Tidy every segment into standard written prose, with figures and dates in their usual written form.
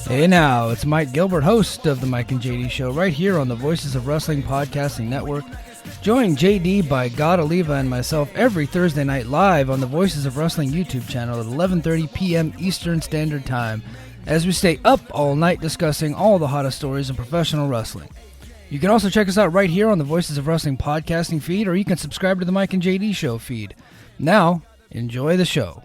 Hey now, it's Mike Gilbert, host of the Mike and JD Show, right here on the Voices of Wrestling Podcasting Network. Join JD by God Oliva and myself every Thursday night live on the Voices of Wrestling YouTube channel at 11:30 p.m. Eastern Standard Time, as we stay up all night discussing all the hottest stories in professional wrestling. You can also check us out right here on the Voices of Wrestling Podcasting feed, or you can subscribe to the Mike and JD Show feed. Now, enjoy the show.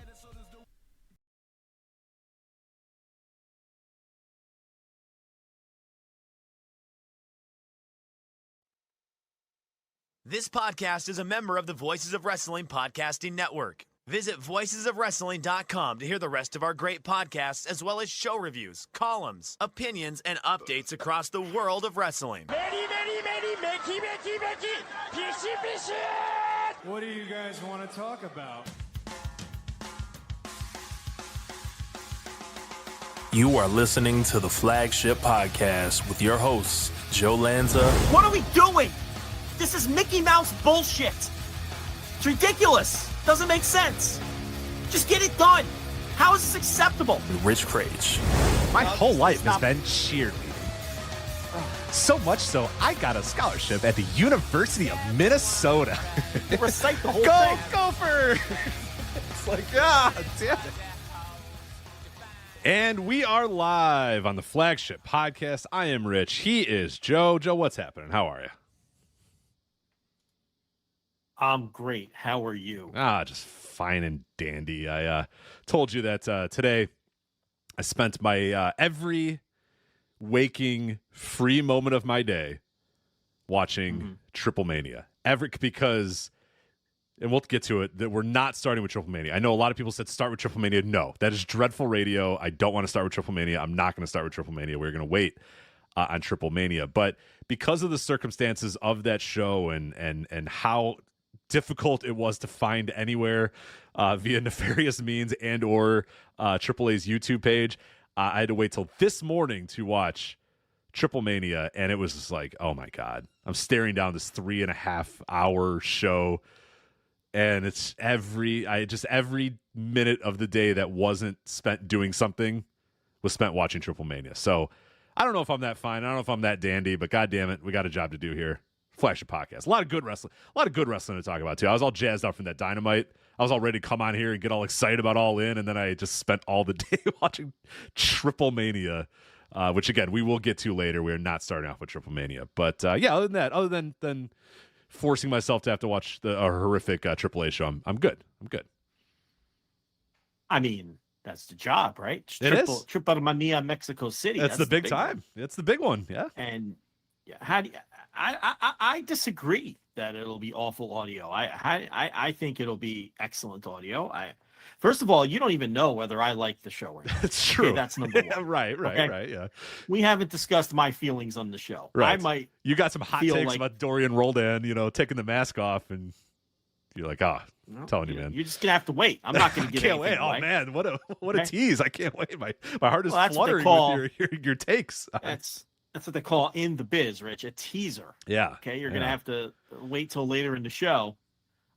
This podcast is a member of the Voices of Wrestling Podcasting Network. Visit voicesofwrestling.com to hear the rest of our great podcasts, as well as show reviews, columns, opinions, and updates across the world of wrestling. What do you guys want to talk about? You are listening to the Flagship Podcast with your hosts, Joe Lanza. What are we doing? This is Mickey Mouse bullshit. It's ridiculous. Doesn't make sense. Just get it done. How is this acceptable? Rich Craich. My whole life has been cheerleading. So much so, I got a scholarship at the University of Minnesota. Recite the whole Go, thing. Gopher! It's like, damn it. And we are live on the Flagship Podcast. I am Rich. He is Joe. Joe, what's happening? How are you? I'm great. How are you? Just fine and dandy. I told you that today I spent my every waking free moment of my day watching TripleMania. Because, and we'll get to it, that we're not starting with TripleMania. I know a lot of people said start with TripleMania. No, that is dreadful radio. I don't want to start with TripleMania. I'm not going to start with TripleMania. We're going to wait on TripleMania. But because of the circumstances of that show and how difficult it was to find anywhere via nefarious means and or AAA's YouTube page, I had to wait till this morning to watch TripleMania, and it was just like, oh my God, I'm staring down this 3.5 hour show, and it's every minute of the day that wasn't spent doing something was spent watching TripleMania. So I don't know if I'm that fine, I don't know if I'm that dandy, but God damn it, we got a job to do here. Flagship Podcast. A lot of good wrestling to talk about too. I was all jazzed up from that Dynamite. I was all ready to come on here and get all excited about All In, and then I just spent all the day watching TripleMania, which again we will get to later. We're not starting off with TripleMania, but other than that, other than forcing myself to have to watch the horrific AAA show, I'm good. I'm good. I mean, that's the job, right? It is. TripleMania Mexico City. That's the big time. One. That's the big one. Yeah. And how do you, I disagree that it'll be awful audio. I think it'll be excellent audio. First of all, you don't even know whether I like the show or not. That's true. Okay, that's number one. Right. Yeah. We haven't discussed my feelings on the show. Right. You got some hot takes like, about Dorian Roldan, taking the mask off, and you're like, I'm telling you, man. You're just gonna have to wait. I'm not gonna get. I can't wait. Away. Oh man, what a tease! I can't wait. My heart is that's fluttering with your takes. That's what they call in the biz, Rich, a teaser. Yeah. Okay, you're gonna have to wait till later in the show.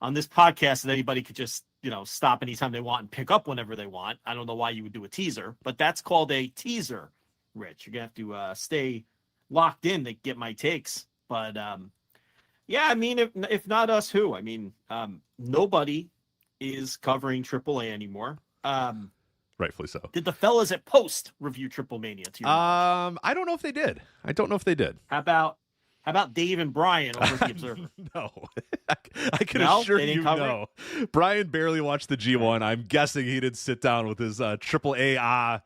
On this podcast, that anybody could just stop anytime they want and pick up whenever they want. I don't know why you would do a teaser, but that's called a teaser, Rich. You're gonna have to stay locked in to get my takes. But I mean, if not us, who? I mean, nobody is covering AAA anymore. Rightfully so. Did the fellas at Post review TripleMania to you? I don't know if they did. How about Dave and Brian over at the Observer? No. I can assure you no. Brian barely watched the G1. I'm guessing he didn't sit down with his TripleMania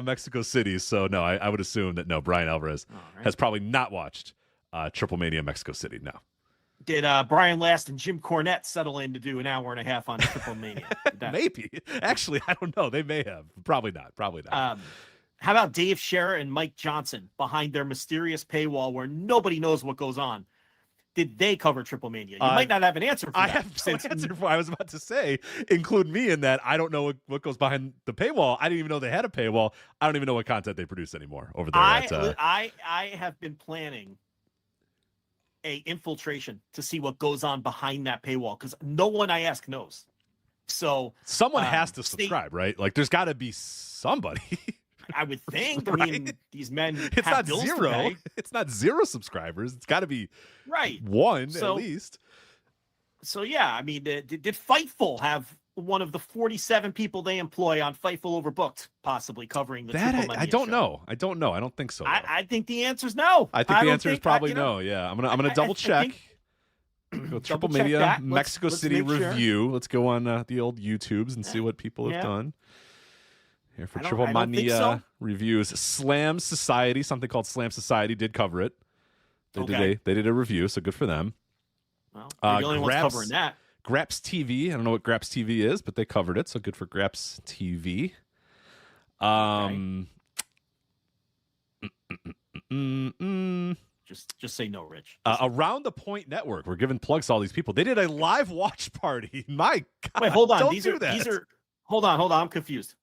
Mexico City. So no, I would assume that no, Brian Alvarez has probably not watched TripleMania Mexico City. No. Did Brian Last and Jim Cornette settle in to do an hour and a half on TripleMania? Maybe. Actually, I don't know. They may have. Probably not. How about Dave Scherer and Mike Johnson behind their mysterious paywall where nobody knows what goes on? Did they cover TripleMania? You might not have an answer for that. I have no answer for. I was about to say, include me in that. I don't know what goes behind the paywall. I didn't even know they had a paywall. I don't even know what content they produce anymore over there. I have been planning a infiltration to see what goes on behind that paywall because no one I ask knows. So someone has to subscribe, right? Like, there's got to be somebody. I would think. Right? I mean, these men It's have not bills to zero. pay. It's not 0 subscribers. It's got to be Right. one So- at least. So yeah, I mean, did Fightful have one of the 47 people they employ on Fightful Overbooked possibly covering the That TripleMania I don't show? know. I don't know. I don't think so. though. I think the answer's no. I think the don't answer is think- probably you know, no. Yeah, I'm gonna I double check. think- Go Double Triple check Media that. Mexico Let's City make sure. review. Let's go on the old YouTubes and see what people have Yeah. done. Here for I don't Triple think Mania so. reviews. Slam Society, something called Slam Society, did cover it. Okay. They did a review, so good for them. Well, they're the only ones Graps- covering that. Graps TV. I don't know what Graps TV is, but they covered it, so good for Graps TV. Just say no, Rich. Around the Point Network. We're giving plugs to all these people. They did a live watch party. My God. Wait, hold on. Don't These do are that. hold on. I'm confused.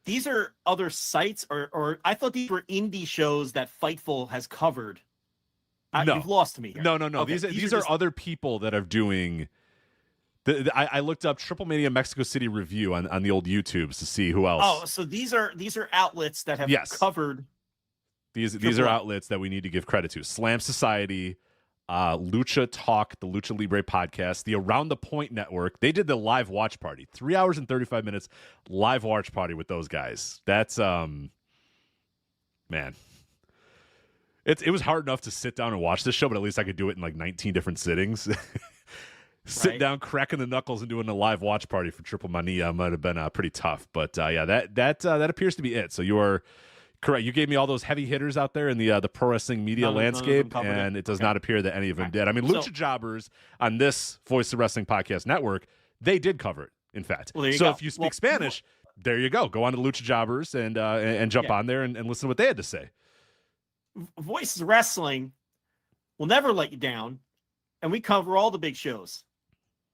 These are other sites, or I thought these were indie shows that Fightful has covered. No. You've lost me here. No. Okay, These are just- other people that are doing. I looked up TripleMania Mexico City review on the old YouTubes to see who else. Oh, so these are outlets that have Yes. covered. These are Triple A. outlets that we need to give credit to. Slam Society, Lucha Talk, the Lucha Libre podcast, the Around the Point Network. They did the live watch party. 3 hours and 35 minutes live watch party with those guys. That's man. It was hard enough to sit down and watch this show, but at least I could do it in like 19 different sittings. Sitting Right. down, cracking the knuckles, and doing a live watch party for Triple Mania might have been pretty tough. But yeah, that appears to be it. So you are correct. You gave me all those heavy hitters out there in the pro wrestling media None of them landscape, covered it. and it does Okay. not appear that any of them Right. did. I mean, So- Lucha Jobbers on this Voice of Wrestling Podcast Network, they did cover it. In fact, Well, there you so go. if you speak Well, Spanish, there you go. Go on to Lucha Jobbers and jump Yeah. on there and listen to what they had to say. Voices of Wrestling will never let you down, and we cover all the big shows,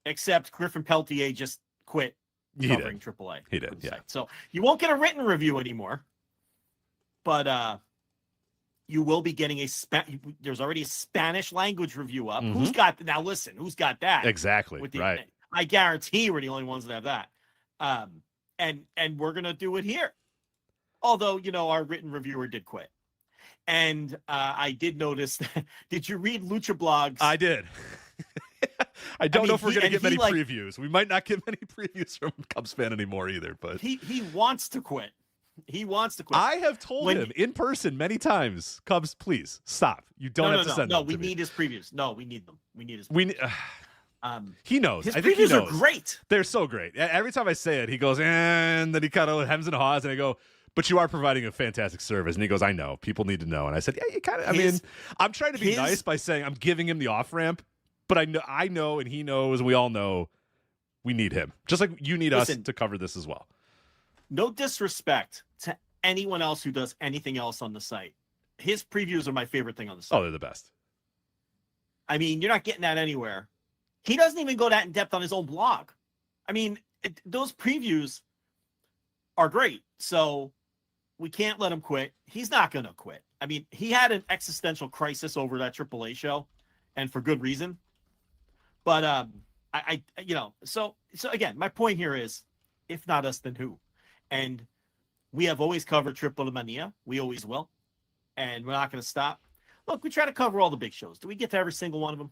except Griffin Peltier just quit He covering did. AAA. He did, yeah. So you won't get a written review anymore, but you will be getting there's already a Spanish language review up. Mhm. Who's got now? Listen, who's got that? Exactly. With the- Right. I guarantee we're the only ones that have that. And we're gonna do it here. Although, our written reviewer did quit. And I did notice that. Did you read Lucha Blogs? I did. I don't know mean, if we're he- going to and get he, many like- previews. We might not get many previews from Cubs fan anymore either. But he wants to quit. He wants to quit. I have told When- him in person many times, Cubs, please stop. You don't have to send no. them We to me. need his previews. No, we need them. We need his. We he knows. His I think he previews knows. are great. They're so great. Every time I say it, he goes, and then he kind of hems and haws, and I go, but you are providing a fantastic service. And he goes, I know. People need to know. And I said, yeah, you kind of. I mean, I'm trying to be nice by saying I'm giving him the off ramp, but I know, and he knows, and we all know we need him. Just like you need us to cover this as well. No disrespect to anyone else who does anything else on the site. His previews are my favorite thing on the site. Oh, they're the best. I mean, you're not getting that anywhere. He doesn't even go that in depth on his own blog. I mean, those previews are great. So we can't let him quit. He's not going to quit. I mean, he had an existential crisis over that AAA show, and for good reason. But so again, my point here is, if not us, then who? And we have always covered TripleMania. We always will, and we're not going to stop. Look, we try to cover all the big shows. Do we get to every single one of them?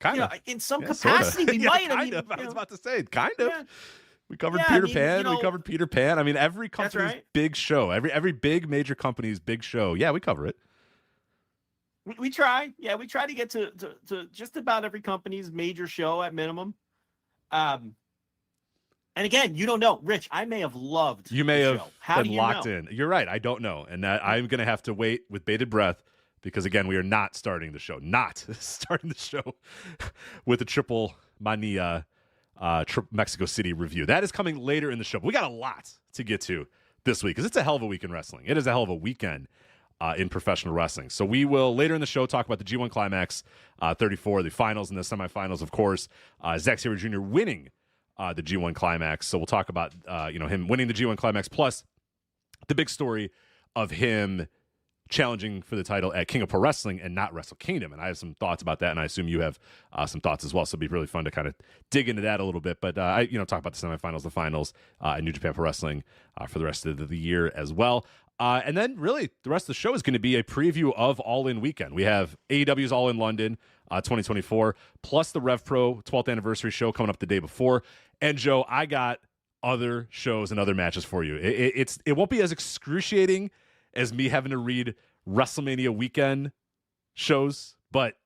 Kind of. In some Yeah, capacity, sorta. we Yeah, might. kind of. I was about to say, kind of. Yeah. We covered Yeah, I Peter mean, Pan. We covered Peter Pan. I mean, every company's right. big show, every big major company's big show. Yeah, we cover it. We try. Yeah, we try to get to just about every company's major show at minimum. And again, you don't know. Rich, I may have loved You may the have show. How been do you locked know? in. You're right. I don't know. And I'm going to have to wait with bated breath because, again, we are not starting the show. Not starting the show with a Triple Mania Mexico City review. That is coming later in the show. But we got a lot to get to this week because it's a hell of a week in wrestling. It is a hell of a weekend in professional wrestling. So we will, later in the show, talk about the G1 Climax 34, the finals and the semifinals, of course. Zack Sabre Jr. winning the G1 Climax. So we'll talk about him winning the G1 Climax, plus the big story of him challenging for the title at King of Pro Wrestling and not Wrestle Kingdom. And I have some thoughts about that, and I assume you have some thoughts as well. So it'll be really fun to kind of dig into that a little bit. But I talk about the semifinals, the finals, and New Japan Pro Wrestling for the rest of the year as well. And then really the rest of the show is going to be a preview of All In Weekend. We have AEW's All In London 2024, plus the RevPro 12th anniversary show coming up the day before. And Joe, I got other shows and other matches for you. It won't be as excruciating as me having to read WrestleMania weekend shows, but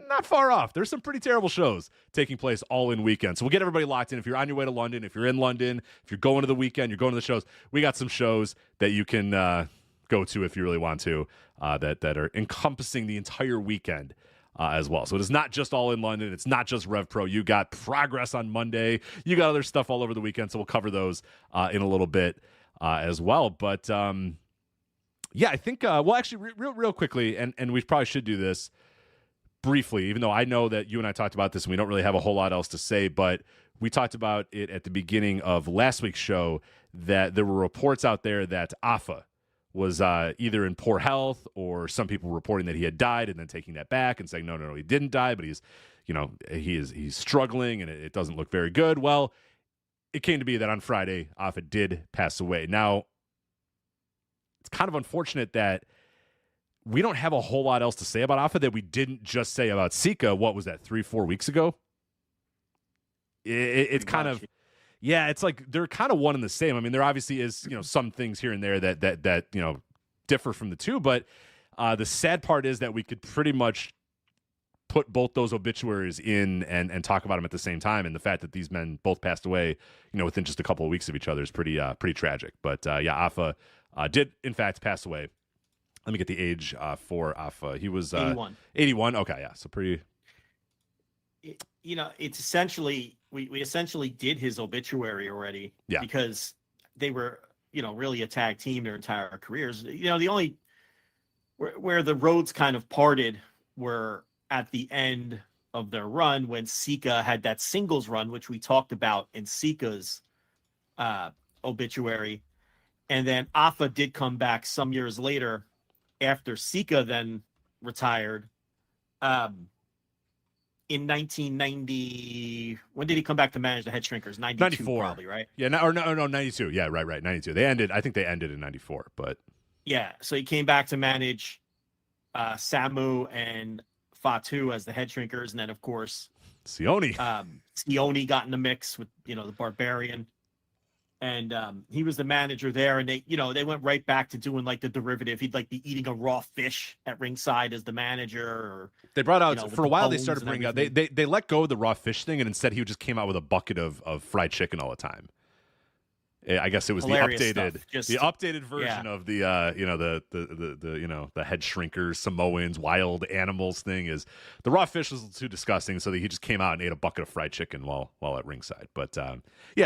not far off. There's some pretty terrible shows taking place All In Weekend. So we'll get everybody locked in. If you're on your way to London, if you're in London, if you're going to the weekend, you're going to the shows, we got some shows that you can go to if you really want to that are encompassing the entire weekend as well. So it is not just All In London. It's not just RevPro. You got Progress on Monday. You got other stuff all over the weekend. So we'll cover those in a little bit as well. But yeah, I think, well, actually, real quickly, and we probably should do this briefly, even though I know that you and I talked about this and we don't really have a whole lot else to say, but we talked about it at the beginning of last week's show that there were reports out there that Afa was either in poor health, or some people reporting that he had died and then taking that back and saying, no, he didn't die, but he's struggling and it doesn't look very good. Well, it came to be that on Friday, Afa did pass away. Now, it's kind of unfortunate that we don't have a whole lot else to say about Afa that we didn't just say about Sika. What was that, 3-4 weeks ago? It's kind of, yeah, it's like they're kind of one and the same. I mean, there obviously is, some things here and there that differ from the two, but the sad part is that we could pretty much put both those obituaries in and talk about them at the same time. And the fact that these men both passed away, within just a couple of weeks of each other is pretty tragic. But yeah, Afa did in fact pass away. Let me get the age for Afa. He was 81. 81. Okay, yeah, so pretty. It's essentially we essentially did his obituary already. Yeah. Because they were really a tag team their entire careers. The only where the roads kind of parted were at the end of their run when Sika had that singles run, which we talked about in Sika's obituary. And then Afa did come back some years later after Sika then retired. In 1990, when did he come back to manage the Head Shrinkers? 94, probably, right? Yeah, no, 92. Yeah, right, 92. I think they ended in 94, but yeah. So he came back to manage Samu and Fatu as the Head Shrinkers, and then of course Sione. Sione got in the mix with the Barbarian, and he was the manager there. And they went right back to doing like the derivative. He'd like be eating a raw fish at ringside as the manager. Or they brought out for a while. They started bringing out. They let go of the raw fish thing, and instead he just came out with a bucket of fried chicken all the time. I guess it was hilarious the updated version yeah. of the the Head Shrinkers, Samoans, wild animals thing. Is the raw fish was too disgusting, so he just came out and ate a bucket of fried chicken while at ringside. But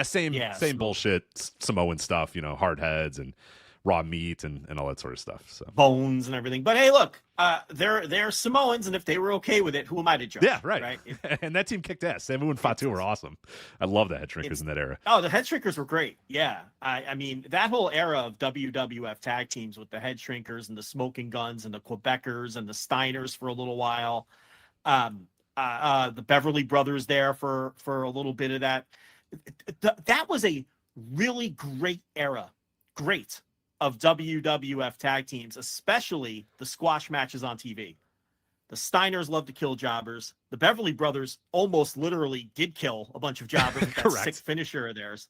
same bullshit Samoan stuff, hard heads and raw meat and all that sort of stuff. So bones and everything. But hey, look, they're Samoans, and if they were okay with it, who am I to judge? Yeah, right. And that team kicked ass. Samu and Fatu were awesome. I love the Head Shrinkers in that era. Oh, the Head Shrinkers were great. Yeah. I mean, that whole era of WWF tag teams with the Head Shrinkers and the Smoking Guns and the Quebecers and the Steiners for a little while. The Beverly Brothers there for a little bit of that. That was a really great era. Great. Of WWF tag teams, especially the squash matches on TV. The Steiners loved to kill jobbers. The Beverly Brothers almost literally did kill a bunch of jobbers with that sick finisher of theirs.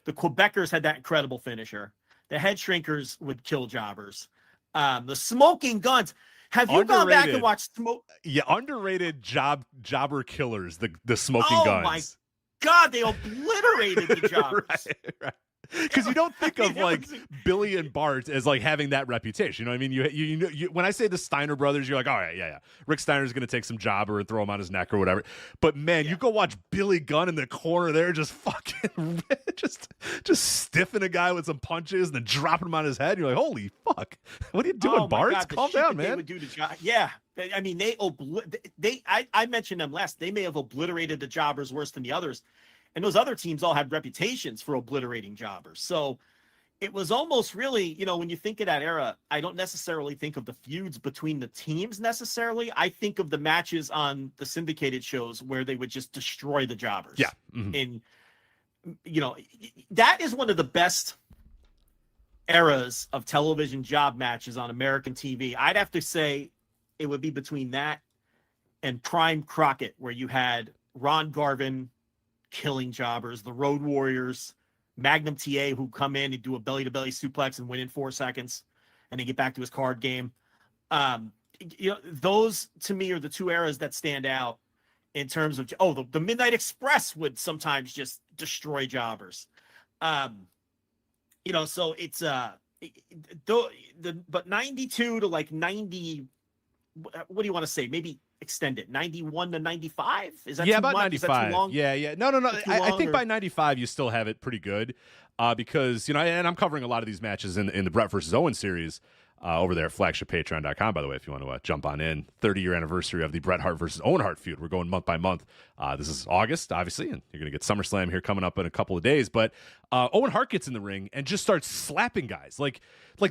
The Quebecers had that incredible finisher. The Head Shrinkers would kill jobbers. The Smoking Guns. Have you gone back and watched Yeah, underrated jobber killers, the Smoking Guns. Oh my God, they obliterated the jobbers. Right. Because you don't think of like Billy and Bart as like having that reputation. You know what I mean? You when I say the Steiner brothers, you're like, all right, yeah. Rick Steiner's going to take some jobber and throw him on his neck or whatever. But man, you go watch Billy Gunn in the corner there, just fucking, just stiffing a guy with some punches and then dropping him on his head. You're like, holy fuck, what are you doing, Bart? Calm down, man. They would do yeah. I mean, I mentioned them last. They may have obliterated the jobbers worse than the others. And those other teams all had reputations for obliterating jobbers. So, it was almost really, when you think of that era, I don't necessarily think of the feuds between the teams necessarily. I think of the matches on the syndicated shows where they would just destroy the jobbers. Yeah. Mm-hmm. And, that is one of the best eras of television job matches on American TV. I'd have to say it would be between that and Prime Crockett, where you had Ron Garvin killing jobbers, the Road Warriors, Magnum TA, who come in and do a belly-to-belly suplex and win in 4 seconds, and then get back to his card game. Those to me are the two eras that stand out in terms of the Midnight Express would sometimes just destroy jobbers. So it's but 92 to like 90. What do you want to say? Maybe extend it 91 to 95. Is that too about much? 95? Is that too long? Yeah. No. I think by 95 you still have it pretty good, because and I'm covering a lot of these matches in the Brett versus Owen series. Over there at flagshippatreon.com, by the way, if you want to jump on in. 30-year anniversary of the Bret Hart versus Owen Hart feud. We're going month by month. This is August, obviously, and you're going to get SummerSlam here coming up in a couple of days. But Owen Hart gets in the ring and just starts slapping guys like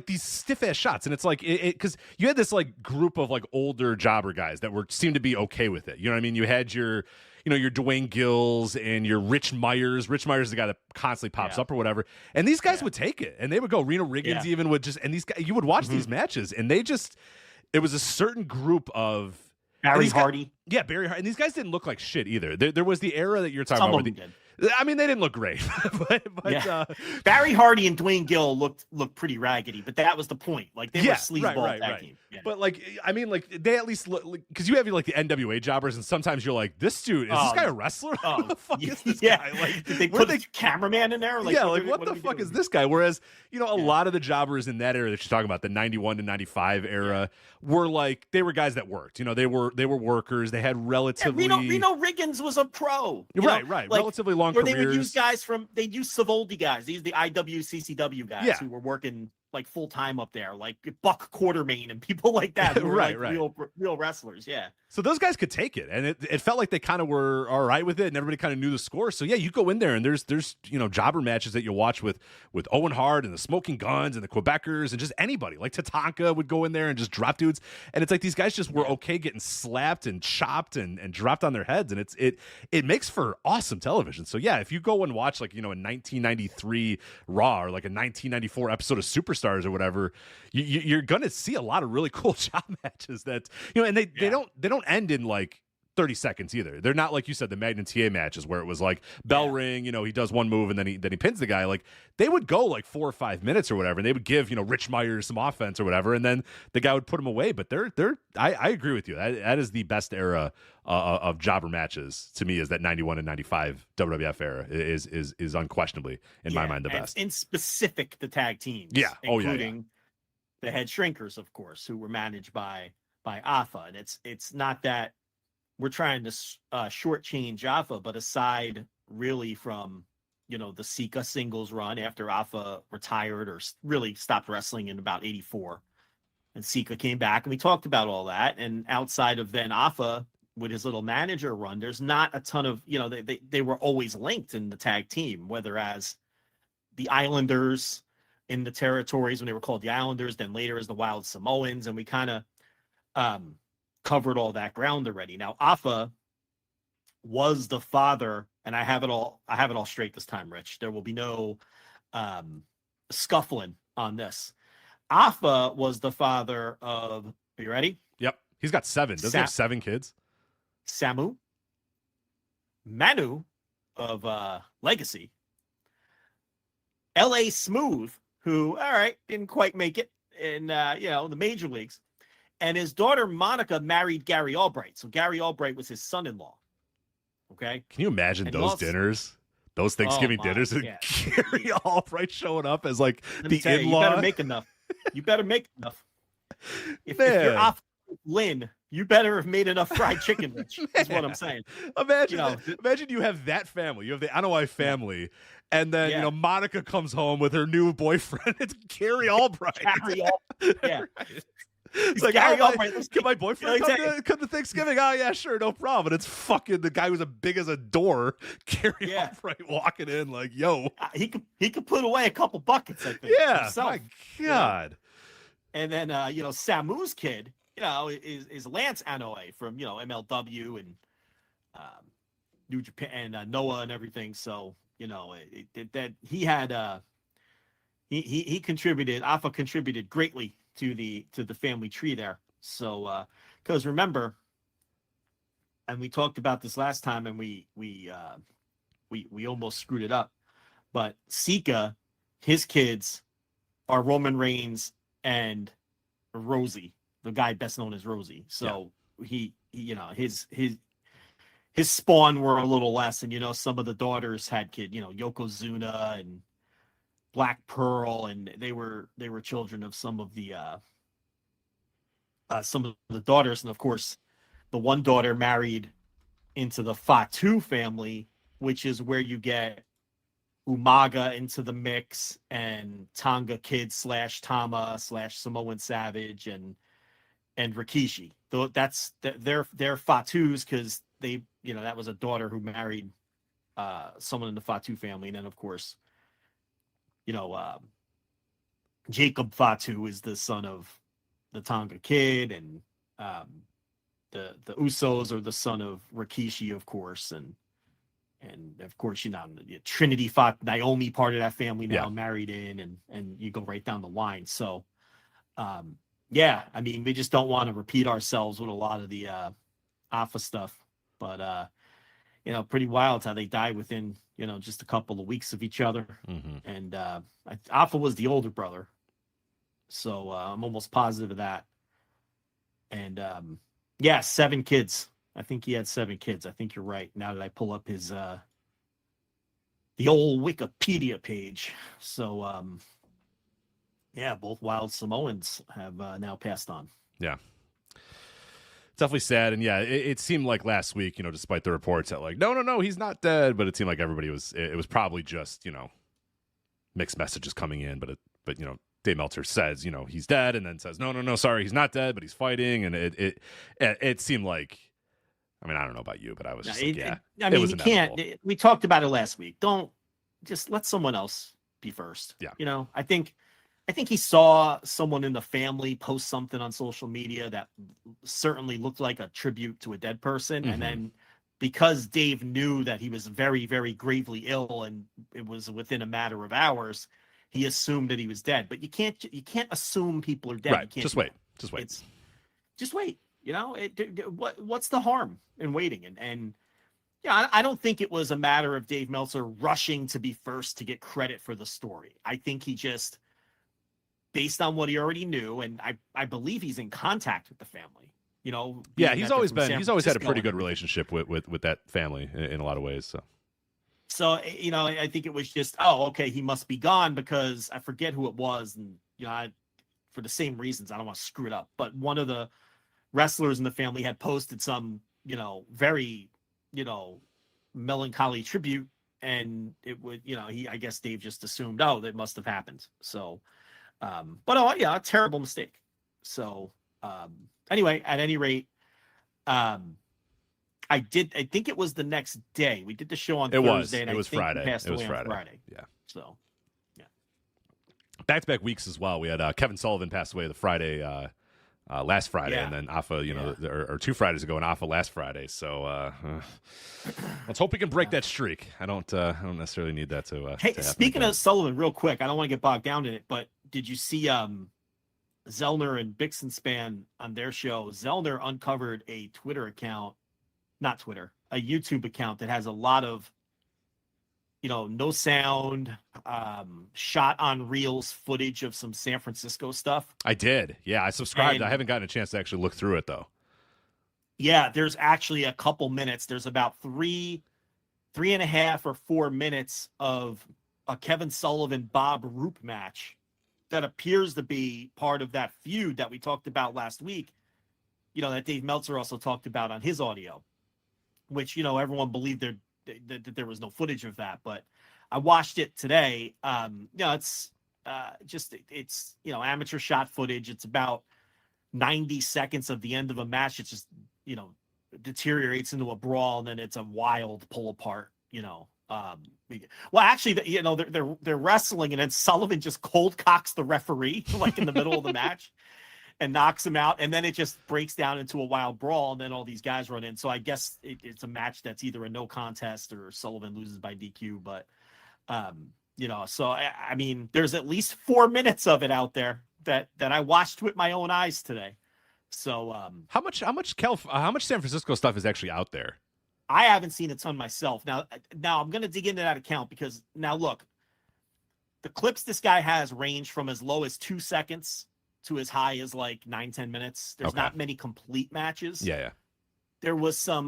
these stiff-ass shots. And it's like, because you had this like group of like older jobber guys that seemed to be okay with it. You know what I mean? You had your Dwayne Gills and your Rich Myers. Rich Myers is the guy that constantly pops up or whatever. And these guys would take it, and they would go. Reno Riggins even would just, and these guys, you would watch these matches, and it was a certain group of Barry Hardy. Barry Hardy. And these guys didn't look like shit either. There was the era that you're talking Some about. of them did. I mean, they didn't look great, but Barry Hardy and Dwayne Gill looked pretty raggedy, but that was the point. Like they were sleazeball tag team. Yeah. But they at least look, because you have like the NWA jobbers, and sometimes you're like, this dude, is this guy a wrestler? Who the fuck is this guy? Like, did they put the cameraman in there? What the fuck is this guy? Whereas a lot of the jobbers in that era that you're talking about, the 91 to 95 era, were like, they were guys that worked. They were workers. They had relatively Reno Riggins was a pro. Right. Like, relatively long careers. They would use guys they'd use Savoldi guys. These the IWCCW guys who were working like full time up there, like Buck Quartermain and people like that who were real wrestlers. Yeah. So those guys could take it, and it felt like they kind of were all right with it, and everybody kind of knew the score. So yeah, you go in there, and there's jobber matches that you'll watch with Owen Hart and the Smoking Guns and the Quebecers and just anybody. Like Tatanka would go in there and just drop dudes, and it's like these guys just were okay getting slapped and chopped and dropped on their heads, and it makes for awesome television. So yeah, if you go and watch like a 1993 Raw or like a 1994 episode of Superstars or whatever, you're gonna see a lot of really cool job matches that and they don't end in like 30 seconds either. They're not like you said, the Magnum TA matches where it was like bell ring, he does one move and then he pins the guy. Like they would go like 4 or 5 minutes or whatever, and they would give Rich Myers some offense or whatever, and then the guy would put him away. But I agree with you. That is the best era of jobber matches to me. Is that 91 and 95 WWF era is unquestionably in my mind the best. In specific, the tag teams, including the Head Shrinkers, of course, who were managed by Alpha. And it's not that we're trying to shortchange Alpha, but aside really from, the Sika singles run after Alpha retired or really stopped wrestling in about 84, and Sika came back, and we talked about all that. And outside of then Alpha with his little manager run, there's not a ton of, they were always linked in the tag team, whether as the Islanders in the territories when they were called the Islanders, then later as the Wild Samoans. And we kind of, covered all that ground already. Now, Alpha was the father, and I have it all straight this time, Rich. There will be no scuffling on this. Alpha was the father of, are you ready? Yep. He's got 7. Doesn't he have 7 kids? Samu, Manu of Legacy, L.A. Smooth, who, all right, didn't quite make it in, the major leagues. And his daughter, Monica, married Gary Albright. So Gary Albright was his son-in-law. Okay? Can you imagine those dinners? Those Thanksgiving dinners and Gary Albright showing up as like the in-law? You better make enough. If you're off Lynn, you better have made enough fried chicken, Rich, is what I'm saying. Imagine you have that family. You have the Anoa'i family. And then, Monica comes home with her new boyfriend. It's Gary Albright. Right. It's like, Gary oh, Albright. can my boyfriend come to Thanksgiving? Oh, yeah, sure, no problem. And it's fucking the guy who's as big as a door, Gary Albright, walking in like, yo. He could put away a couple buckets, I think. Yeah, himself, my God. And then, Samu's kid, is Lance Anoa'i from, MLW and New Japan and Noah and everything. So, that he had, he contributed, Alpha contributed greatly to the family tree there. So, because remember, and we talked about this last time, and we almost screwed it up, but Sika, his kids are Roman Reigns and Rosie, the guy best known as Rosie. So he his spawn were a little less, and some of the daughters had kid, Yokozuna and Black Pearl, and they were children of some of the daughters, and of course the one daughter married into the Fatu family, which is where you get Umaga into the mix, and Tonga Kid / Tama / Samoan Savage and Rikishi. Though that's they're Fatus because they, that was a daughter who married someone in the Fatu family, and then of course, Jacob Fatu is the son of the Tonga Kid, and the Usos are the son of Rikishi, of course, and of course, Trinity fought Naomi, part of that family now, married in, and you go right down the line. So, we just don't want to repeat ourselves with a lot of the Alpha stuff. But, pretty wild how they died within, just a couple of weeks of each other. Mm-hmm. And Alpha was the older brother. So I'm almost positive of that. And, 7 kids. I think he had 7 kids. I think you're right. Now that I pull up his the old Wikipedia page. So both Wild Samoans have now passed on. Yeah. Definitely sad. And it seemed like last week, despite the reports that like, no, he's not dead, but it seemed like everybody it was probably just, mixed messages coming in, but Dave Meltzer says, he's dead, and then says, no, sorry, he's not dead, but he's fighting. And it seemed like, I don't know about you, but I was just you can't. We talked about it last week. Don't just let someone else be first. Yeah. I think he saw someone in the family post something on social media that certainly looked like a tribute to a dead person. Mm-hmm. And then because Dave knew that he was very, very gravely ill and it was within a matter of hours, he assumed that he was dead. But you can't assume people are dead. Right. Just wait. Just wait. What's the harm in waiting? And I don't think it was a matter of Dave Meltzer rushing to be first to get credit for the story. I think he just, based on what he already knew, and I believe he's in contact with the family. He's always had a pretty good relationship with that family in a lot of ways. So I think it was just, okay, he must be gone, because I forget who it was, and for the same reasons, I don't want to screw it up, but one of the wrestlers in the family had posted some, very, melancholy tribute, and it would, I guess Dave just assumed, that must have happened. So, a terrible mistake. So, anyway, at any rate, I think it was the next day. We did the show on Thursday. It was Friday. It was Friday. Yeah. So, yeah. Back-to-back weeks as well. We had Kevin Sullivan pass away the Friday, last Friday, and then Alpha, or 2 Fridays ago, and Alpha last Friday. So let's hope we can break that streak. I don't necessarily need that to. Hey, to speaking of Sullivan, real quick, I don't want to get bogged down in it, but did you see Zellner and Bixenspan on their show? Zellner uncovered a a YouTube account that has a lot of, no sound, shot on reels footage of some San Francisco stuff. I did. Yeah, I subscribed. I haven't gotten a chance to actually look through it, though. Yeah, there's actually a couple minutes. There's about 3.5 or 4 minutes of a Kevin Sullivan Bob Roop match that appears to be part of that feud that we talked about last week, that Dave Meltzer also talked about on his audio, which, everyone believed that there was no footage of that. But I watched it today. It's amateur shot footage. It's about 90 seconds of the end of a match, it's just, deteriorates into a brawl, and then it's a wild pull apart, well, actually, they're wrestling, and then Sullivan just cold cocks the referee like in the middle of the match and knocks him out, and then it just breaks down into a wild brawl, and then all these guys run in. So I guess it's a match that's either a no contest or Sullivan loses by DQ. But so I mean, there's at least 4 minutes of it out there that I watched with my own eyes today. So how much San Francisco stuff is actually out there? I haven't seen a ton myself. Now I'm going to dig into that account, because now look, the clips this guy has range from as low as 2 seconds to as high as like 9-10 minutes. There's not many complete matches. Yeah. There was some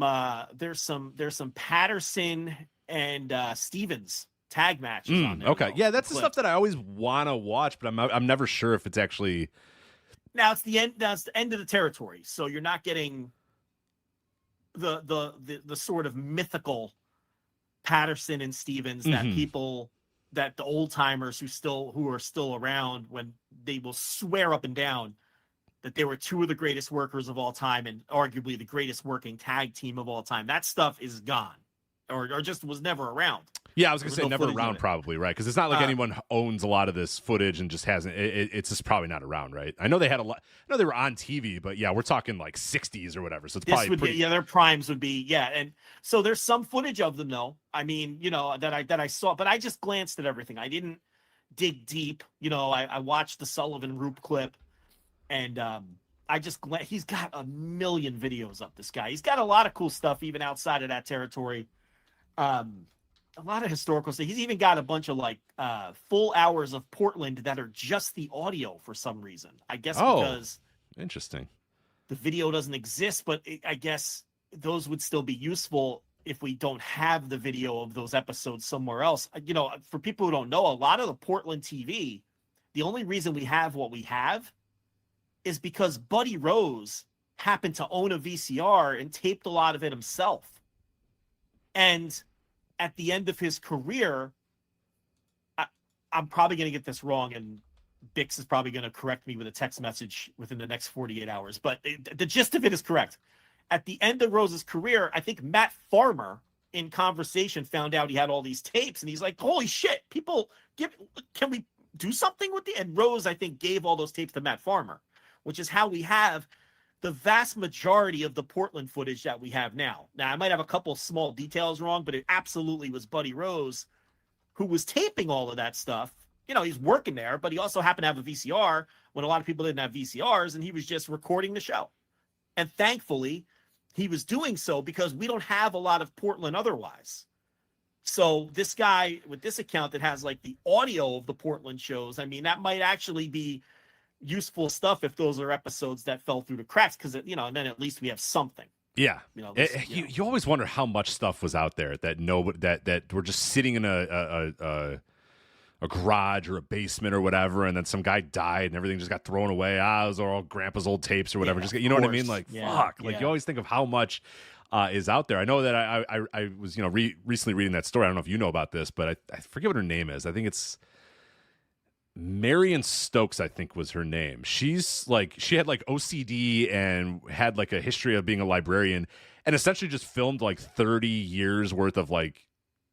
there's some Patterson and Stevens tag matches on there. Okay. Though, yeah, that's the stuff that I always want to watch, but I'm never sure if it's actually. Now it's the end of the territory, so you're not getting the sort of mythical Patterson and Stevens that people, that the old timers who are still around, when they will swear up and down that they were two of the greatest workers of all time and arguably the greatest working tag team of all time. That stuff is gone, or just was never around. Yeah, I was going to say never around, probably, right? Because it's not like anyone owns a lot of this footage and just hasn't. It's just probably not around, right? I know they had a lot. I know they were on TV, but yeah, we're talking like 60s or whatever. So it's probably pretty. Their primes would be, and so there's some footage of them though. I mean, that I saw, but I just glanced at everything. I didn't dig deep. I watched the Sullivan Roop clip, and he's got a million videos up. This guy, he's got a lot of cool stuff even outside of that territory. A lot of historical stuff. He's even got a bunch of like full hours of Portland that are just the audio for some reason. I guess because interesting, the video doesn't exist, but I guess those would still be useful if we don't have the video of those episodes somewhere else. For people who don't know, a lot of the Portland TV, the only reason we have what we have is because Buddy Rose happened to own a VCR and taped a lot of it himself. And at the end of his career, I'm probably going to get this wrong, and Bix is probably going to correct me with a text message within the next 48 hours. But the gist of it is correct. At the end of Rose's career, I think Matt Farmer in conversation found out he had all these tapes, and he's like, holy shit, can we do something with the, and Rose, I think, gave all those tapes to Matt Farmer, which is how we have the vast majority of the Portland footage that we have now. Now, I might have a couple small details wrong, but it absolutely was Buddy Rose who was taping all of that stuff. He's working there, but he also happened to have a VCR when a lot of people didn't have VCRs, and he was just recording the show. And thankfully, he was doing so because we don't have a lot of Portland otherwise. So this guy with this account that has like the audio of the Portland shows, I mean, that might actually be useful stuff if those are episodes that fell through the cracks, because and then at least we have something. Yeah, you always wonder how much stuff was out there that were just sitting in a garage or a basement or whatever, and then some guy died and everything just got thrown away. Those are all Grandpa's old tapes or whatever. What I mean? Like fuck, like you always think of how much is out there. I know that I was recently reading that story. I don't know if you know about this, but I forget what her name is. I think it's Marion Stokes, I think was her name. She had like OCD and had like a history of being a librarian, and essentially just filmed like 30 years worth of like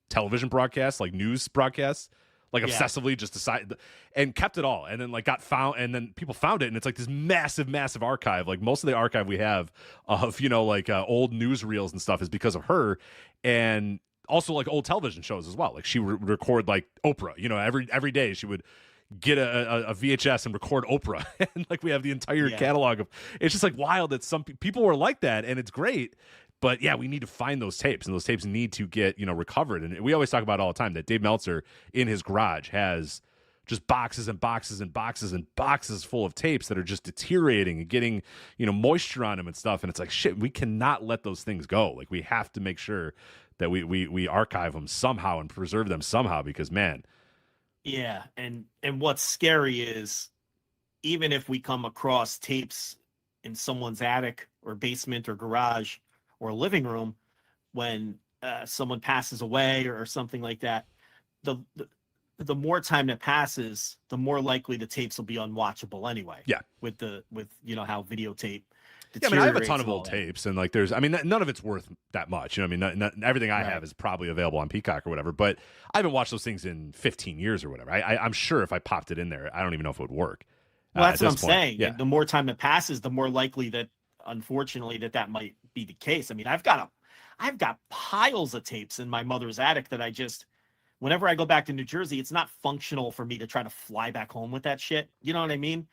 television broadcasts, like news broadcasts, like obsessively just decided and kept it all, and then like got found, and then people found it, and it's like this massive archive. Like most of the archive we have of old newsreels and stuff is because of her, and also like old television shows as well. Like she would record like Oprah, every day she would get a VHS and record Oprah, and like we have the entire catalog of. It's just like wild that some people were like that, and it's great. But yeah, we need to find those tapes, and those tapes need to get recovered. And we always talk about all the time that Dave Meltzer in his garage has just boxes and boxes and boxes and boxes full of tapes that are just deteriorating and getting moisture on them and stuff. And it's like shit, we cannot let those things go. Like we have to make sure that we archive them somehow and preserve them somehow, because man. Yeah, and what's scary is even if we come across tapes in someone's attic or basement or garage or living room when someone passes away or something like that, the more time that passes, the more likely the tapes will be unwatchable anyway. Yeah. With how videotape. Yeah, I mean, I have a ton deteriorates of and all old that. tapes, and like, none of it's worth that much. You know, what I mean, not everything I have is probably available on Peacock or whatever. But I haven't watched those things in 15 years or whatever. I'm sure if I popped it in there, I don't even know if it would work. Well, that's at what I'm this point. saying. Yeah. The more time that passes, the more likely that, unfortunately, that might be the case. I mean, I've got piles of tapes in my mother's attic that whenever I go back to New Jersey, it's not functional for me to try to fly back home with that shit. You know what I mean?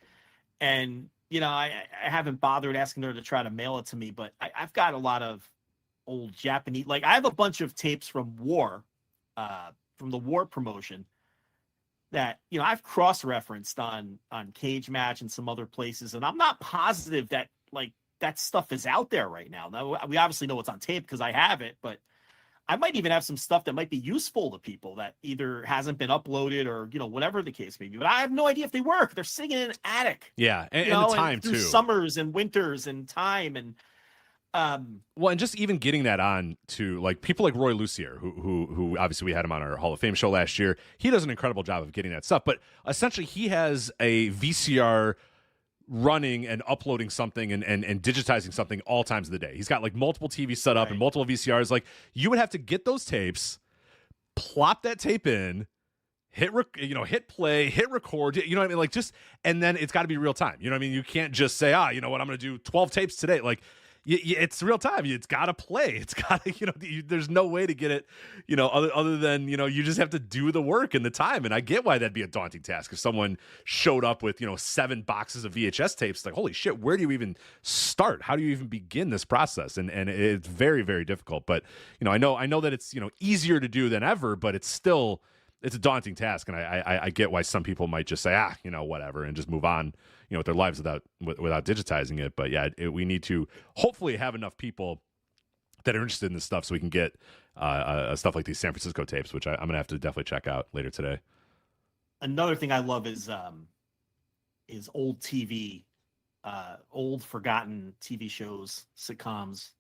And I haven't bothered asking her to try to mail it to me, but I've got a lot of old Japanese. Like, I have a bunch of tapes from from the War promotion that I've cross-referenced on Cage Match and some other places, and I'm not positive that that stuff is out there right now. Now, we obviously know it's on tape because I have it, but I might even have some stuff that might be useful to people that either hasn't been uploaded or whatever the case may be. But I have no idea if they work. They're sitting in an attic. Yeah, and the time through too. Summers and winters and time and. Well, and just even getting that on to like people like Roy Lucier, who obviously we had him on our Hall of Fame show last year. He does an incredible job of getting that stuff, but essentially he has a VCR running and uploading something and digitizing something all times of the day. He's got like multiple TVs set up and multiple VCRs. Like, you would have to get those tapes, plop that tape in, hit play, hit record, you know what I mean? Like, just, and then it's got to be real time. You know what I mean? You can't just say, you know what, I'm going to do 12 tapes today. Like, it's real time. It's got to play. It's got to, there's no way to get it, other than, you just have to do the work and the time. And I get why that'd be a daunting task. If someone showed up with, 7 boxes of VHS tapes, like, holy shit, where do you even start? How do you even begin this process? And it's very, very difficult. But, I know that it's, easier to do than ever, but it's still, it's a daunting task. And I get why some people might just say, whatever, and just move on, with their lives without digitizing it. But yeah, we need to hopefully have enough people that are interested in this stuff so we can get stuff like these San Francisco tapes, which I'm gonna have to definitely check out later today. Another thing I love is old TV, old forgotten TV shows, sitcoms,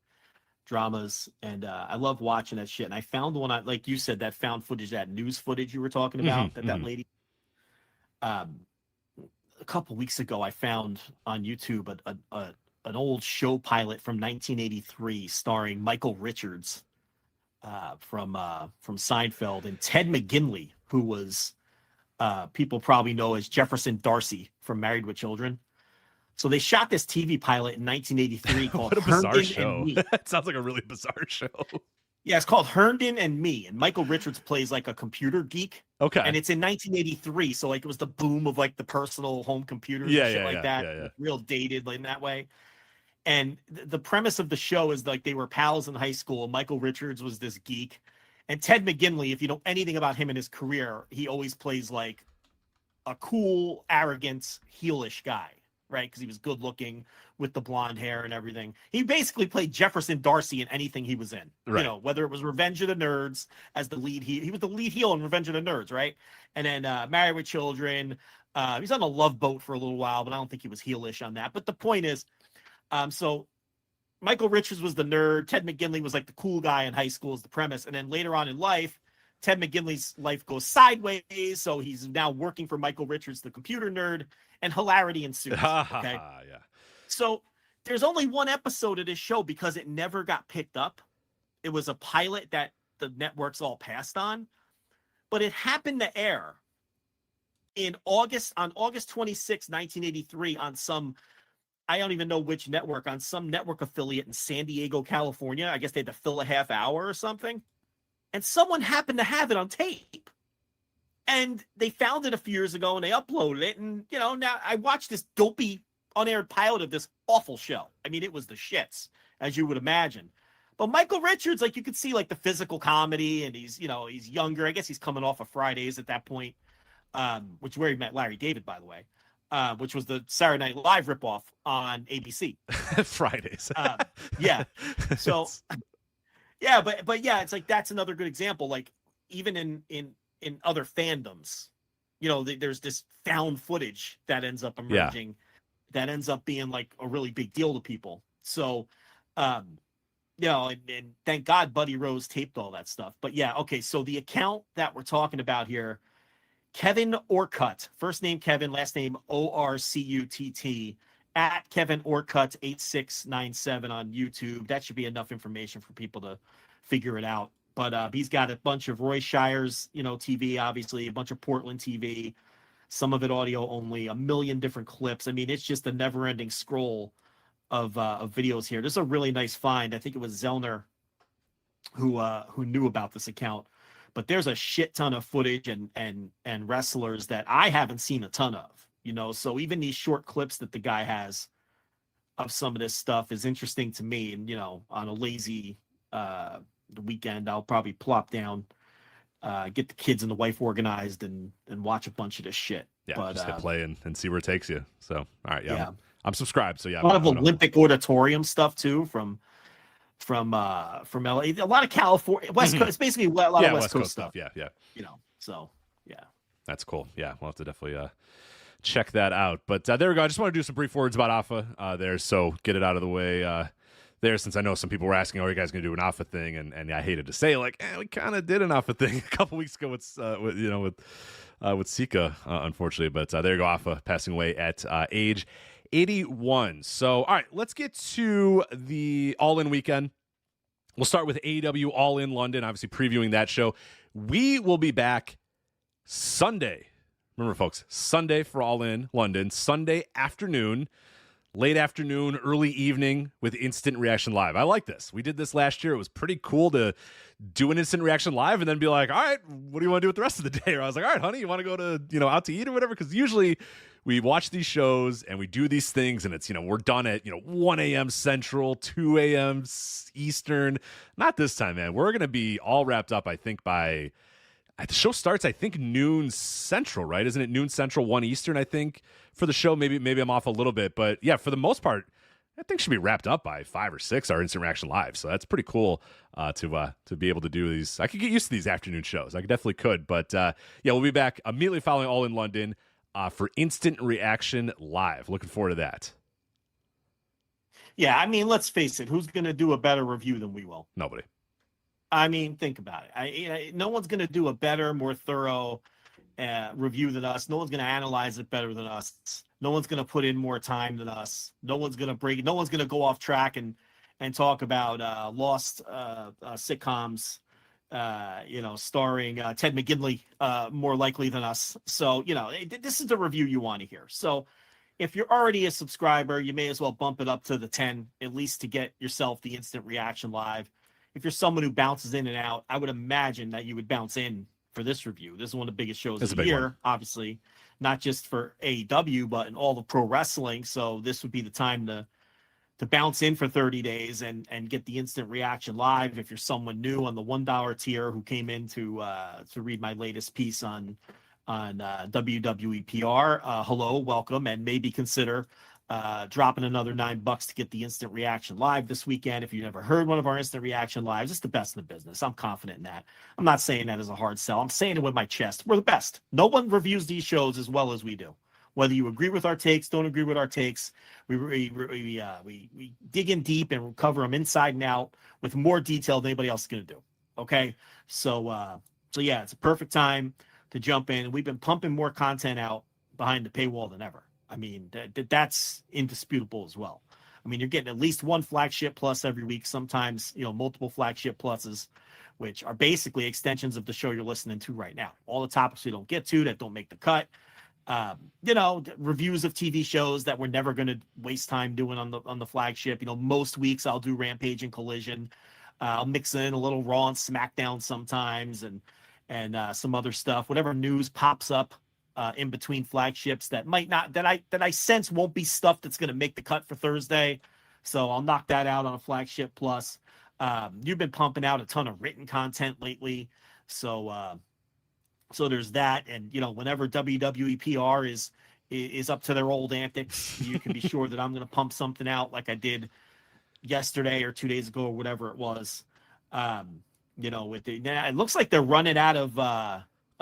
dramas, and I love watching that shit. And I found one, like you said, that found footage, that news footage you were talking about, that lady. A couple weeks ago, I found on YouTube an old show pilot from 1983 starring Michael Richards from Seinfeld, and Ted McGinley, who was people probably know as Jefferson Darcy from Married with Children. So they shot this TV pilot in 1983 called What a bizarre Herndon show. and Me. That sounds like a really bizarre show. Yeah, it's called Herndon and Me, and Michael Richards plays like a computer geek. Okay. And it's in 1983, so like it was the boom of like the personal home computers and shit like that. Yeah. Real dated like in that way. And the premise of the show is like they were pals in high school. Michael Richards was this geek. And Ted McGinley, if you know anything about him in his career, he always plays like a cool, arrogant, heelish guy, right? Because he was good looking with the blonde hair and everything. He basically played Jefferson Darcy in anything he was in. Right. Whether it was Revenge of the Nerds as the lead, he was the lead heel in Revenge of the Nerds, right? And then Married with Children. He's on a Love Boat for a little while, but I don't think he was heelish on that. But the point is, so Michael Richards was the nerd. Ted McGinley was like the cool guy in high school is the premise. And then later on in life, Ted McGinley's life goes sideways. So he's now working for Michael Richards, the computer nerd, and hilarity ensues. Okay. Yeah. So there's only one episode of this show because it never got picked up. It was a pilot that the networks all passed on, but it happened to air on August 26, 1983 on some, I don't even know which network, on some network affiliate in San Diego, California. I guess they had to fill a half hour or something. And someone happened to have it on tape. And they found it a few years ago and they uploaded it. And, now I watched this dopey unaired pilot of this awful show. I mean, it was the shits, as you would imagine. But Michael Richards, like you could see like the physical comedy, and he's younger. I guess he's coming off of Fridays at that point, which where he met Larry David, by the way, which was the Saturday Night Live ripoff on ABC. Fridays. Yeah. So, yeah, but yeah, it's like that's another good example. Like even in other fandoms, there's this found footage that ends up emerging. Yeah. That ends up being like a really big deal to people. So, and thank God Buddy Rose taped all that stuff. But yeah, okay. So the account that we're talking about here Kevin Orcutt, first name Kevin, last name Orcutt, at Kevin Orcutt 8697 on YouTube. That should be enough information for people to figure it out. But he's got a bunch of Roy Shire's, TV, obviously, a bunch of Portland TV, some of it audio only, a million different clips. I mean, it's just a never-ending scroll of videos here. This is a really nice find. I think it was Zellner who knew about this account. But there's a shit ton of footage and wrestlers that I haven't seen a ton of, So even these short clips that the guy has of some of this stuff is interesting to me. And, on a lazy weekend, I'll probably plop down, get the kids and the wife organized and watch a bunch of this shit. Yeah, but, just hit play and see where it takes you. So, all right, yeah. I'm subscribed. So, yeah. A lot of Olympic auditorium stuff, too, from LA, a lot of California, West Coast. It's basically a lot of West Coast stuff. Yeah. So yeah, that's cool. Yeah, we'll have to definitely check that out. But there we go. I just want to do some brief words about AFA there, so get it out of the way there, since I know some people were asking, "Are you guys going to do an AFA thing?" And I hated to say, we kind of did an AFA thing a couple weeks ago with Sika, unfortunately. But there you go, AFA passing away at age 81. So, all right, let's get to the All In weekend. We'll start with AEW All In London, obviously previewing that show. We will be back Sunday. Remember, folks, Sunday for All In London, Sunday afternoon, late afternoon, early evening with Instant Reaction Live. I like this. We did this last year. It was pretty cool to do an Instant Reaction Live and then be like, all right, what do you want to do with the rest of the day? Or I was like, all right, honey, you want to go to, out to eat or whatever? Because usually we watch these shows and we do these things and it's, we're done at, 1 a.m. Central, 2 a.m. Eastern. Not this time, man. We're going to be all wrapped up, I think, by the show starts, I think, noon Central, right? Isn't it noon Central, 1 Eastern, I think, for the show? Maybe I'm off a little bit. But, yeah, for the most part, I think should be wrapped up by 5 or 6, our Instant Reaction Live. So that's pretty cool to be able to do these. I could get used to these afternoon shows. I definitely could. But, yeah, we'll be back immediately following All In London for Instant Reaction Live. Looking forward to that. Yeah, I mean, let's face it. Who's going to do a better review than we will? Nobody. I mean, think about it. No one's going to do a better, more thorough review than us. No one's going to analyze it better than us. No one's going to put in more time than us. No one's going to go off track and talk about lost sitcoms, starring Ted McGinley more likely than us. So, this is the review you want to hear. So if you're already a subscriber, you may as well bump it up to the 10, at least to get yourself the Instant Reaction Live. If you're someone who bounces in and out, I would imagine that you would bounce in for this review. This is one of the biggest shows of the year, obviously, not just for AEW, but in all the pro wrestling. So this would be the time to bounce in for 30 days and get the Instant Reaction Live. If you're someone new on the $1 tier who came in to read my latest piece on WWE PR, hello, welcome, and maybe consider dropping another $9 to get the Instant Reaction Live this weekend. If you've never heard one of our Instant Reaction Lives, it's the best in the business. I'm confident in that. I'm not saying that as a hard sell. I'm saying it with my chest. We're the best. No one reviews these shows as well as we do. Whether you agree with our takes, don't agree with our takes, we dig in deep and cover them inside and out with more detail than anybody else is going to do. Okay, so yeah, it's a perfect time to jump in. We've been pumping more content out behind the paywall than ever. I mean, that's indisputable as well. I mean, you're getting at least one Flagship Plus every week, sometimes, multiple Flagship Pluses, which are basically extensions of the show you're listening to right now. All the topics we don't get to that don't make the cut. Reviews of TV shows that we're never going to waste time doing on the Flagship. Most weeks I'll do Rampage and Collision. I'll mix in a little Raw and SmackDown sometimes and some other stuff. Whatever news pops up in between flagships that might not, that I sense won't be stuff that's going to make the cut for Thursday. So I'll knock that out on a Flagship Plus. You've been pumping out a ton of written content lately. So there's that. And, whenever WWE PR is up to their old antics, you can be sure that I'm going to pump something out like I did yesterday or 2 days ago or whatever it was. It looks like they're running out of,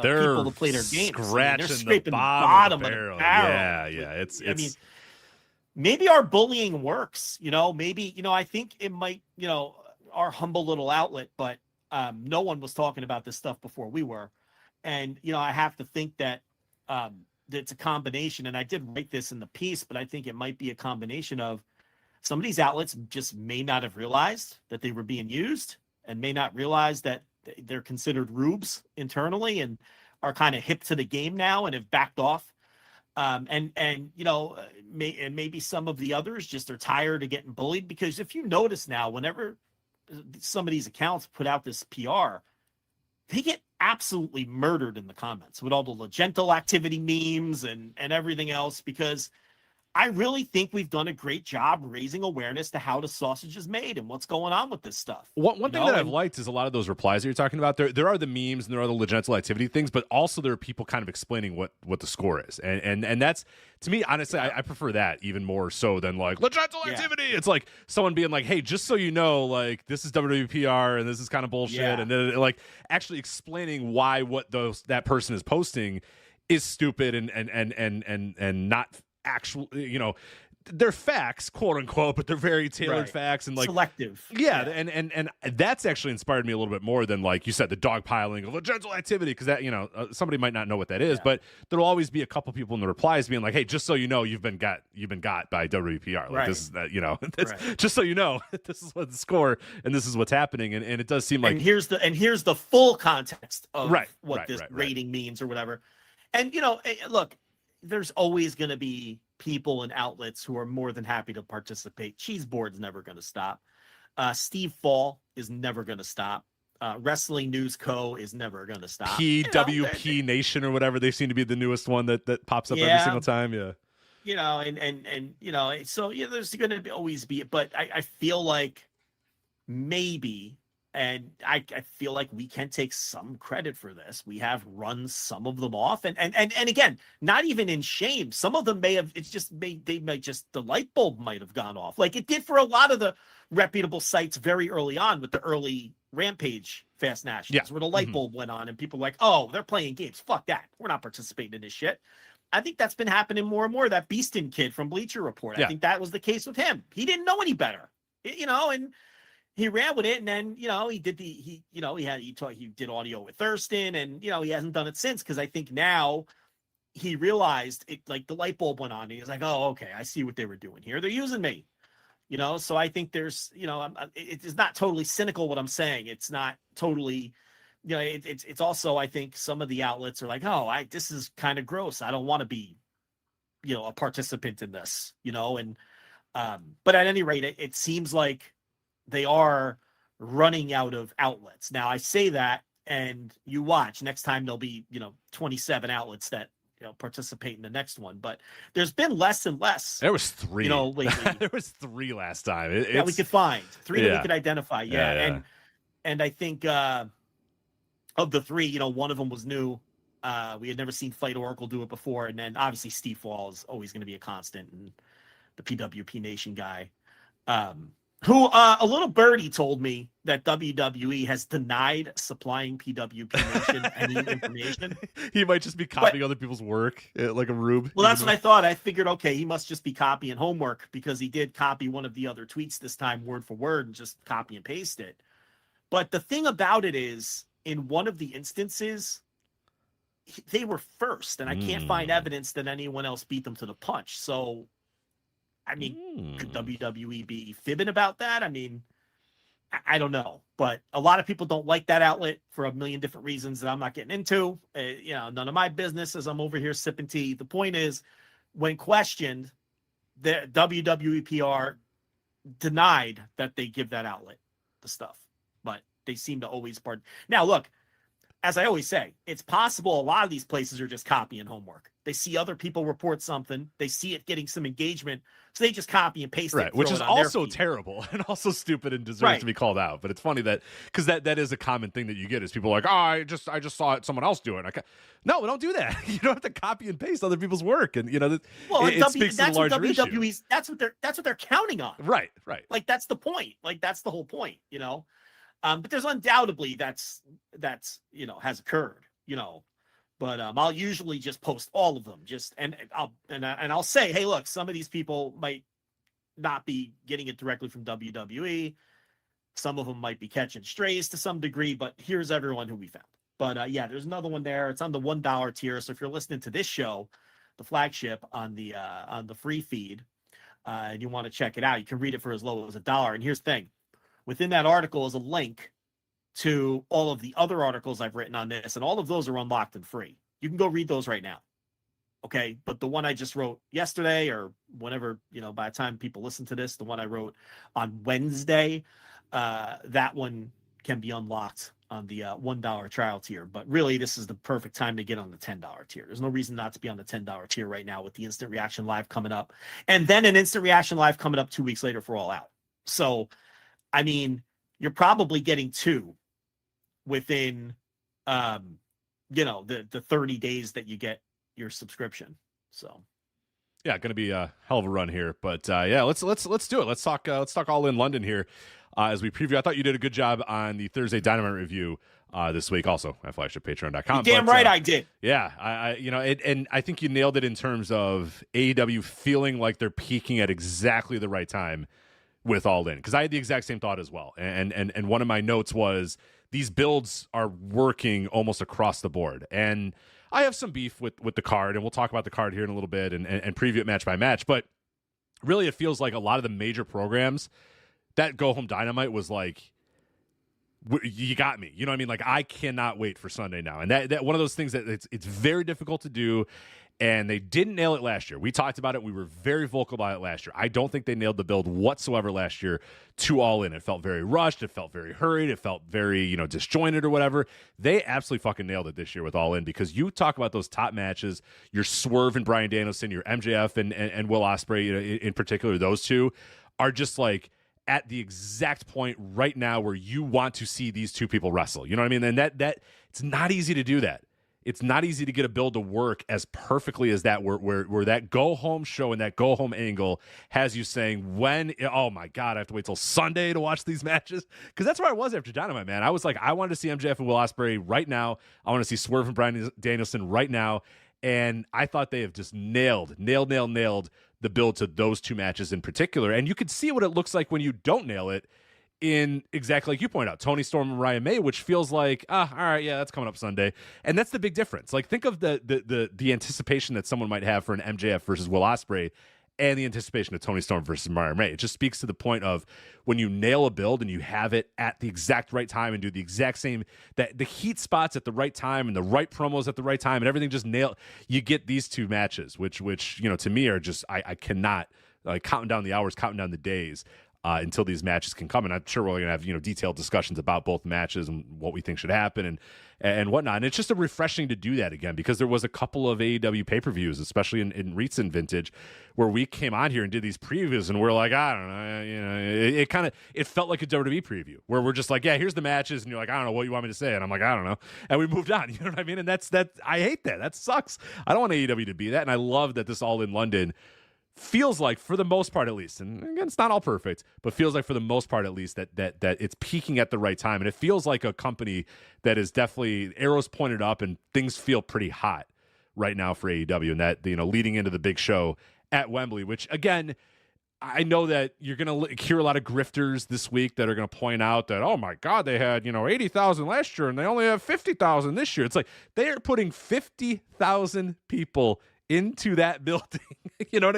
they're people to play their games. Scratching they're scraping the bottom of the barrel. Yeah. It's. I mean, maybe our bullying works. Maybe I think it might. Our humble little outlet, but no one was talking about this stuff before we were, And, you know, I have to think that it's a combination, and I did write this in the piece, but I think it might be a combination of some of these outlets just may not have realized that they were being used and may not realize that they're considered rubes internally and are kind of hip to the game now and have backed off. And you know, maybe some of the others just are tired of getting bullied, because if you notice now, whenever some of these accounts put out this PR, they get absolutely murdered in the comments with all the Legento activity memes and everything else, because I really think we've done a great job raising awareness to how the sausage is made and what's going on with this stuff. One thing that I've liked is a lot of those replies that you're talking about. There are the memes and there are the Legento activity things, but also there are people kind of explaining what the score is. And that's, to me, honestly, I prefer that even more so than like Legento activity. It's like someone being like, hey, just so you know, like, this is WWPR and this is kind of bullshit. And then like actually explaining why what that person is posting is stupid and not actual, you know, they're facts, quote unquote, but they're very tailored facts and like selective. And that's actually inspired me a little bit more than, like you said, the dogpiling of Legento activity, because that, you know, somebody might not know what that is, but there'll always be a couple people in the replies being like, hey, just so you know, you've been got by WPR. Like this is that, you know, just so you know, this is what the score and this is what's happening, and it does seem like, and here's the full context of what this rating means or whatever. And you know, look, there's always going to be people and outlets who are more than happy to participate. Cheese Board's never going to stop. Steve Fall is never going to stop. Wrestling News Co. is never going to stop. PWP Nation or whatever, they seem to be the newest one that pops up every single time. Yeah. You know, and you know, so yeah, there's going to always be, but I feel like maybe, and I feel like we can take some credit for this. We have run some of them off, and again, not even in shame. Some of them may have. It's just they might just, the light bulb might have gone off, like it did for a lot of the reputable sites very early on with the early Rampage Fast Nationals, where the light bulb went on and people were like, oh, they're playing games. Fuck that. We're not participating in this shit. I think that's been happening more and more. That Beeston kid from Bleacher Report. I think that was the case with him. He didn't know any better, you know, and he ran with it, and then, you know, he did he did audio with Thurston, and, you know, he hasn't done it since, because I think now he realized it, like the light bulb went on, and he was like, oh, okay, I see what they were doing here. They're using me, you know? So I think there's, you know, it's not totally cynical what I'm saying. It's not totally, you know, it's also, I think some of the outlets are like, oh, this is kind of gross. I don't want to be, you know, a participant in this, you know? And, but at any rate, it seems like they are running out of outlets. Now I say that, and you watch next time there'll be, you know, 27 outlets that, you know, participate in the next one, but there's been less and less. There was 3, you know, lately. There was 3 last time. We could find 3 that we could identify. And I think, of the 3, you know, one of them was new. We had never seen Fight Oracle do it before. And then obviously Steve Fall is always going to be a constant, and the PWP Nation guy, who a little birdie told me that WWE has denied supplying PWP Nation any information. He might just be copying other people's work, like a rube. Well, that's what I thought. I figured, okay, he must just be copying homework, because he did copy one of the other tweets this time word for word and just copy and paste it. But the thing about it is, in one of the instances, they were first, and I can't find evidence that anyone else beat them to the punch. So, I mean, could WWE be fibbing about that? I mean, I don't know, but a lot of people don't like that outlet for a million different reasons that I'm not getting into. You know, none of my business, as I'm over here sipping tea. The point is, when questioned, the WWE PR denied that they give that outlet the stuff, but they seem to always part. Now, look, as I always say, it's possible a lot of these places are just copying homework. They see other people report something, they see it getting some engagement, so they just copy and paste it. Which is also terrible and also stupid and deserves to be called out. But it's funny that, because that is a common thing that you get, is people are like, oh, I just saw someone else do it. No, we don't do that. You don't have to copy and paste other people's work, and you know, it speaks to the larger issue. That's what they're counting on. Right. Like that's the point. Like that's the whole point. You know. But there's undoubtedly that's you know, has occurred, you know, but I'll usually just post all of them, and I'll say, hey, look, some of these people might not be getting it directly from WWE, some of them might be catching strays to some degree, but here's everyone who we found. But yeah, there's another one there. It's on the $1 tier. So if you're listening to this show, the Flagship on the free feed, and you want to check it out, you can read it for as low as $1. And here's the thing: within that article is a link to all of the other articles I've written on this, and all of those are unlocked and free. You can go read those right now. Okay, but the one I just wrote yesterday, or whenever, by the time people listen to this, the one I wrote on Wednesday, that one can be unlocked on the $1 trial tier. But really, this is the perfect time to get on the $10 tier. There's no reason not to be on the $10 tier right now with the Instant Reaction Live coming up, and then an Instant Reaction Live coming up 2 weeks later for All Out. So, I mean, you're probably getting two within, the 30 days that you get your subscription. So yeah, going to be a hell of a run here, but yeah, let's do it. Let's talk All In London here as we preview. I thought you did a good job on the Thursday Dynamite review this week, also at flagshippatreon.com. Damn right I did. Yeah, and I think you nailed it in terms of AEW feeling like they're peaking at exactly the right time with All In, because I had the exact same thought as well. And one of my notes was these builds are working almost across the board. And I have some beef with the card, and we'll talk about the card here in a little bit and preview it match by match. But really, it feels like a lot of the major programs, that Go Home Dynamite was like, you got me. You know what I mean? Like, I cannot wait for Sunday now. And that one of those things that it's very difficult to do. And they didn't nail it last year. We talked about it. We were very vocal about it last year. I don't think they nailed the build whatsoever last year to All In. It felt very rushed. It felt very hurried. It felt very, disjointed or whatever. They absolutely fucking nailed it this year with All In, because you talk about those top matches, your Swerve and Bryan Danielson, your MJF and Will Ospreay, in particular, those two are just like at the exact point right now where you want to see these two people wrestle. You know what I mean? And that it's not easy to do that. It's not easy to get a build to work as perfectly as that, where that go-home show and that go-home angle has you saying, oh my God, I have to wait till Sunday to watch these matches? Because that's where I was after Dynamite, man. I was like, I wanted to see MJF and Will Ospreay right now. I want to see Swerve and Bryan Danielson right now. And I thought they have just nailed the build to those two matches in particular. And you could see what it looks like when you don't nail it, in exactly like you point out, Tony Storm and Ryan May, which feels like, all right, yeah, that's coming up Sunday. And that's the big difference. Like, think of the anticipation that someone might have for an MJF versus Will Ospreay and the anticipation of Tony Storm versus Ryan May. It just speaks to the point of when you nail a build and you have it at the exact right time and do the exact same, that the heat spots at the right time and the right promos at the right time and everything just you get these two matches, which to me are just, I cannot, like, counting down the hours, counting down the days until these matches can come. And I'm sure we're going to have, detailed discussions about both matches and what we think should happen and whatnot. And it's just refreshing to do that again, because there was a couple of AEW pay-per-views, especially in recent vintage, where we came on here and did these previews and we're like, I don't know, it felt like a WWE preview where we're just like, yeah, here's the matches. And you're like, I don't know what you want me to say. And I'm like, I don't know. And we moved on. You know what I mean? And I hate that. That sucks. I don't want AEW to be that. And I love that this All In London feels like, for the most part at least, and again, it's not all perfect, but feels like for the most part at least that it's peaking at the right time. And it feels like a company that is definitely arrows pointed up and things feel pretty hot right now for AEW, and that, leading into the big show at Wembley, which again, I know that you're going to hear a lot of grifters this week that are going to point out that, oh my God, they had, 80,000 last year and they only have 50,000 this year. It's like they are putting 50,000 people into that building.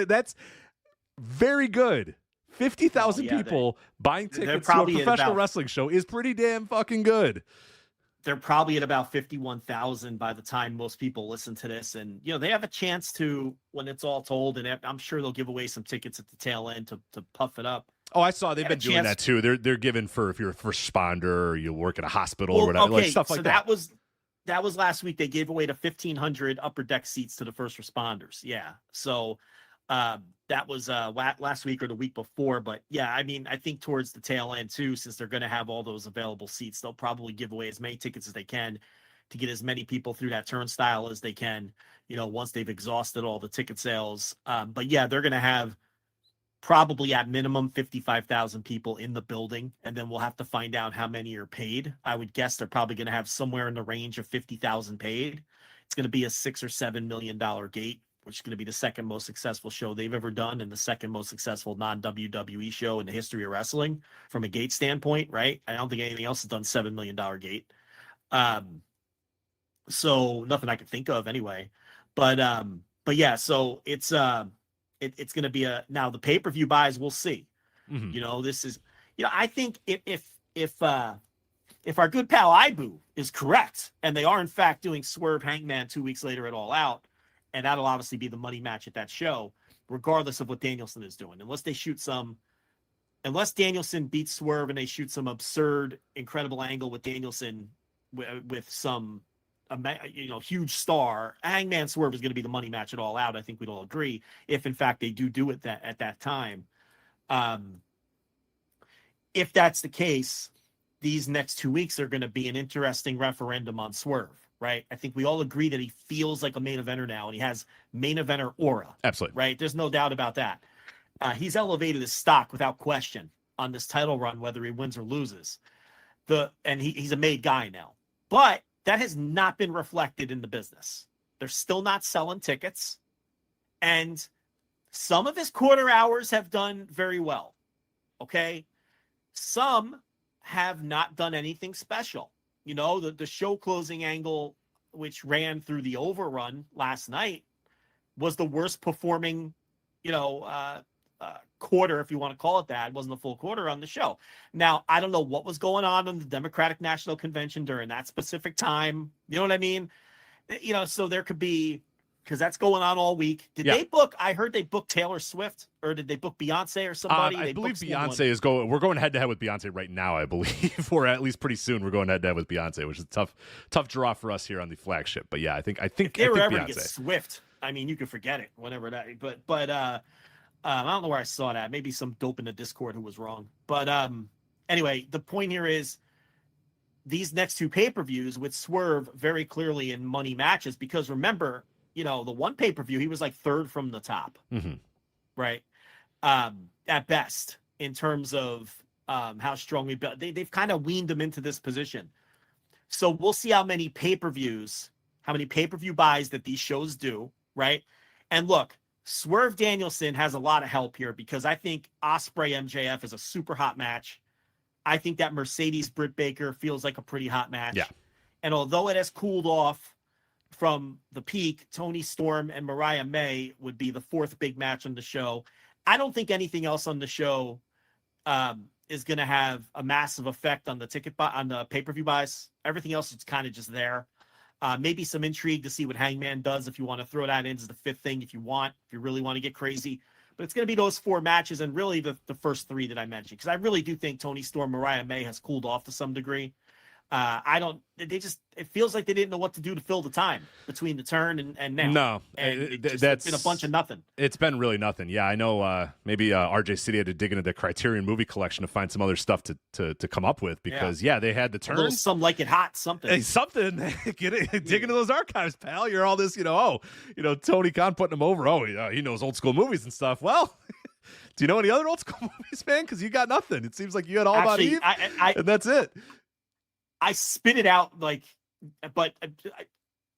That's very good. 50,000 people buying tickets to a professional wrestling show is pretty damn fucking good. They're probably at about 51,000 by the time most people listen to this. And, they have a chance to, when it's all told, and I'm sure they'll give away some tickets at the tail end to puff it up. Oh, I saw they've been doing that too. They're giving for if you're a first responder or you work at a hospital or whatever, like stuff like that. That was last week. They gave away the 1,500 upper deck seats to the first responders. Yeah. So that was last week or the week before. But yeah, I mean, I think towards the tail end too, since they're going to have all those available seats, they'll probably give away as many tickets as they can to get as many people through that turnstile as they can, once they've exhausted all the ticket sales. But yeah, they're going to have probably at minimum 55,000 people in the building, and then we'll have to find out how many are paid. I would guess they're probably going to have somewhere in the range of 50,000 paid. It's going to be a $6 or $7 million gate, which is going to be the second most successful show they've ever done and the second most successful non-WWE show in the history of wrestling from a gate standpoint, right? I don't think anything else has done $7 million gate. So nothing I could think of anyway. But yeah, so it's it's going to be now the pay-per-view buys, we'll see. Mm-hmm. This is, I think if our good pal Ibu is correct, and they are in fact doing Swerve Hangman 2 weeks later at All Out, and that'll obviously be the money match at that show, regardless of what Danielson is doing, unless Danielson beats Swerve and they shoot some absurd, incredible angle with Danielson with some, huge star, Hangman Swerve is going to be the money match at All Out. I think we'd all agree, if in fact they do it at that time. If that's the case, these next 2 weeks are going to be an interesting referendum on Swerve, right? I think we all agree that he feels like a main eventer now, and he has main eventer aura. Absolutely. Right? There's no doubt about that. He's elevated his stock without question on this title run, whether he wins or loses. He's a made guy now. But that has not been reflected in the business. They're still not selling tickets. And some of his quarter hours have done very well. Okay? Some have not done anything special. The show closing angle, which ran through the overrun last night, was the worst performing, quarter, if you want to call it that. It wasn't a full quarter on the show. Now, I don't know what was going on in the Democratic National Convention during that specific time. You know what I mean? So there could be, because that's going on all week. I heard they booked Taylor Swift, or did they book Beyonce or somebody? I believe Beyonce is going. We're going head to head with Beyonce right now, I believe, or at least pretty soon. We're going head to head with Beyonce, which is a tough draw for us here on the flagship. But yeah, I think if they were ever Beyonce. To get Swift, I mean, you can forget it. Whenever that, but I don't know where I saw that. Maybe some dope in the Discord who was wrong. But anyway, the point here is these next two pay-per-views with Swerve very clearly in money matches, because remember, the one pay-per-view, he was like third from the top, right? At best, in terms of how strong they've kind of weaned him into this position. So we'll see how many pay-per-view buys that these shows do, right? And look, Swerve Danielson has a lot of help here, because I think Ospreay MJF is a super hot match. I think that Mercedes Britt Baker feels like a pretty hot match. Yeah. And although it has cooled off from the peak, Toni Storm and Mariah May would be the fourth big match on the show. I don't think anything else on the show is going to have a massive effect on the on the pay-per-view buys. Everything else is kind of just there. Maybe some intrigue to see what Hangman does, if you want to throw that in as the fifth thing, if you really want to get crazy. But it's going to be those four matches, and really the first three that I mentioned, because I really do think Toni Storm, Mariah May has cooled off to some degree. It feels like they didn't know what to do to fill the time between the turn and now. No, it's been a bunch of nothing. It's been really nothing. Yeah, I know. Maybe RJ City had to dig into the Criterion movie collection to find some other stuff to come up with, because they had the turn. Some like it hot, something. Hey, something. Dig into those archives, pal. You're all this, Tony Khan putting him over. Oh, he knows old school movies and stuff. Well. Do you know any other old school movies, man? Because you got nothing. It seems like you had All About Eve, and that's it. I spit it out but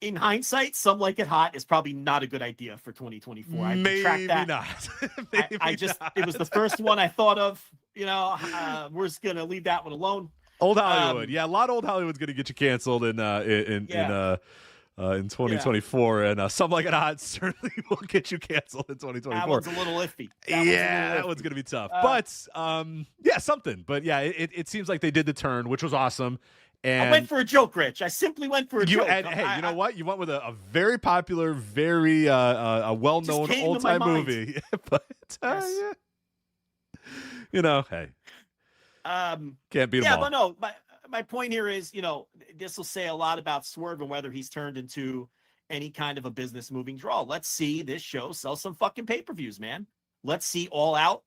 in hindsight, Some Like It Hot is probably not a good idea for 2024. Maybe not. It was the first one I thought of. We're just gonna leave that one alone. Old Hollywood, a lot of Old Hollywood's gonna get you canceled in 2024, and Some Like It Hot certainly will get you canceled in 2024. That one's a little iffy. That one's gonna be tough. But something. But it seems like they did the turn, which was awesome. And I went for a joke, Rich. I simply went for a joke. Hey, you know what? You went with a very popular, very a well-known old-time movie. But hey, can't beat them all. But no. My point here is, this will say a lot about Swerve and whether he's turned into any kind of a business moving draw. Let's see this show sell some fucking pay-per-views, man. Let's see All Out.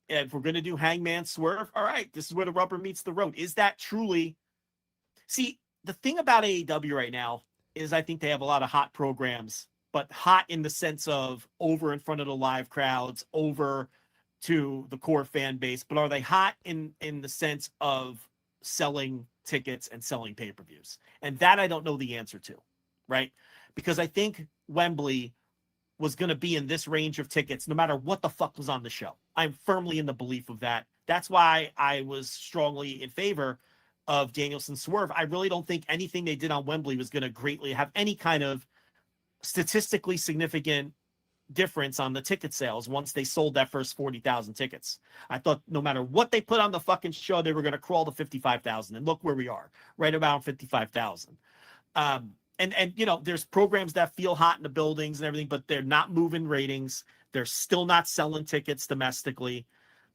If we're going to do Hangman Swerve, all right, this is where the rubber meets the road. Is that truly... See, the thing about AEW right now is I think they have a lot of hot programs, but hot in the sense of over in front of the live crowds, over to the core fan base. But are they hot in the sense of selling tickets and selling pay-per-views? And that I don't know the answer to, right? Because I think Wembley was going to be in this range of tickets no matter what the fuck was on the show. I'm firmly in the belief of that. That's why I was strongly in favor of Danielson Swerve, I really don't think anything they did on Wembley was going to greatly have any kind of statistically significant difference on the ticket sales once they sold that first 40,000 tickets. I thought no matter what they put on the fucking show, they were going to crawl to 55,000. And look where we are, right around 55,000. And you know, there's programs that feel hot in the buildings and everything, but they're not moving ratings. They're still not selling tickets domestically.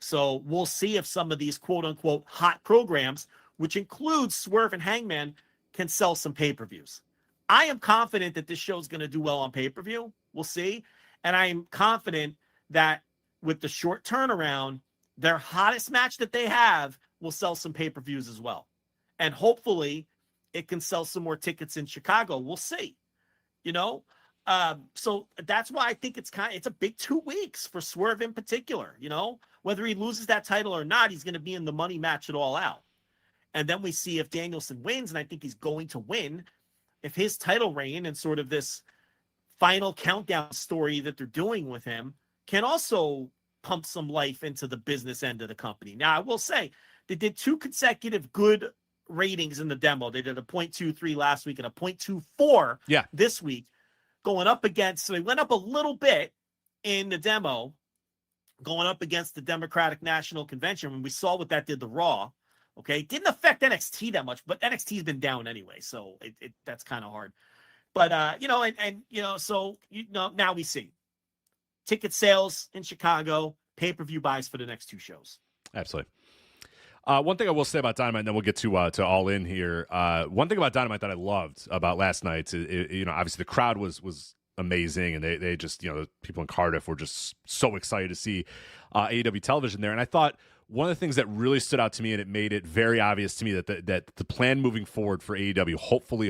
So we'll see if some of these quote unquote hot programs, which includes Swerve and Hangman, can sell some pay-per-views. I am confident that this show is going to do well on pay-per-view. We'll see. And I am confident that with the short turnaround, their hottest match that they have will sell some pay-per-views as well. And hopefully it can sell some more tickets in Chicago. We'll see, you know? So that's why I think it's a big 2 weeks for Swerve in particular, you know, whether he loses that title or not, he's going to be in the money match it all out. And then we see if Danielson wins, and I think he's going to win, if his title reign and sort of this final countdown story that they're doing with him can also pump some life into the business end of the company. Now, I will say they did 2 consecutive good ratings in the demo. They did a 0.23 last week and a 0.24 this week, going up against, so they went up a little bit in the demo, going up against the Democratic National Convention when we saw what that did to Raw. Okay, didn't affect NXT that much, but NXT's been down anyway, so that's kind of hard. But you know, and you know, so you know, now we see ticket sales in Chicago, pay-per-view buys for the next 2 shows. Absolutely. One thing I will say about Dynamite, and then we'll get to All In here. One thing about Dynamite that I loved about last night, you know, obviously the crowd was amazing, and they just, you know, the people in Cardiff were just so excited to see AEW television there. And I thought one of the things that really stood out to me, and it made it very obvious to me that the plan moving forward for AEW, hopefully,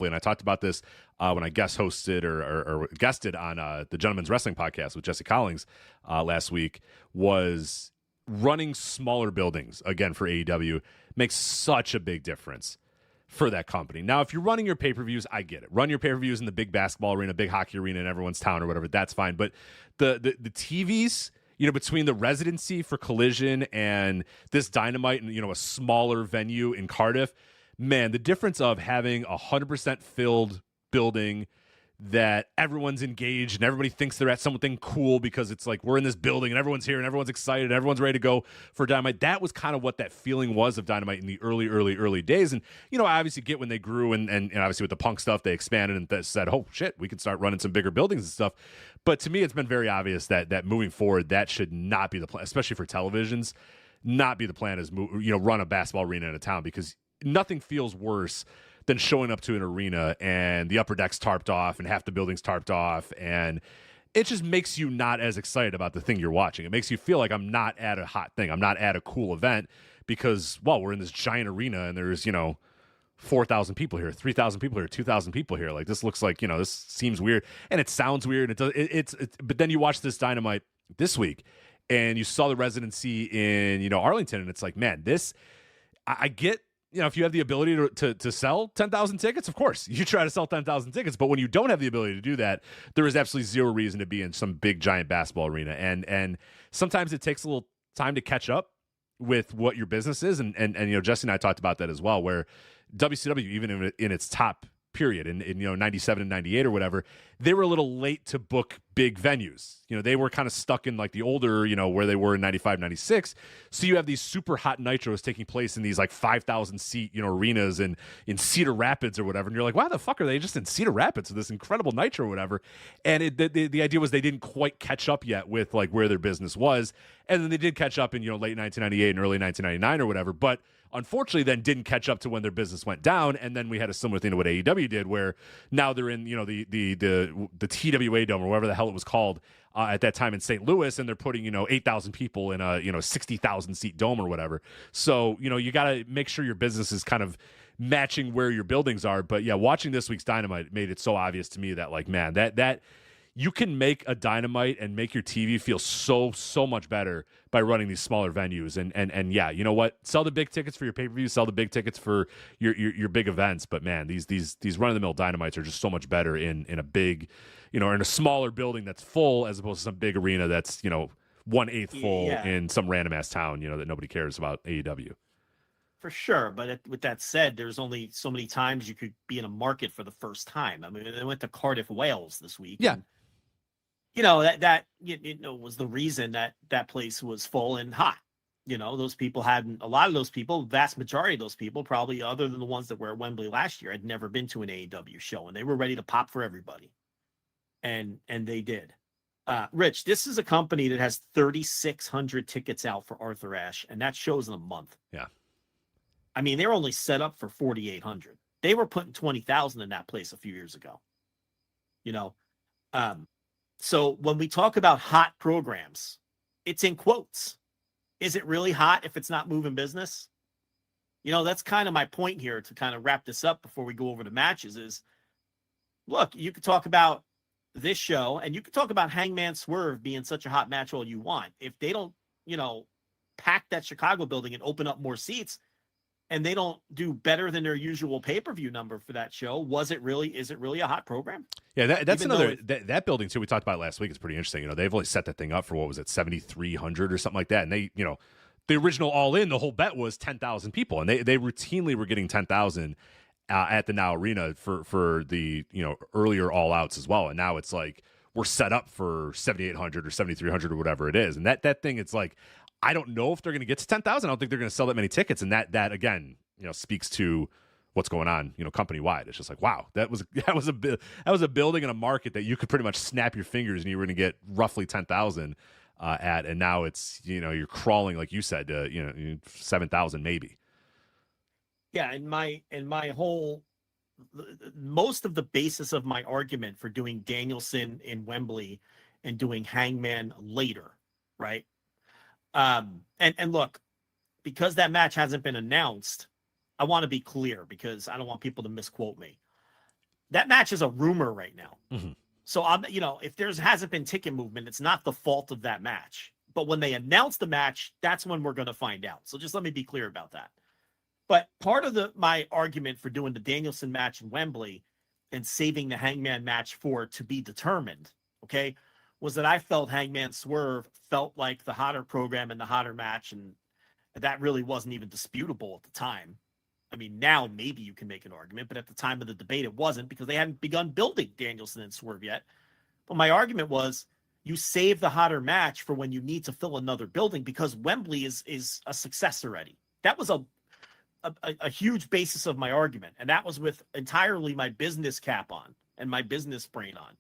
and I talked about this when I guest hosted or guested on the Gentleman's Wrestling podcast with Jesse Collins last week, was running smaller buildings again for AEW makes such a big difference for that company. Now, if you're running your pay-per-views, I get it. Run your pay-per-views in the big basketball arena, big hockey arena in everyone's town or whatever, that's fine. But the TVs, you know, between the residency for Collision and this Dynamite and, you know, a smaller venue in Cardiff, man, the difference of having 100% filled building that everyone's engaged and everybody thinks they're at something cool because it's like we're in this building and everyone's here and everyone's excited and everyone's ready to go for Dynamite. That was kind of what that feeling was of Dynamite in the early days. And, you know, I obviously get when they grew and obviously with the Punk stuff, they expanded and said, oh, shit, we can start running some bigger buildings and stuff. But to me, it's been very obvious that moving forward, that should not be the plan, especially for televisions, not be the plan is, you know, run a basketball arena in a town, because nothing feels worse than showing up to an arena and the upper deck's tarped off and half the building's tarped off, and it just makes you not as excited about the thing you're watching. It makes you feel like I'm not at a hot thing. I'm not at a cool event because, well, we're in this giant arena and there's, you know, 4,000 people here, 3,000 people here, 2,000 people here. Like, this looks like, you know, this seems weird and it sounds weird. It's but then you watch this Dynamite this week and you saw the residency in, you know, Arlington, and it's like, man, this, I get, you know, if you have the ability to sell 10,000 tickets, of course, you try to sell 10,000 tickets. But when you don't have the ability to do that, there is absolutely zero reason to be in some big, giant basketball arena. And sometimes it takes a little time to catch up with what your business is. And you know, Jesse and I talked about that as well, where WCW, even in its top period in you know, 97 and 98 or whatever, they were a little late to book big venues. You know, they were kind of stuck in like the older, you know, where they were in 95, 96. So you have these super hot nitros taking place in these like 5,000 seat, you know, arenas in Cedar Rapids or whatever. And you're like, why the fuck are they just in Cedar Rapids with this incredible nitro or whatever? And the idea was they didn't quite catch up yet with like where their business was. And then they did catch up in, you know, late 1998 and early 1999 or whatever. But unfortunately then didn't catch up to when their business went down. And then we had a similar thing to what AEW did, where now they're in, you know, the TWA Dome or whatever the hell it was called at that time in St. Louis, and they're putting, you know, 8,000 people in a, you know, 60,000 seat dome or whatever. So, you know, you got to make sure your business is kind of matching where your buildings are. But yeah, watching this week's Dynamite made it so obvious to me that, like, man, that you can make a Dynamite and make your TV feel so much better by running these smaller venues. And yeah, you know what? Sell the big tickets for your pay-per-view, sell the big tickets for your big events. But man, these run-of-the-mill Dynamites are just so much better in a big, you know, or in a smaller building that's full, as opposed to some big arena that's, you know, 1/8 full in some random ass town, you know, that nobody cares about AEW. For sure, but with that said, there's only so many times you could be in a market for the first time. I mean, they went to Cardiff, Wales this week. Yeah. And, that was the reason that place was full and hot. Those people hadn't, a lot of those people, vast majority of those people, probably other than the ones that were at Wembley last year, had never been to an AEW show, and they were ready to pop for everybody. And they did. Rich, this is a company that has 3,600 tickets out for Arthur Ashe, and that shows in a month. Yeah. I mean, they're only set up for 4,800. They were putting 20,000 in that place a few years ago. So when we talk about hot programs, it's in quotes. Is it really hot if it's not moving business? That's kind of my point here to kind of wrap this up before we go over the matches is, look, you could talk about this show and you could talk about Hangman Swerve being such a hot match all you want. If they don't, pack that Chicago building and open up more seats, and they don't do better than their usual pay-per-view number for that show, is it really a hot program? Yeah, that's another that building too. We talked about last week. It's pretty interesting. They've only set that thing up for what was it, 7,300 or something like that. And they, the original All In, the whole bet was 10,000 people, and they routinely were getting 10,000 at the Now Arena for the earlier All Outs as well. And now it's like we're set up for 7,800 or 7,300 or whatever it is. And that thing, it's like, I don't know if they're going to get to 10,000. I don't think they're going to sell that many tickets. And that again, speaks to what's going on, company wide. It's just like, wow, that was a building and a market that you could pretty much snap your fingers and you were going to get roughly 10,000 at. And now it's, you're crawling, like you said, 7,000 maybe. Yeah. And my whole, most of the basis of my argument for doing Danielson in Wembley and doing Hangman later, right? And look, because that match hasn't been announced, I want to be clear because I don't want people to misquote me. That match is a rumor right now. Mm-hmm. So if there hasn't been ticket movement, it's not the fault of that match. But when they announce the match, that's when we're going to find out. So just let me be clear about that. But part of my argument for doing the Danielson match in Wembley and saving the Hangman match for to be determined, okay, was that I felt Hangman Swerve felt like the hotter program and the hotter match, and that really wasn't even disputable at the time. I mean, now maybe you can make an argument, but at the time of the debate, it wasn't because they hadn't begun building Danielson and Swerve yet. But my argument was you save the hotter match for when you need to fill another building because Wembley is a success already. That was a huge basis of my argument, and that was with entirely my business cap on and my business brain on.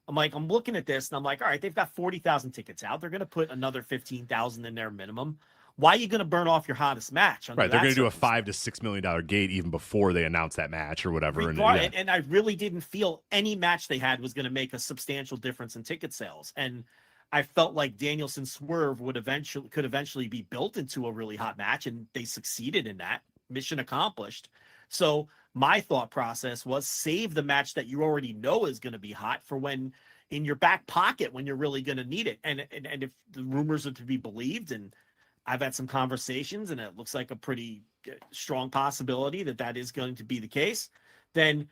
I'm looking at this and I'm like, all right, they've got 40,000 tickets out. They're going to put another 15,000 in their minimum. Why are you going to burn off your hottest match? Right. They're going to do a $5 to $6 million gate even before they announce that match or whatever. And I really didn't feel any match they had was going to make a substantial difference in ticket sales. And I felt like Danielson Swerve could eventually be built into a really hot match. And they succeeded in that. Mission accomplished. So my thought process was save the match that you already know is going to be hot for when in your back pocket, when you're really going to need it. And if the rumors are to be believed, and I've had some conversations and it looks like a pretty strong possibility that is going to be the case, then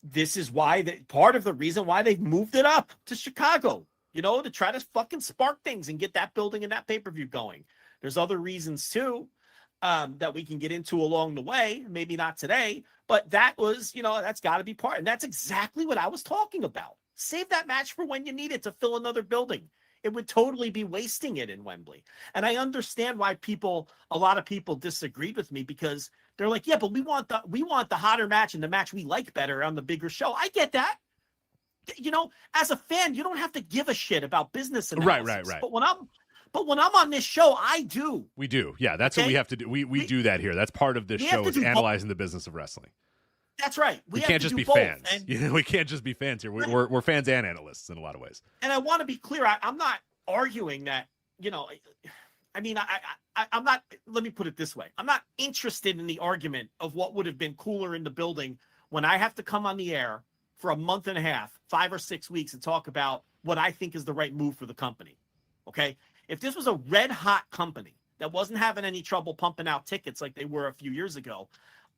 this is why part of the reason why they've moved it up to Chicago, to try to fucking spark things and get that building and that pay-per-view going. There's other reasons too. That we can get into along the way, maybe not today, but that was, that's got to be part. And that's exactly what I was talking about. Save that match for when you need it to fill another building. It would totally be wasting it in Wembley. And I understand why a lot of people disagreed with me because they're like, yeah, but we want the hotter match and the match we like better on the bigger show. I get that. As a fan, you don't have to give a shit about business analysis. Right. But when I'm on this show, I do. We do. Yeah, that's what we have to do. We do that here. That's part of this show is analyzing the business of wrestling. That's right. We can't just be fans. We can't just be fans here. We're fans and analysts in a lot of ways. And I want to be clear. I'm not arguing that, I'm not, let me put it this way. I'm not interested in the argument of what would have been cooler in the building when I have to come on the air for a month and a half, 5 or 6 weeks and talk about what I think is the right move for the company. Okay. If this was a red hot company that wasn't having any trouble pumping out tickets like they were a few years ago,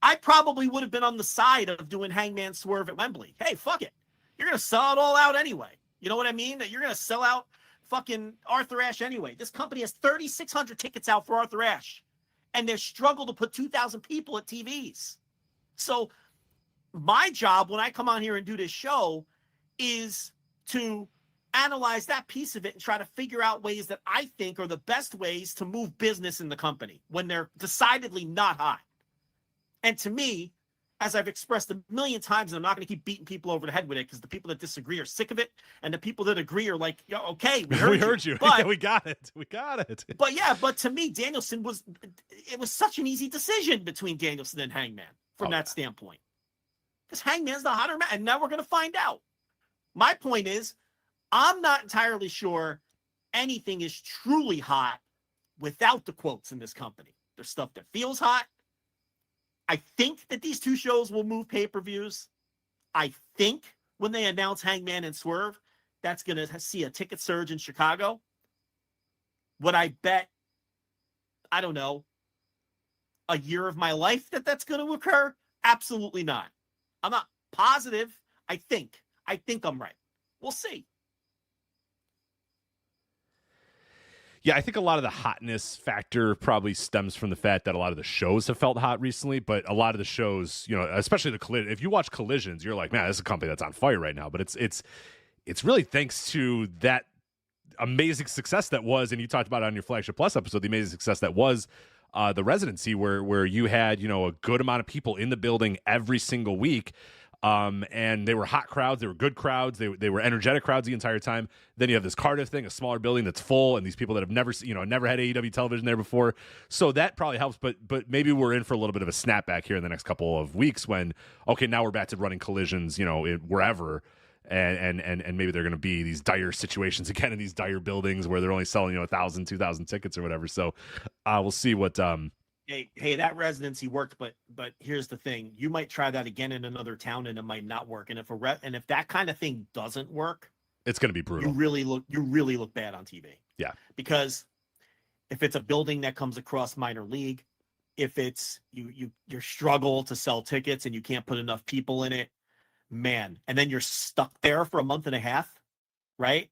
I probably would have been on the side of doing Hangman Swerve at Wembley. Hey, fuck it. You're going to sell it all out anyway. You know what I mean? That you're going to sell out fucking Arthur Ashe anyway. This company has 3,600 tickets out for Arthur Ashe. and they struggle to put 2,000 people at TVs. So my job when I come on here and do this show is to analyze that piece of it and try to figure out ways that I think are the best ways to move business in the company when they're decidedly not hot. And to me, as I've expressed a million times, and I'm not going to keep beating people over the head with it because the people that disagree are sick of it, and the people that agree are like, "Yo, okay, we heard you. But, we got it. We got it." But to me, Danielson was such an easy decision between Danielson and Hangman from that standpoint. Because Hangman's the hotter man, and now we're going to find out. My point is, I'm not entirely sure anything is truly hot without the quotes in this company. There's stuff that feels hot. I think that these two shows will move pay-per-views. I think when they announce Hangman and Swerve, that's going to see a ticket surge in Chicago. Would I bet, I don't know, a year of my life that that's going to occur? Absolutely not. I'm not positive. I think I'm right. We'll see. Yeah, I think a lot of the hotness factor probably stems from the fact that a lot of the shows have felt hot recently, but a lot of the shows, especially the Collision, if you watch Collisions, you're like, man, this is a company that's on fire right now. But it's really thanks to that amazing success that was, and you talked about it on your Flagship Plus episode, the amazing success that was the residency where you had, a good amount of people in the building every single week. And they were hot crowds. They were good crowds. They were energetic crowds the entire time. Then you have this Cardiff thing, a smaller building that's full, and these people that have never had AEW television there before. So that probably helps. But maybe we're in for a little bit of a snapback here in the next couple of weeks when, okay, now we're back to running Collisions, wherever, and maybe they're going to be these dire situations again in these dire buildings where they're only selling 1,000, 2,000 tickets or whatever. So we'll see what. Hey, that residency worked, but here's the thing: you might try that again in another town, and it might not work. And if that kind of thing doesn't work, it's going to be brutal. You really look bad on TV. Yeah, because if it's a building that comes across minor league, if it's your struggle to sell tickets and you can't put enough people in it, man, and then you're stuck there for a month and a half, right?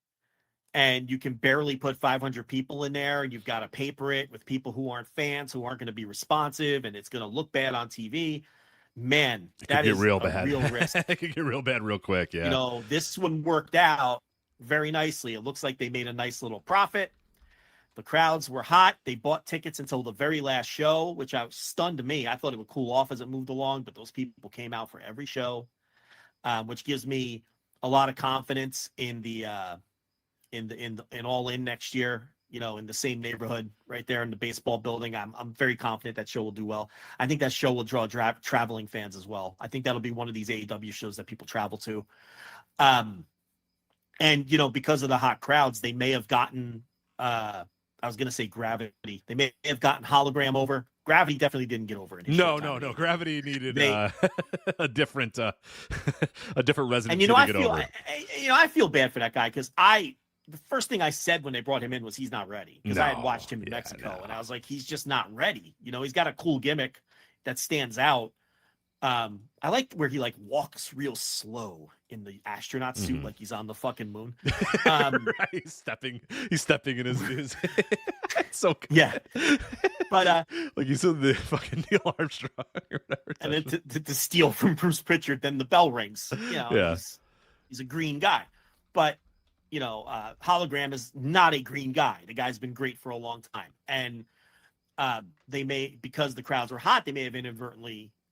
And you can barely put 500 people in there, and you've got to paper it with people who aren't fans, who aren't going to be responsive, and it's going to look bad on TV. Man, that is real a bad. real risk. It could get real bad real quick, yeah. This one worked out very nicely. It looks like they made a nice little profit. The crowds were hot. They bought tickets until the very last show, which I was stunned to me. I thought it would cool off as it moved along, but those people came out for every show, which gives me a lot of confidence in the in All In next year, in the same neighborhood right there in the baseball building. I'm very confident that show will do well. I think that show will draw traveling fans as well. I think that'll be one of these AEW shows that people travel to. And because of the hot crowds, they may have gotten I was going to say Gravity. They may have gotten Hologram over. Gravity definitely didn't get over it. No. Gravity needed a different residency to get over. I feel bad for that guy because the first thing I said when they brought him in was he's not ready, because I had watched him in Mexico and I was like, he's just not ready. He's got a cool gimmick that stands out. I like where he walks real slow in the astronaut suit, like he's on the fucking moon. Right, he's stepping in his it's so good. Yeah. But like you said, the fucking Neil Armstrong or whatever. And then to steal from Bruce Pritchard, then the bell rings. He's a green guy. But Hologram is not a green guy. The guy's been great for a long time. And they may, because the crowds were hot, they may have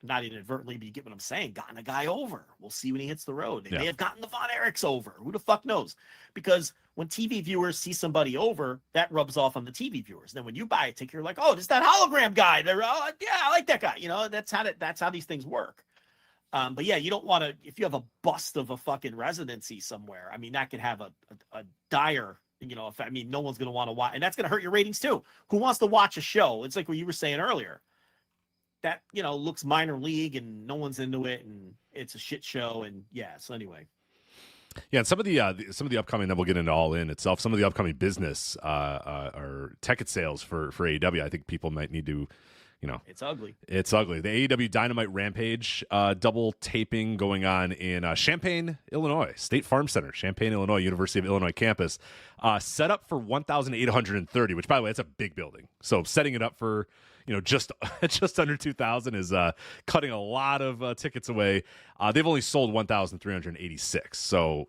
not inadvertently, but you get what I'm saying, gotten a guy over. We'll see when he hits the road. They may have gotten the Von Erichs over. Who the fuck knows? Because when TV viewers see somebody over, that rubs off on the TV viewers. Then when you buy a ticket, you're like, oh, this is that Hologram guy. They're, I like that guy. That's how these things work. But yeah, you don't want to, if you have a bust of a fucking residency somewhere, I mean, that could have a dire, no one's going to want to watch, and that's going to hurt your ratings too. Who wants to watch a show? It's like what you were saying earlier. That, looks minor league and no one's into it and it's a shit show. And so anyway. Yeah, and some of the upcoming, that we'll get into All In itself, some of the upcoming business or ticket sales for AEW, I think people might need to, It's ugly. It's ugly. The AEW Dynamite Rampage double taping going on in Champaign, Illinois, State Farm Center, Champaign, Illinois, University of Illinois campus, set up for 1,830, which, by the way, it's a big building. So setting it up for, just just under 2,000 is cutting a lot of tickets away. They've only sold 1,386. So,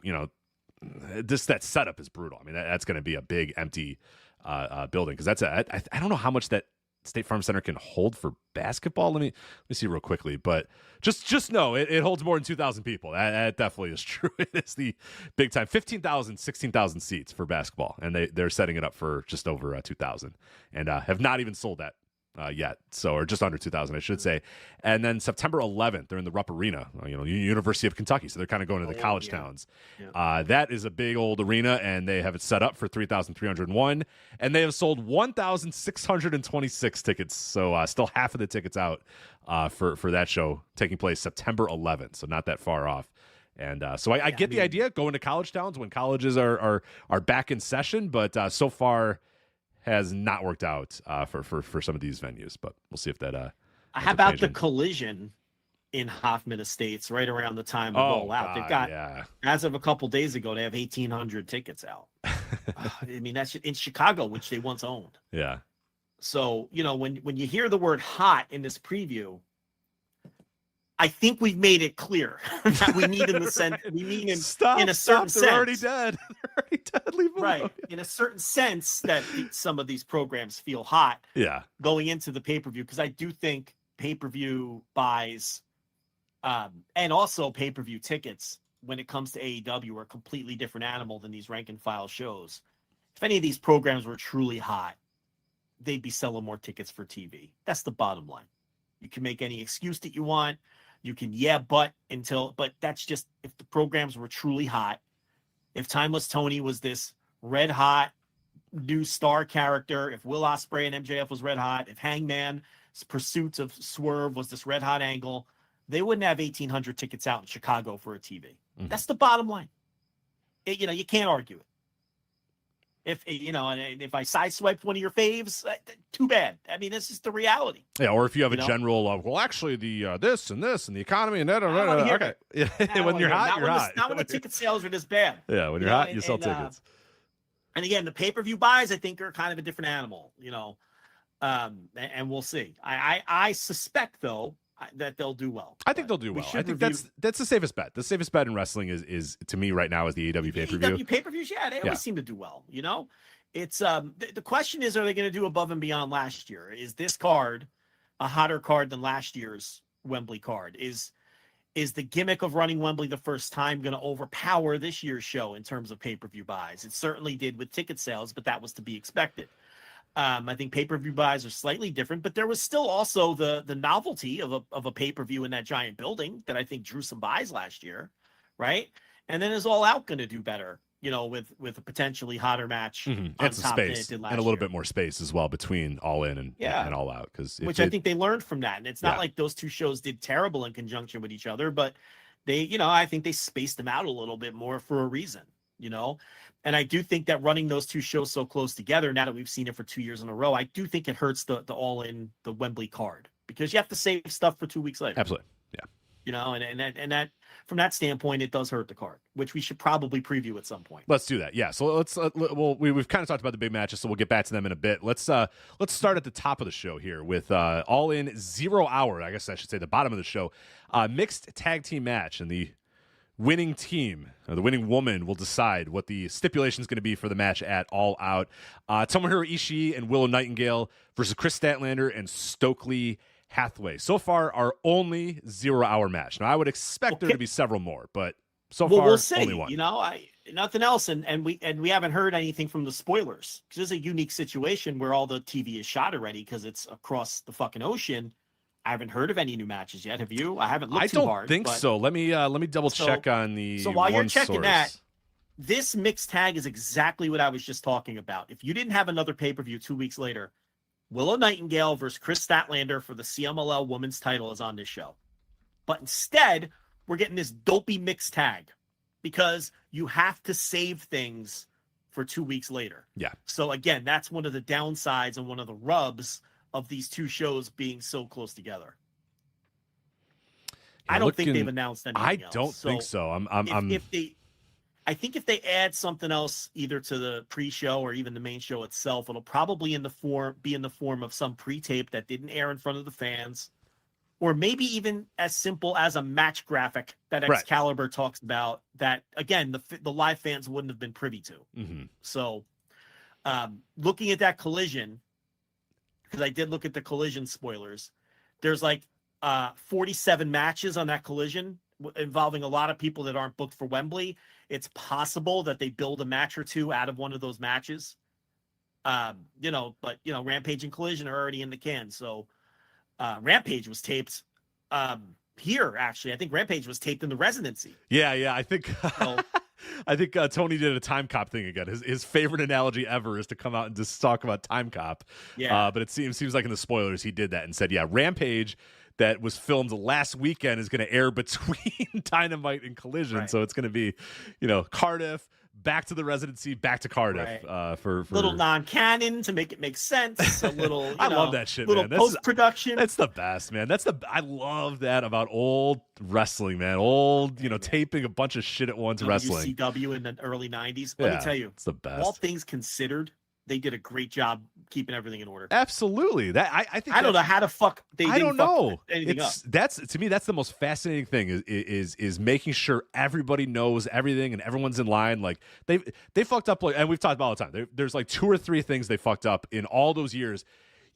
that setup is brutal. I mean, that's going to be a big empty building, because I don't know how much that State Farm Center can hold for basketball. Let me see real quickly, but just know it holds more than 2,000 people. That definitely is true. It is the big time 15,000, 16,000 seats for basketball, and they're setting it up for just over 2,000, and have not even sold that yet. So, or just under 2,000, I should say. And then September 11th, they're in the Rupp Arena, University of Kentucky. So they're kind of going to the college towns. Yeah. That is a big old arena, and they have it set up for 3,301, and they have sold 1,626 tickets. So still half of the tickets out for that show taking place September 11th. So not that far off. And so I get the idea, going to college towns when colleges are back in session, but so far has not worked out for some of these venues, but we'll see if that. How about the Collision in Hoffman Estates right around the time of All Out? They've got, as of a couple days ago, they have 1,800 tickets out. I mean, that's in Chicago, which they once owned. Yeah. So, when you hear the word hot in this preview, I think we've made it clear that we need in the sense we mean in a certain sense. They're already dead. They're already dead. Leave them alone. In a certain sense that some of these programs feel hot. Yeah. Going into the pay-per-view, because I do think pay-per-view buys and also pay-per-view tickets when it comes to AEW are a completely different animal than these rank and file shows. If any of these programs were truly hot, they'd be selling more tickets for TV. That's the bottom line. You can make any excuse that you want. You can, but that's just if the programs were truly hot. If Timeless Tony was this red hot new star character, if Will Ospreay and MJF was red hot, if Hangman's pursuit of Swerve was this red hot angle, they wouldn't have 1,800 tickets out in Chicago for a TV. Mm-hmm. That's the bottom line. You can't argue it. If I sideswiped one of your faves, too bad. I mean, this is the reality. Yeah, or if you have a general of, well, actually, the this and the economy and that. Okay, when you're hot, you're hot. Not when the ticket sales are this bad. Yeah, when you're hot, you sell tickets. And again, the pay-per-view buys, I think, are kind of a different animal. And we'll see. I suspect though that they'll do well. I think they'll do well. I think that's the safest bet. The safest bet in wrestling is to me right now is the AEW pay-per-view. AEW pay-per-views, they always seem to do well. It's the question is, are they going to do above and beyond last year? Is this card a hotter card than last year's Wembley card? Is the gimmick of running Wembley the first time going to overpower this year's show in terms of pay-per-view buys? It certainly did with ticket sales, but that was to be expected. I think pay-per-view buys are slightly different, but there was still also the novelty of a pay-per-view in that giant building that I think drew some buys last year, right? And then is All Out going to do better, with a potentially hotter match on and some top space than it did last and a little year. bit more space as well between All In and All Out, which I think they learned from that. And it's not like those two shows did terrible in conjunction with each other, but they, I think they spaced them out a little bit more for a reason, And I do think that running those two shows so close together, now that we've seen it for 2 years in a row, I do think it hurts the All In, the Wembley card, because you have to save stuff for 2 weeks later. Absolutely. Yeah. And that from that standpoint, it does hurt the card, which we should probably preview at some point. Let's do that. Yeah. So let's we've kind of talked about the big matches, so we'll get back to them in a bit. Let's start at the top of the show here with All In 0 Hour. I guess I should say the bottom of the show. Mixed tag team match, and the winning team, or the winning woman, will decide what the stipulation is going to be for the match at All Out. Tomohiro Ishii and Willow Nightingale versus Chris Statlander and Stokely Hathaway. So far, our only 0 hour match. Now, I would expect there to be several more, but so far, we'll see. only one. Nothing else, and we haven't heard anything from the spoilers, because it's a unique situation where all the TV is shot already because it's across the fucking ocean. I haven't heard of any new matches yet. Have you? I haven't looked too hard. I don't think so. Let me double check on the. So while you're checking source. that, this mixed tag is exactly what I was just talking about. If you didn't have another pay-per-view 2 weeks later, Willow Nightingale versus Chris Statlander for the CMLL Women's title is on this show. But instead, we're getting this dopey mixed tag because you have to save things for 2 weeks later. Yeah. So again, that's one of the downsides and one of the rubs of these two shows being so close together. I don't think they've announced anything else. I don't think so. I think if they add something else, either to the pre-show or even the main show itself, it'll probably be in the form of some pre-tape that didn't air in front of the fans, or maybe even as simple as a match graphic that Excalibur talks about. That again, the live fans wouldn't have been privy to. Mm-hmm. So, looking at that Collision, because I did look at the Collision spoilers, there's like 47 matches on that Collision involving a lot of people that aren't booked for Wembley. It's possible that they build a match or two out of one of those matches. But Rampage and Collision are already in the can. So Rampage was taped here, actually. I think Rampage was taped in the Residency. Yeah. I think I think Tony did a time cop thing again. His favorite analogy ever is to come out and just talk about time cop. Yeah. But it seems like in the spoilers he did that and said, Rampage that was filmed last weekend is going to air between Dynamite and Collision. Right. So it's going to be, Cardiff, back to the Residency, back to Cardiff. Right. For little non-canon to make it make sense. A little, I love that shit, little man. Post-production. That's the best, man. I love that about old wrestling, man. Old, taping a bunch of shit at once wrestling. WCW in the early 90s. Let me tell you, it's the best. All things considered, they did a great job keeping everything in order. Absolutely. That I think I don't know how the fuck they didn't I don't know. Anything up. That's to me, that's the most fascinating thing is making sure everybody knows everything and everyone's in line. Like they fucked up, and we've talked about all the time. There's like 2 or 3 things they fucked up in all those years.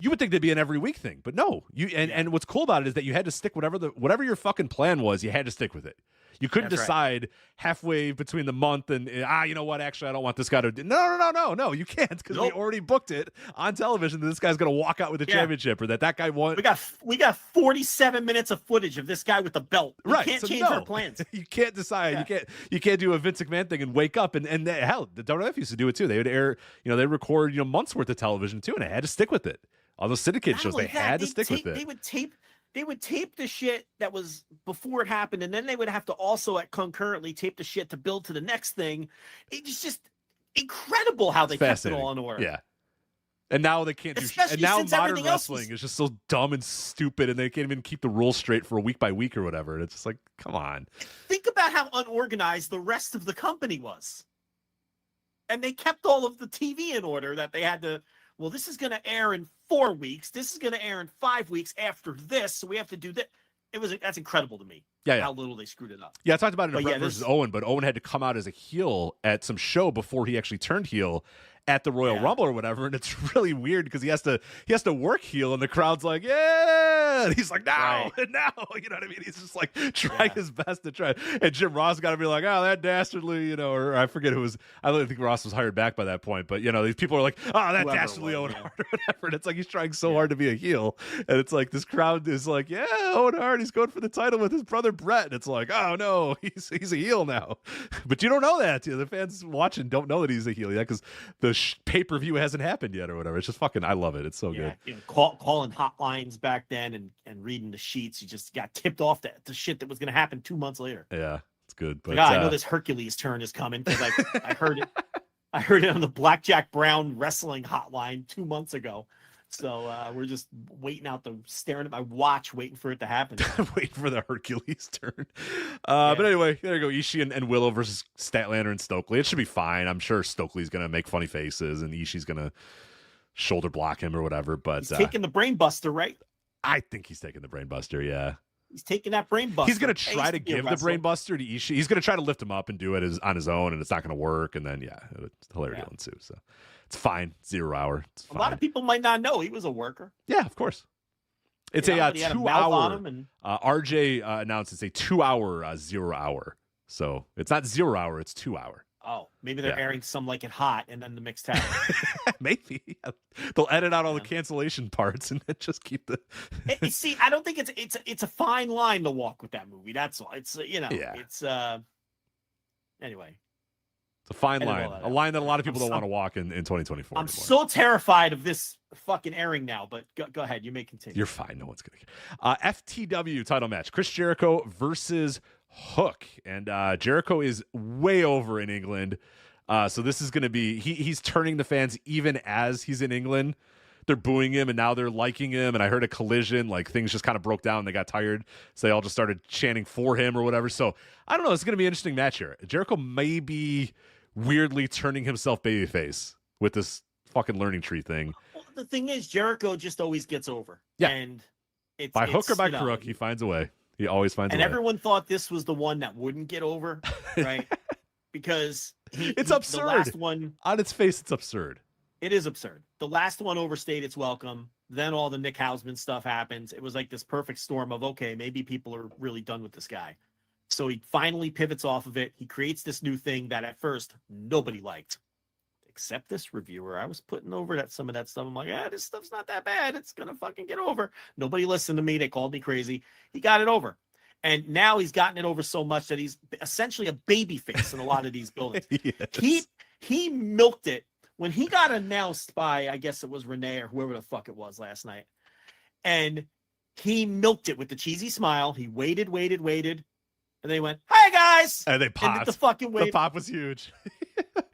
You would think they'd be an every week thing, but no. And what's cool about it is that you had to stick whatever your fucking plan was, you had to stick with it. You couldn't decide halfway between the month and you know what? Actually, I don't want this guy to. No, you can't because we already booked it on television that this guy's going to walk out with the championship or that guy won. We got 47 minutes of footage of this guy with the belt. We can't change our plans. You can't decide. Yeah. You can't do a Vince McMahon thing and wake up and hell, the WWF used to do it too. They would air, they record months worth of television too, and they had to stick with it. All those syndicate shows, they had to stick with it. They would tape the shit that was before it happened, and then they would have to also concurrently tape the shit to build to the next thing. It's just incredible how they kept it all in order. Yeah. And now they can't do shit. And now modern wrestling is just so dumb and stupid, and they can't even keep the rules straight for a week by week or whatever. And it's just like, come on. Think about how unorganized the rest of the company was. And they kept all of the TV in order that they had to. Well, this is going to air in 4 weeks. This is going to air in 5 weeks after this. So we have to do that. That's incredible to me. Yeah. How little they screwed it up. Yeah, I talked about it in Bret versus Owen, but Owen had to come out as a heel at some show before he actually turned heel at the Royal Rumble or whatever, and it's really weird because he has to work heel, and the crowd's like, yeah, and he's like, no, you know what I mean? He's just like trying his best to try, and Jim Ross got to be like, oh, that dastardly, or I forget who was. I don't think Ross was hired back by that point, but these people are like, oh, that whoever dastardly Owen Hart or whatever, and it's like he's trying so hard to be a heel, and it's like this crowd is like, yeah, Owen Hart, he's going for the title with his brother Bret, and it's like, oh no, he's a heel now, but you don't know that. The fans watching don't know that he's a heel yet because the pay-per-view hasn't happened yet or whatever. It's just fucking, I love it. It's so good. Calling hotlines back then and reading the sheets, you just got tipped off the shit that was going to happen 2 months later. Yeah, it's good. But I know this Hercules turn is coming because I heard it. I heard it on the Blackjack Brown wrestling hotline 2 months ago. So we're just staring at my watch, waiting for it to happen. Waiting for the Hercules turn. But anyway, there you go. Ishii and Willow versus Statlander and Stokely. It should be fine. I'm sure Stokely's going to make funny faces and Ishii's going to shoulder block him or whatever. But he's taking the brain buster, right? I think he's taking the brain buster, yeah. He's taking that brain buster. He's going to try to give the brain buster to Ishii. He's going to try to lift him up and do it on his own, and it's not going to work. And then, hilarity will ensue. So it's fine. 0 hour. It's fine. A lot of people might not know he was a worker. Yeah, of course. It's a 2 hour. RJ announced it's a 2 hour 0 hour. So it's not 0 hour, it's 2 hour. Oh, maybe they're airing some like it hot and then the mixed tag. Maybe they'll edit out all the cancellation parts and then just keep the. See, I don't think it's a fine line to walk with that movie. That's all. It's it's anyway. It's a fine line, a line that a lot of people don't want to walk in 2024. I'm so terrified of this fucking airing now. But go ahead, you may continue. You're fine. No one's gonna. FTW title match: Chris Jericho versus Hook, and Jericho is way over in England, so this is going to be he's turning the fans even as he's in England. they're booing him and now they're liking him. And I heard a collision, like things just kind of broke down. They got tired, so they all just started chanting for him or whatever. So I don't know. It's going to be an interesting match here. Jericho may be weirdly turning himself babyface with this fucking learning tree thing. Well, the thing is, Jericho just always gets over. Yeah. And it's By hook or by you know, crook, he finds a way. He always finds a way. And everyone thought this was the one that wouldn't get over, right? Because it's absurd. The last one, on its face, it's absurd. it is absurd. The last one overstayed its welcome. Then all the Nick Hausman stuff happens. It was like this perfect storm of, okay, maybe people are really done with this guy. So he finally pivots off of it. He creates this new thing that at first nobody liked, except this reviewer. I was putting over that some of that stuff. I'm like, this stuff's not that bad. It's gonna fucking get over. Nobody listened to me. They called me crazy. He got it over. And now he's gotten it over so much that he's essentially a baby face in a lot of these buildings. Yes. He milked it when he got announced by, I guess it was Renee or whoever the fuck it was last night. And he milked it with the cheesy smile. He waited. And they went, "Hi guys!" And they popped. And the fucking wave. The pop was huge.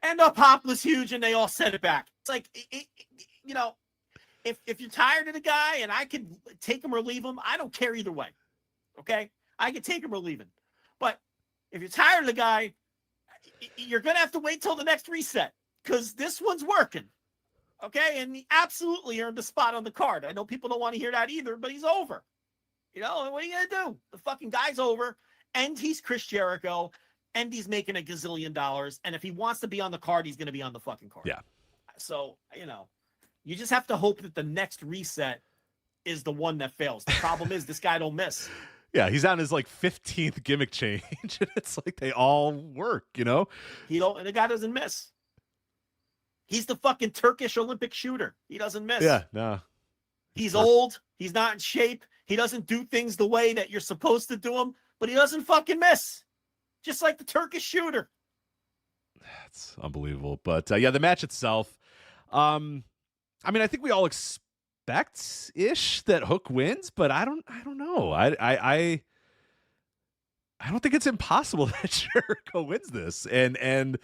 And the pop was huge, and they all said it back. It's like, you know, if you're tired of the guy, and I could take him or leave him, I don't care either way. Okay, I could take him or leave him. But if you're tired of the guy, you're gonna have to wait till the next reset because this one's working. Okay, and he absolutely earned a spot on the card. I know people don't want to hear that either, but he's over. You know, and what are you gonna do? The fucking guy's over. And he's Chris Jericho, and he's making $1 gazillion. And if he wants to be on the card, he's going to be on the fucking card. Yeah. So, you know, you just have to hope that the next reset is the one that fails. The problem is this guy don't miss. Yeah, he's on his like 15th gimmick change, and it's like they all work, you know? And the guy doesn't miss. He's the fucking Turkish Olympic shooter. He doesn't miss. Yeah, no. He's old. He's not in shape. He doesn't do things the way that you're supposed to do them. But he doesn't fucking miss. Just like the Turkish shooter. That's unbelievable. But yeah, the match itself. I mean, I think we all expect-ish that Hook wins, but I don't know. I don't think it's impossible that Jericho wins this. And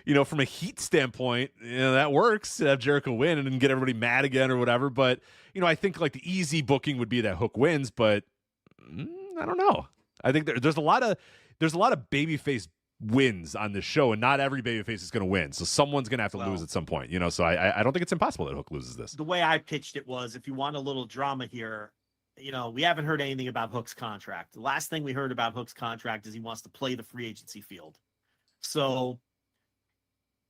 you know, from a heat standpoint, you know, that works to have Jericho win and then get everybody mad again or whatever. But, you know, I think like the easy booking would be that Hook wins, but I don't know. I think there's a lot of babyface wins on this show, and not every babyface is going to win. So someone's going to have to lose at some point, you know. So I don't think it's impossible that Hook loses this. The way I pitched it was, if you want a little drama here, you know, we haven't heard anything about Hook's contract. The last thing we heard about Hook's contract is he wants to play the free agency field. So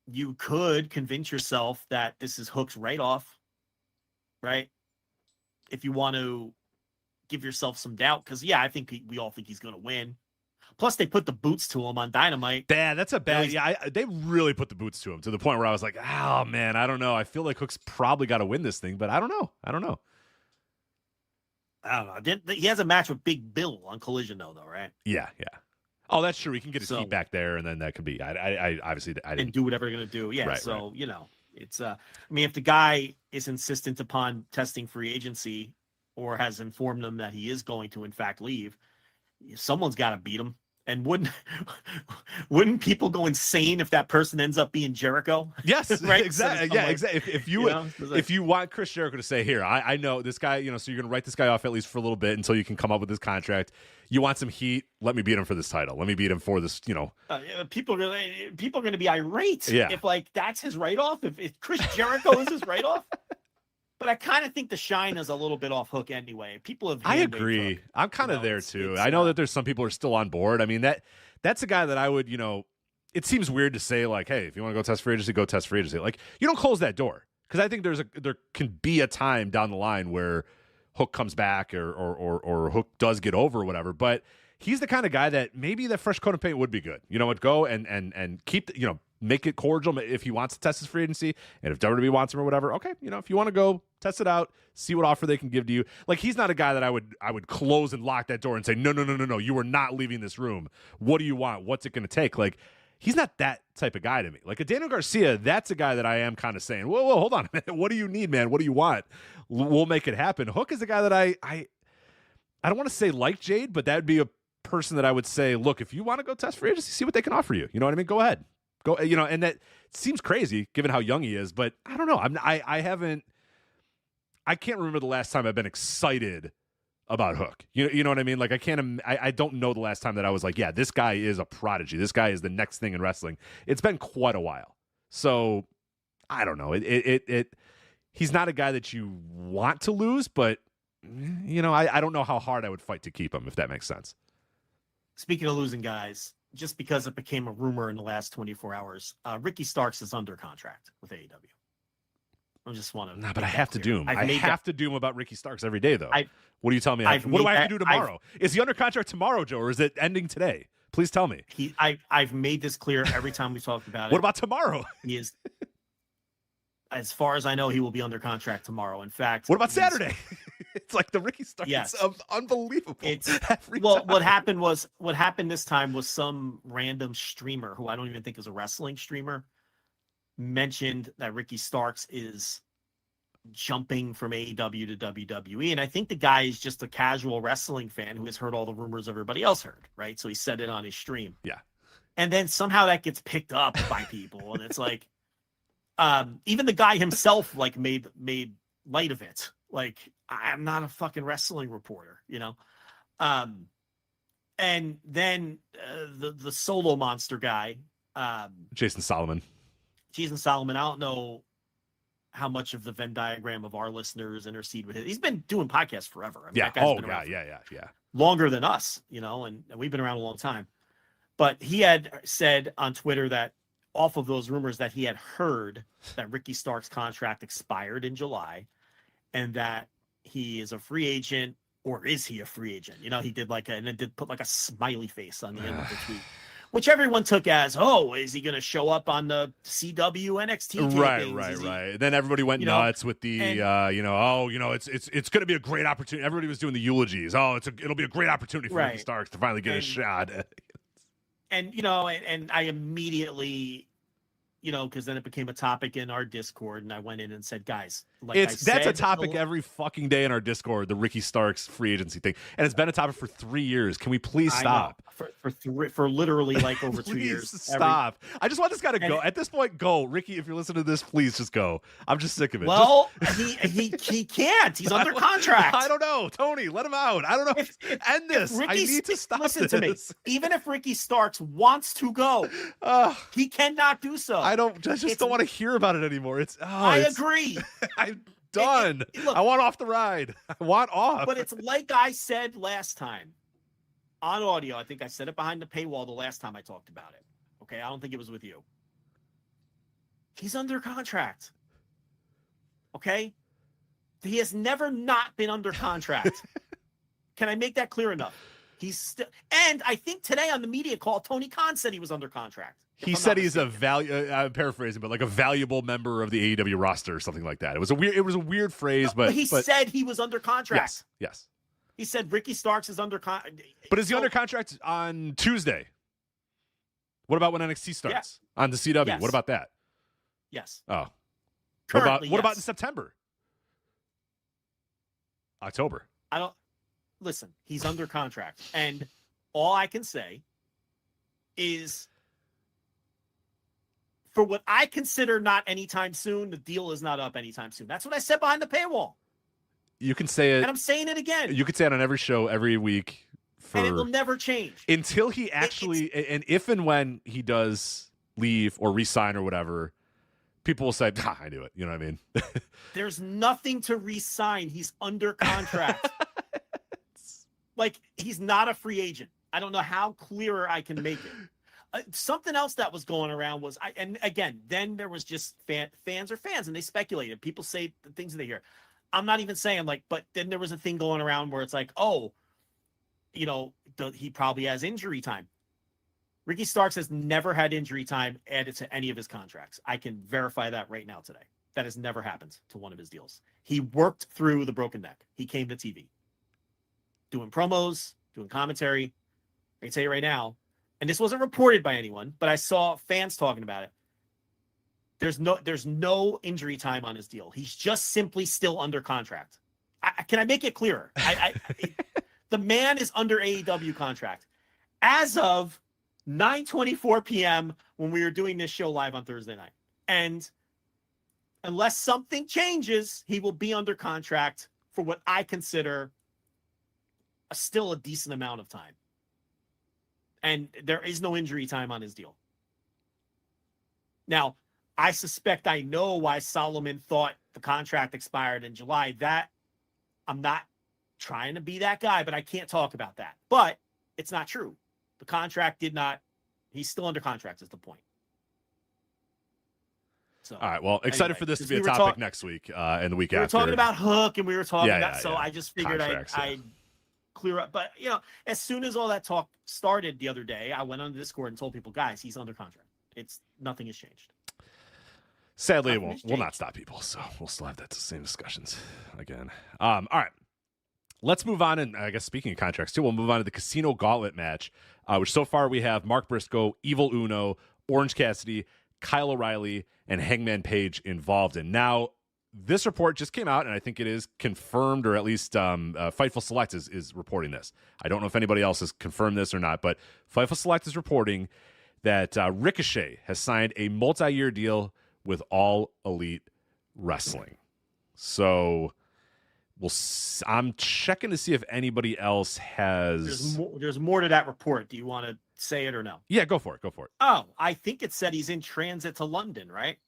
you could convince yourself that this is Hook's write-off, right? If you want to give yourself some doubt, because yeah, I think we all think he's going to win. Plus, they put the boots to him on Dynamite. Yeah, that's a bad. Yeah, they really put the boots to him to the point where I was like, oh man, I don't know. I feel like Hook's probably got to win this thing, but I don't know. I don't know. He has a match with Big Bill on Collision, though, right? Yeah. Oh, that's true. He can get his heat back there, and then that could be. I obviously I didn't do whatever they're going to do. Yeah. Right, so you know, it's. I mean, if the guy is insistent upon testing free agency, or has informed them that he is going to, in fact, leave, someone's got to beat him. And wouldn't people go insane if that person ends up being Jericho? Yes, right? Exactly. So yeah, exactly. If you want Chris Jericho to say, here, I know this guy, you know, so you're going to write this guy off at least for a little bit until you can come up with this contract. You want some heat? Let me beat him for this title. Let me beat him for this, you know. People are going to be irate if like that's his write-off. If Chris Jericho is his write-off. But I kind of think the shine is a little bit off Hook anyway. People have. I agree. I'm kind of there too. I know that there's some people who are still on board. I mean, that's a guy that I would, you know, it seems weird to say like, hey, if you want to go test free agency, go test free agency. Like, you don't close that door, because I think there can be a time down the line where Hook comes back or Hook does get over or whatever. But he's the kind of guy that maybe that fresh coat of paint would be good. You know what? Go and keep, you know, make it cordial if he wants to test his free agency, and if WWE wants him or whatever, okay, you know, if you want to go test it out, see what offer they can give to you. Like, he's not a guy that I would close and lock that door and say, no, you are not leaving this room. What do you want? What's it going to take? Like, he's not that type of guy to me. Like a Daniel Garcia, that's a guy that I am kind of saying, whoa, hold on a minute. What do you need, man? What do you want? We'll make it happen. Hook is a guy that I don't want to say like Jade, but that would be a person that I would say, look, if you want to go test free agency, see what they can offer you. You know what I mean? Go ahead. Go, you know, and that seems crazy given how young he is, but I don't know. I I can't remember the last time I've been excited about Hook. You know what I mean? Like I don't know the last time that I was like, yeah, this guy is a prodigy. This guy is the next thing in wrestling. It's been quite a while. So I don't know. He's not a guy that you want to lose, but I don't know how hard I would fight to keep him, if that makes sense. Speaking of losing guys, just because it became a rumor in the last 24 hours, Ricky Starks is under contract with AEW. I just want to. No, but I have to do him. I have to do him about Ricky Starks every day, though. What do you tell me? What do I have to do tomorrow? Is he under contract tomorrow, Joe, or is it ending today? Please tell me. I've made this clear every time we talked about it. What about tomorrow? He is, as far as I know, he will be under contract tomorrow. In fact, what about Saturday? It's like the Ricky Starks. Yes. Unbelievable. What happened this time was some random streamer who I don't even think is a wrestling streamer mentioned that Ricky Starks is jumping from AEW to WWE. And I think the guy is just a casual wrestling fan who has heard all the rumors everybody else heard, right? So he said it on his stream. Yeah. And then somehow that gets picked up by people. And it's like, even the guy himself, like, made light of it. Like, I'm not a fucking wrestling reporter, and then the solo monster guy, Jason Solomon. I don't know how much of the Venn diagram of our listeners intercede with it. He's been doing podcasts forever. I mean, Yeah. that guy's been around Yeah. longer than us, and we've been around a long time. But he had said on Twitter that off of those rumors that he had heard that Ricky Stark's contract expired in July and that he is a free agent, or is he a free agent? He did put like a smiley face on the end of the tweet, which everyone took as, oh, is he going to show up on the CW NXT? Right. Then everybody went nuts with the, it's going to be a great opportunity. Everybody was doing the eulogies. Oh, it'll be a great opportunity for Ricky Starks to finally get a shot. And I immediately, because then it became a topic in our Discord, and I went in and said, guys, that's a topic every fucking day in our Discord, the Ricky Starks free agency thing, and it's been a topic for 3 years. Can we please stop? For literally like over 2 years. Stop! I just want this guy to go. At this point, go, Ricky. If you're listening to this, please just go. I'm just sick of it. Well, he can't. He's under contract. I don't know, Tony. Let him out. I don't know. End this. I need to stop this. Listen to me. Even if Ricky Starks wants to go, he cannot do so. I just don't want to hear about it anymore. I agree. I'm done. Look, I want off the ride. I want off. But it's like I said last time on audio. I think I said it behind the paywall the last time I talked about it. Okay, I don't think it was with you. He's under contract. Okay? He has never not been under contract. Can I make that clear enough? He's still, and I think today on the media call, Tony Khan said he was under contract. He said he's a I'm paraphrasing, but like a valuable member of the AEW roster or something like that. It was a weird phrase, but he said he was under contract. Yes. He said Ricky Starks is under contract. But is he under contract on Tuesday? What about when NXT starts on the CW? Yes. What about that? Yes. Oh. Currently, what about in September? October. Listen, he's under contract. And all I can say is, for what I consider not anytime soon, the deal is not up anytime soon. That's what I said behind the paywall. You can say it. And I'm saying it again. You can say it on every show every week. And it will never change. Until he actually, and if and when he does leave or resign or whatever, people will say, I knew it. You know what I mean? There's nothing to resign. He's under contract. Like, he's not a free agent. I don't know how clearer I can make it. Something else that was going around was, and again, then there was just fans are fans, and they speculated. People say the things that they hear. I'm not even saying, like, but then there was a thing going around where it's like, oh, he probably has injury time. Ricky Starks has never had injury time added to any of his contracts. I can verify that right now today. That has never happened to one of his deals. He worked through the broken neck. He came to TV. Doing promos, doing commentary. I can tell you right now, and this wasn't reported by anyone, but I saw fans talking about it. There's no injury time on his deal. He's just simply still under contract. Can I make it clearer? The man is under AEW contract. As of 9:24 p.m. when we were doing this show live on Thursday night. And unless something changes, he will be under contract for what I consider still a decent amount of time. And there is no injury time on his deal. Now, I suspect I know why Solomon thought the contract expired in July. That I'm not trying to be that guy, but I can't talk about that. But it's not true. The contract did not. He's still under contract is the point. So, all right. Well, excited anyway, for this to be a topic next week and the week after. We were talking about Hook and we were talking about, so yeah. I just figured I'd clear up. But, as soon as all that talk started the other day, I went on Discord and told people, guys, he's under contract. Nothing has changed. Sadly, it will not stop people, so we'll still have that same discussions again. All right. Let's move on, and I guess speaking of contracts, too, we'll move on to the Casino Gauntlet match, which so far we have Mark Briscoe, Evil Uno, Orange Cassidy, Kyle O'Reilly, and Hangman Page involved. And now this report just came out, and I think it is confirmed, or at least Fightful Select is reporting this. I don't know if anybody else has confirmed this or not, but Fightful Select is reporting that Ricochet has signed a multi-year deal with All Elite Wrestling. So I'm checking to see if anybody else has. There's more to that report. Do you want to say it or no? Yeah, go for it. Oh, I think it said he's in transit to London, right?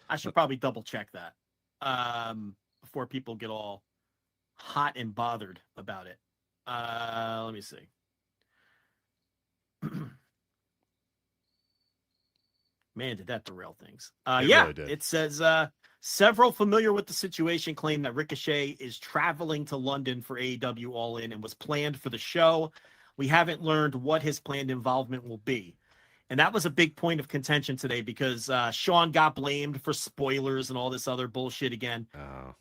I should probably double check that before people get all hot and bothered about it. Let me see. Man, did that derail things. Really did. It says several familiar with the situation claim that Ricochet is traveling to London for AEW All In and was planned for the show. We haven't learned what his planned involvement will be. And that was a big point of contention today because Sean got blamed for spoilers and all this other bullshit again. Oh.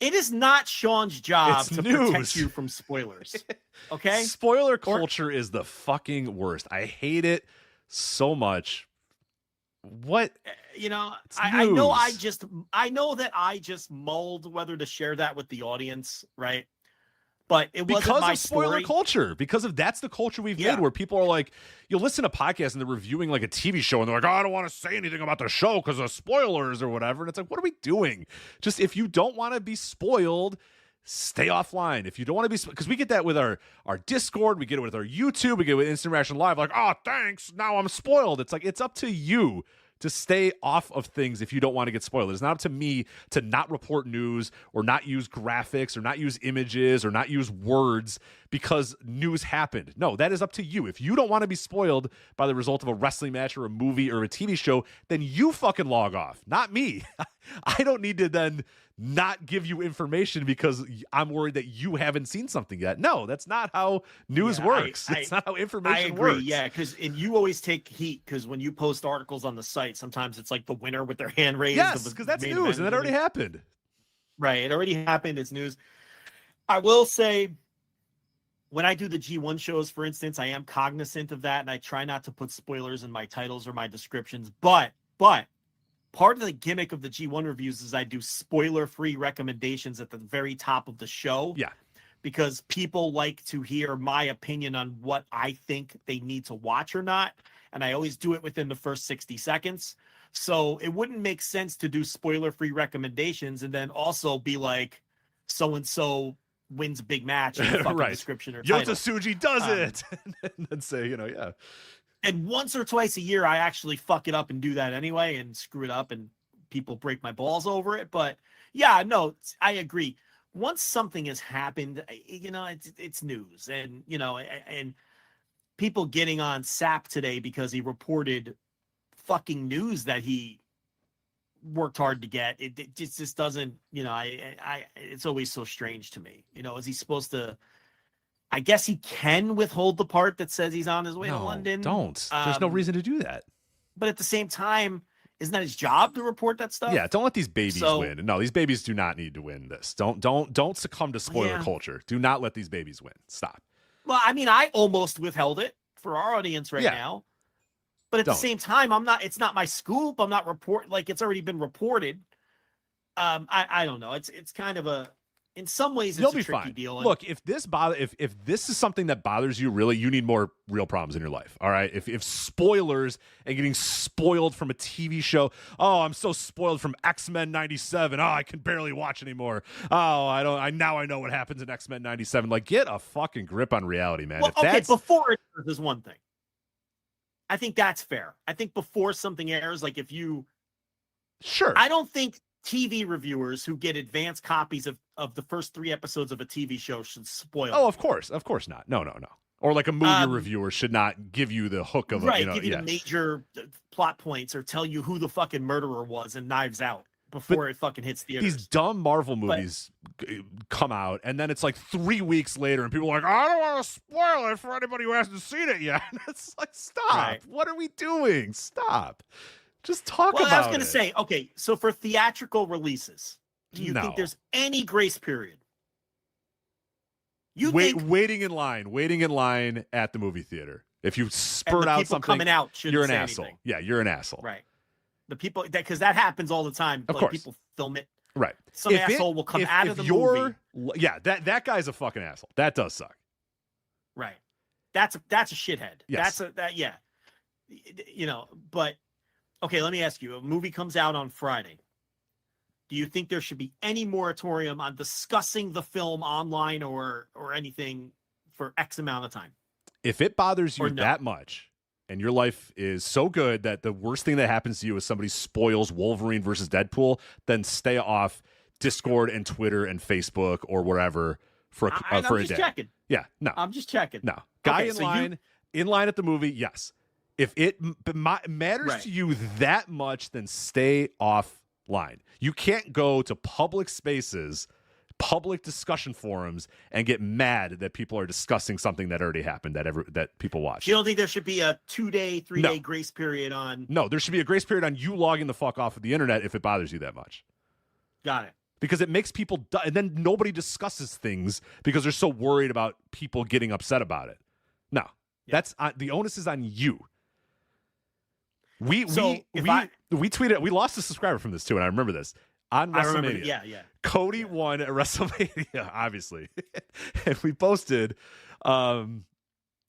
It is not Sean's job to protect you from spoilers. Okay? Spoiler culture is the fucking worst. I hate it so much. What? I know that I just mulled whether to share that with the audience, right? But it wasn't because my of spoiler story. Culture. Because of that's the culture we've made, where people are like, you'll listen to podcasts and they're reviewing like a TV show, and they're like, oh, I don't want to say anything about the show because of spoilers or whatever. And it's like, what are we doing? Just if you don't want to be spoiled, stay offline. If you don't want to be, because we get that with our Discord, we get it with our YouTube, we get it with Instant Reaction Live. Like, oh, thanks. Now I'm spoiled. It's like, it's up to you to stay off of things if you don't want to get spoiled. It's not up to me to not report news or not use graphics or not use images or not use words because news happened. No, that is up to you. If you don't want to be spoiled by the result of a wrestling match or a movie or a TV show, then you fucking log off, not me. I don't need to then not give you information because I'm worried that you haven't seen something yet. No, that's not how news works. It's not how information works. Yeah, and you always take heat because when you post articles on the site, sometimes it's like the winner with their hand raised. Yes, because that's news, and that already happened. Right, it already happened. It's news. I will say, when I do the G1 shows, for instance, I am cognizant of that, and I try not to put spoilers in my titles or my descriptions. But part of the gimmick of the G1 reviews is I do spoiler-free recommendations at the very top of the show. Yeah. Because people like to hear my opinion on what I think they need to watch or not. And I always do it within the first 60 seconds. So it wouldn't make sense to do spoiler-free recommendations and then also be like, so-and-so wins a big match in the fucking right. description or Yota title. Tsuji does it. And then say, yeah. And once or twice a year, I actually fuck it up and do that anyway and screw it up and people break my balls over it. But yeah, no, I agree. Once something has happened, it's news. And, and people getting on Sap today because he reported fucking news that he worked hard to get. It just doesn't, it's always so strange to me. Is he supposed to... I guess he can withhold the part that says he's on his way to London. Don't. There's no reason to do that. But at the same time, isn't that his job to report that stuff? Yeah, don't let these babies win. No, these babies do not need to win this. Don't succumb to spoiler culture. Do not let these babies win. Stop. Well, I mean, I almost withheld it for our audience now. But at the same time, it's not my scoop. I'm not it's already been reported. I don't know. It's kind of in some ways, You'll it's a be tricky fine. deal. Look, if this is something that bothers you, really, you need more real problems in your life. All right. If spoilers and getting spoiled from a TV show, oh, I'm so spoiled from X-Men 97. Oh, I can barely watch anymore. Oh, I know what happens in X-Men 97. Like, get a fucking grip on reality, man. Well, okay, before it airs is one thing. I think that's fair. I think before something airs, like if you, sure, I don't think TV reviewers who get advanced copies of the first 3 episodes of a TV show should spoil. Oh, of course not. No. Or like a movie reviewer should not give you the hook of give you the major plot points or tell you who the fucking murderer was in Knives Out before it fucking hits theaters. These dumb Marvel movies come out, and then it's like 3 weeks later, and people are like, I don't want to spoil it for anybody who hasn't seen it yet. It's like, stop. Right. What are we doing? Stop. Just talk about it. Well, I was going to say, okay, so for theatrical releases, do you think there's any grace period? Waiting in line at the movie theater. If you spurt out something, coming out, you're an asshole. Anything. Yeah, you're an asshole. Right. The people, because that happens all the time. Of course. People film it. Right. Some asshole will come out of the movie. Yeah, that guy's a fucking asshole. That does suck. Right. That's a shithead. Yes. But okay, let me ask you. A movie comes out on Friday. Do you think there should be any moratorium on discussing the film online or anything for X amount of time? If it bothers you that much, and your life is so good that the worst thing that happens to you is somebody spoils Wolverine versus Deadpool, then stay off Discord and Twitter and Facebook or wherever for a day. I'm just checking. Yeah, no. I'm just checking. No. Guy in line at the movie, yes. If it matters to you that much, then stay offline. You can't go to public spaces, public discussion forums, and get mad that people are discussing something that already happened that people watch. You don't think there should be a 2-day, 3-day grace period on? No, there should be a grace period on you logging the fuck off of the internet if it bothers you that much. Got it. Because it makes people and then nobody discusses things because they're so worried about people getting upset about it. No, that's the onus is on you. We tweeted. We lost a subscriber from this too, and I remember this on WrestleMania. Yeah. Cody won at WrestleMania, obviously, and we posted.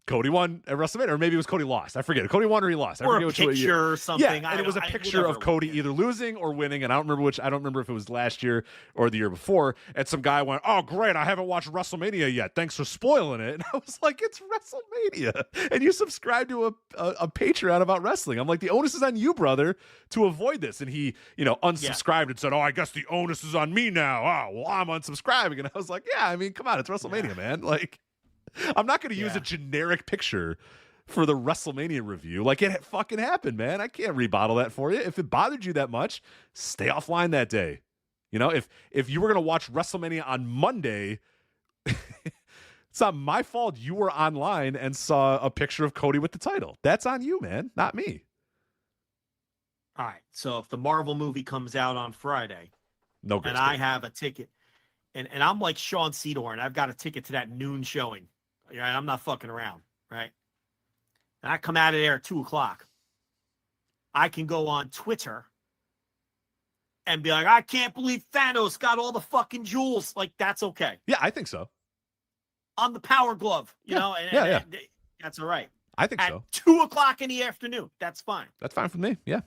Cody won at WrestleMania, or maybe it was Cody lost. I forget. Cody won or he lost. I or forget a which picture or something. Yeah, and it was a picture of Cody either losing or winning, and I don't remember if it was last year or the year before. And some guy went, "Oh, great! I haven't watched WrestleMania yet. Thanks for spoiling it." And I was like, "It's WrestleMania, and you subscribe to a Patreon about wrestling." I'm like, "The onus is on you, brother, to avoid this." And he, unsubscribed and said, "Oh, I guess the onus is on me now. Oh, well, I'm unsubscribing." And I was like, "Yeah, I mean, come on, it's WrestleMania, man. Like." I'm not going to use a generic picture for the WrestleMania review. Like, it fucking happened, man. I can't rebottle that for you. If it bothered you that much, stay offline that day. If you were going to watch WrestleMania on Monday, it's not my fault you were online and saw a picture of Cody with the title. That's on you, man, not me. All right. So if the Marvel movie comes out on Friday, and I have a ticket, and I'm like Sean Cedar, and I've got a ticket to that noon showing. Right, I'm not fucking around, right? And I come out of there at 2:00. I can go on Twitter and be like, I can't believe Thanos got all the fucking jewels. Like, that's okay. Yeah, I think so. On the Power Glove, you know? And that's all right. I think at so. 2:00 in the afternoon, that's fine. That's fine for me, yeah.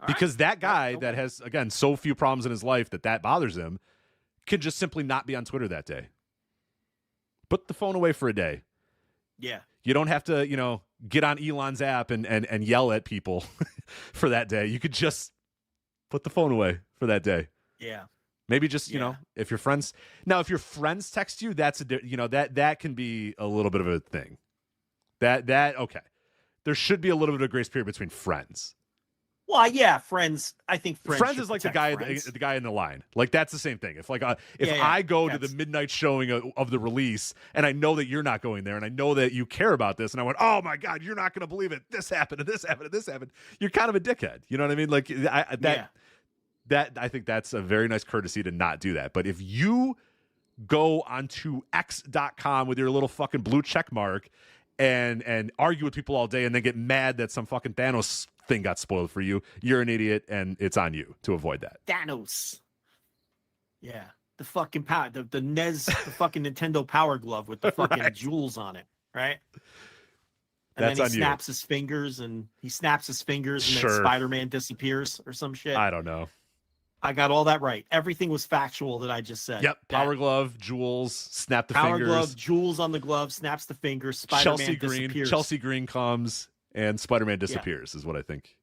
Because that guy that has, again, so few problems in his life that bothers him can just simply not be on Twitter that day. Put the phone away for a day. Yeah. You don't have to, get on Elon's app and yell at people for that day. You could just put the phone away for that day. Yeah. Maybe just, if your friends text you, that's that can be a little bit of a thing. Okay. There should be a little bit of grace period between friends. Well, yeah, friends. I think friends is like the guy in the line. Like, that's the same thing. If I go to the midnight showing of the release, and I know that you're not going there, and I know that you care about this, and I went, "Oh my God, you're not going to believe it! This happened, and this happened, and this happened." You're kind of a dickhead. You know what I mean? Like I think that's a very nice courtesy to not do that. But if you go onto X.com with your little fucking blue check mark and argue with people all day, and then get mad that some fucking Thanos thing got spoiled for you, you're an idiot, and it's on you to avoid that. Thanos. Yeah. the fucking power, the NES, the fucking Nintendo Power Glove with the fucking jewels on it, right? And That's then on he you. snaps his fingers, and then Sure. Spider-Man disappears or some shit. I don't know. I got all that right. Everything was factual that I just said. Yep. Power glove, jewels, snap the Power fingers. glove, jewels on the glove, snaps the fingers. Spider-Man disappears. Chelsea Green comes and Spider-Man disappears is what I think.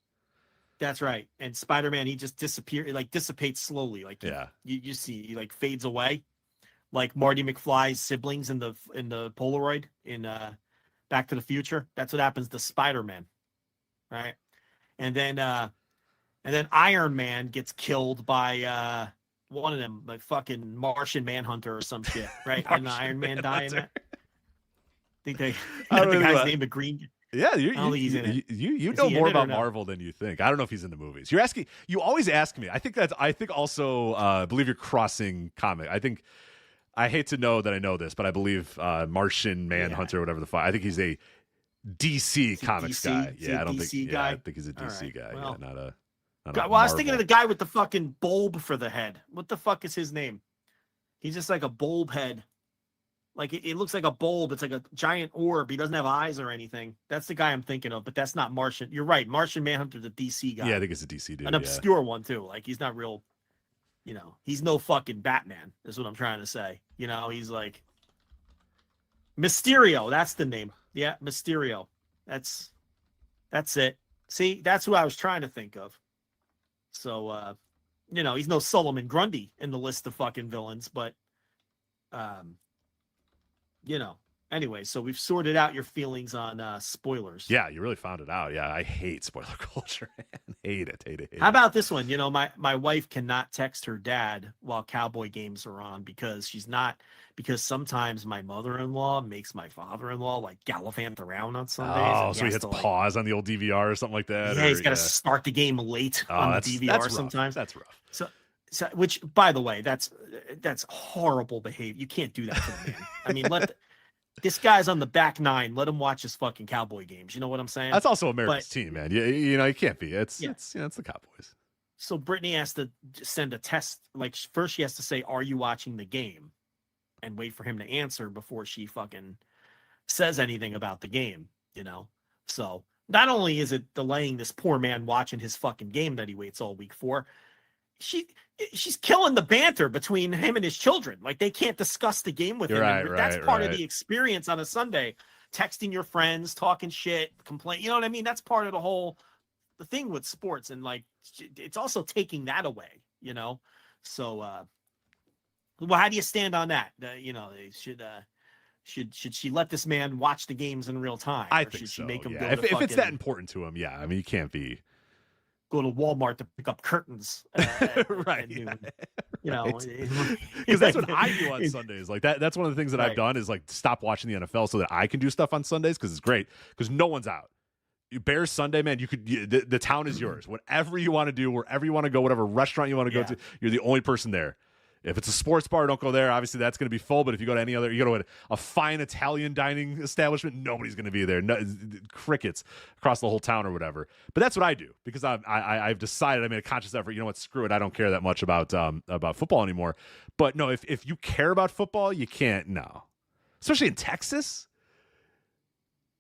That's right. And Spider-Man, he just disappears, like dissipates slowly. Like you see, he like fades away, like Marty McFly's siblings in the Polaroid in Back to the Future. That's what happens to Spider-Man, right? And then Iron Man gets killed by one of them, like fucking Martian Manhunter or some shit, right? And Iron Man die in that. I think the guy's name, the Green. Yeah, I don't think he's in it. You know more about Marvel than you think. I don't know if he's in the movies. You always ask me. I think also believe you're crossing comic. I hate to know that I know this, but I believe Martian Manhunter or whatever the fuck. I think he's a DC Comics guy. Yeah, I think he's a DC guy. Well, yeah, not a I was thinking of the guy with the fucking bulb for the head. What the fuck is his name? He's just like a bulb head. Like it looks like a bulb. It's like a giant orb. He doesn't have eyes or anything. That's the guy I'm thinking of, but that's not Martian. You're right. Martian Manhunter, the DC guy. Yeah, I think it's a DC dude. An obscure one too. Like he's not real. He's no fucking Batman. Is what I'm trying to say. He's like Mysterio. That's the name. Yeah, Mysterio. That's it. See, that's who I was trying to think of. So, he's no Solomon Grundy in the list of fucking villains, but, anyway, so we've sorted out your feelings on spoilers. Yeah, you really found it out. Yeah, I hate spoiler culture. Hate it. How about this one? My wife cannot text her dad while Cowboy games are on because sometimes my mother-in-law makes my father-in-law like gallivant around on Sundays. Oh, so he hits pause on the old DVR or something like that. Yeah, he's got to start the game late on the DVR that's sometimes. That's rough. So, which, by the way, that's horrible behavior. You can't do that to the man. I mean, this guy's on the back nine. Let him watch his fucking Cowboy games. You know what I'm saying? That's also America's team, man. You can't be. It's the Cowboys. So Brittany has to send a test. Like first, she has to say, "Are you watching the game?" and wait for him to answer before she fucking says anything about the game. So not only is it delaying this poor man watching his fucking game that he waits all week for, she's killing the banter between him and his children. Like they can't discuss the game with him. That's part of the experience on a Sunday. Texting your friends, talking shit, complain. You know what I mean? That's part of the thing with sports, and like it's also taking that away. So well, how do you stand on that? Should she let this man watch the games in real time? I think so. Make him if it's that important to him, yeah. I mean, you can't be. Go to Walmart to pick up curtains, right? Because that's what I do on Sundays. Like that's one of the things that I've done is like stop watching the NFL so that I can do stuff on Sundays because it's great because no one's out. Bears Sunday, man, the town is yours. Whatever you want to do, wherever you want to go, whatever restaurant you want to go to, you're the only person there. If it's a sports bar, don't go there. Obviously, that's going to be full. But if you go to any other, you go to a fine Italian dining establishment, nobody's going to be there. No, crickets across the whole town or whatever. But that's what I do because I've decided I made a conscious effort. You know what? Screw it. I don't care that much about football anymore. But no, if you care about football, you can't. No, especially in Texas.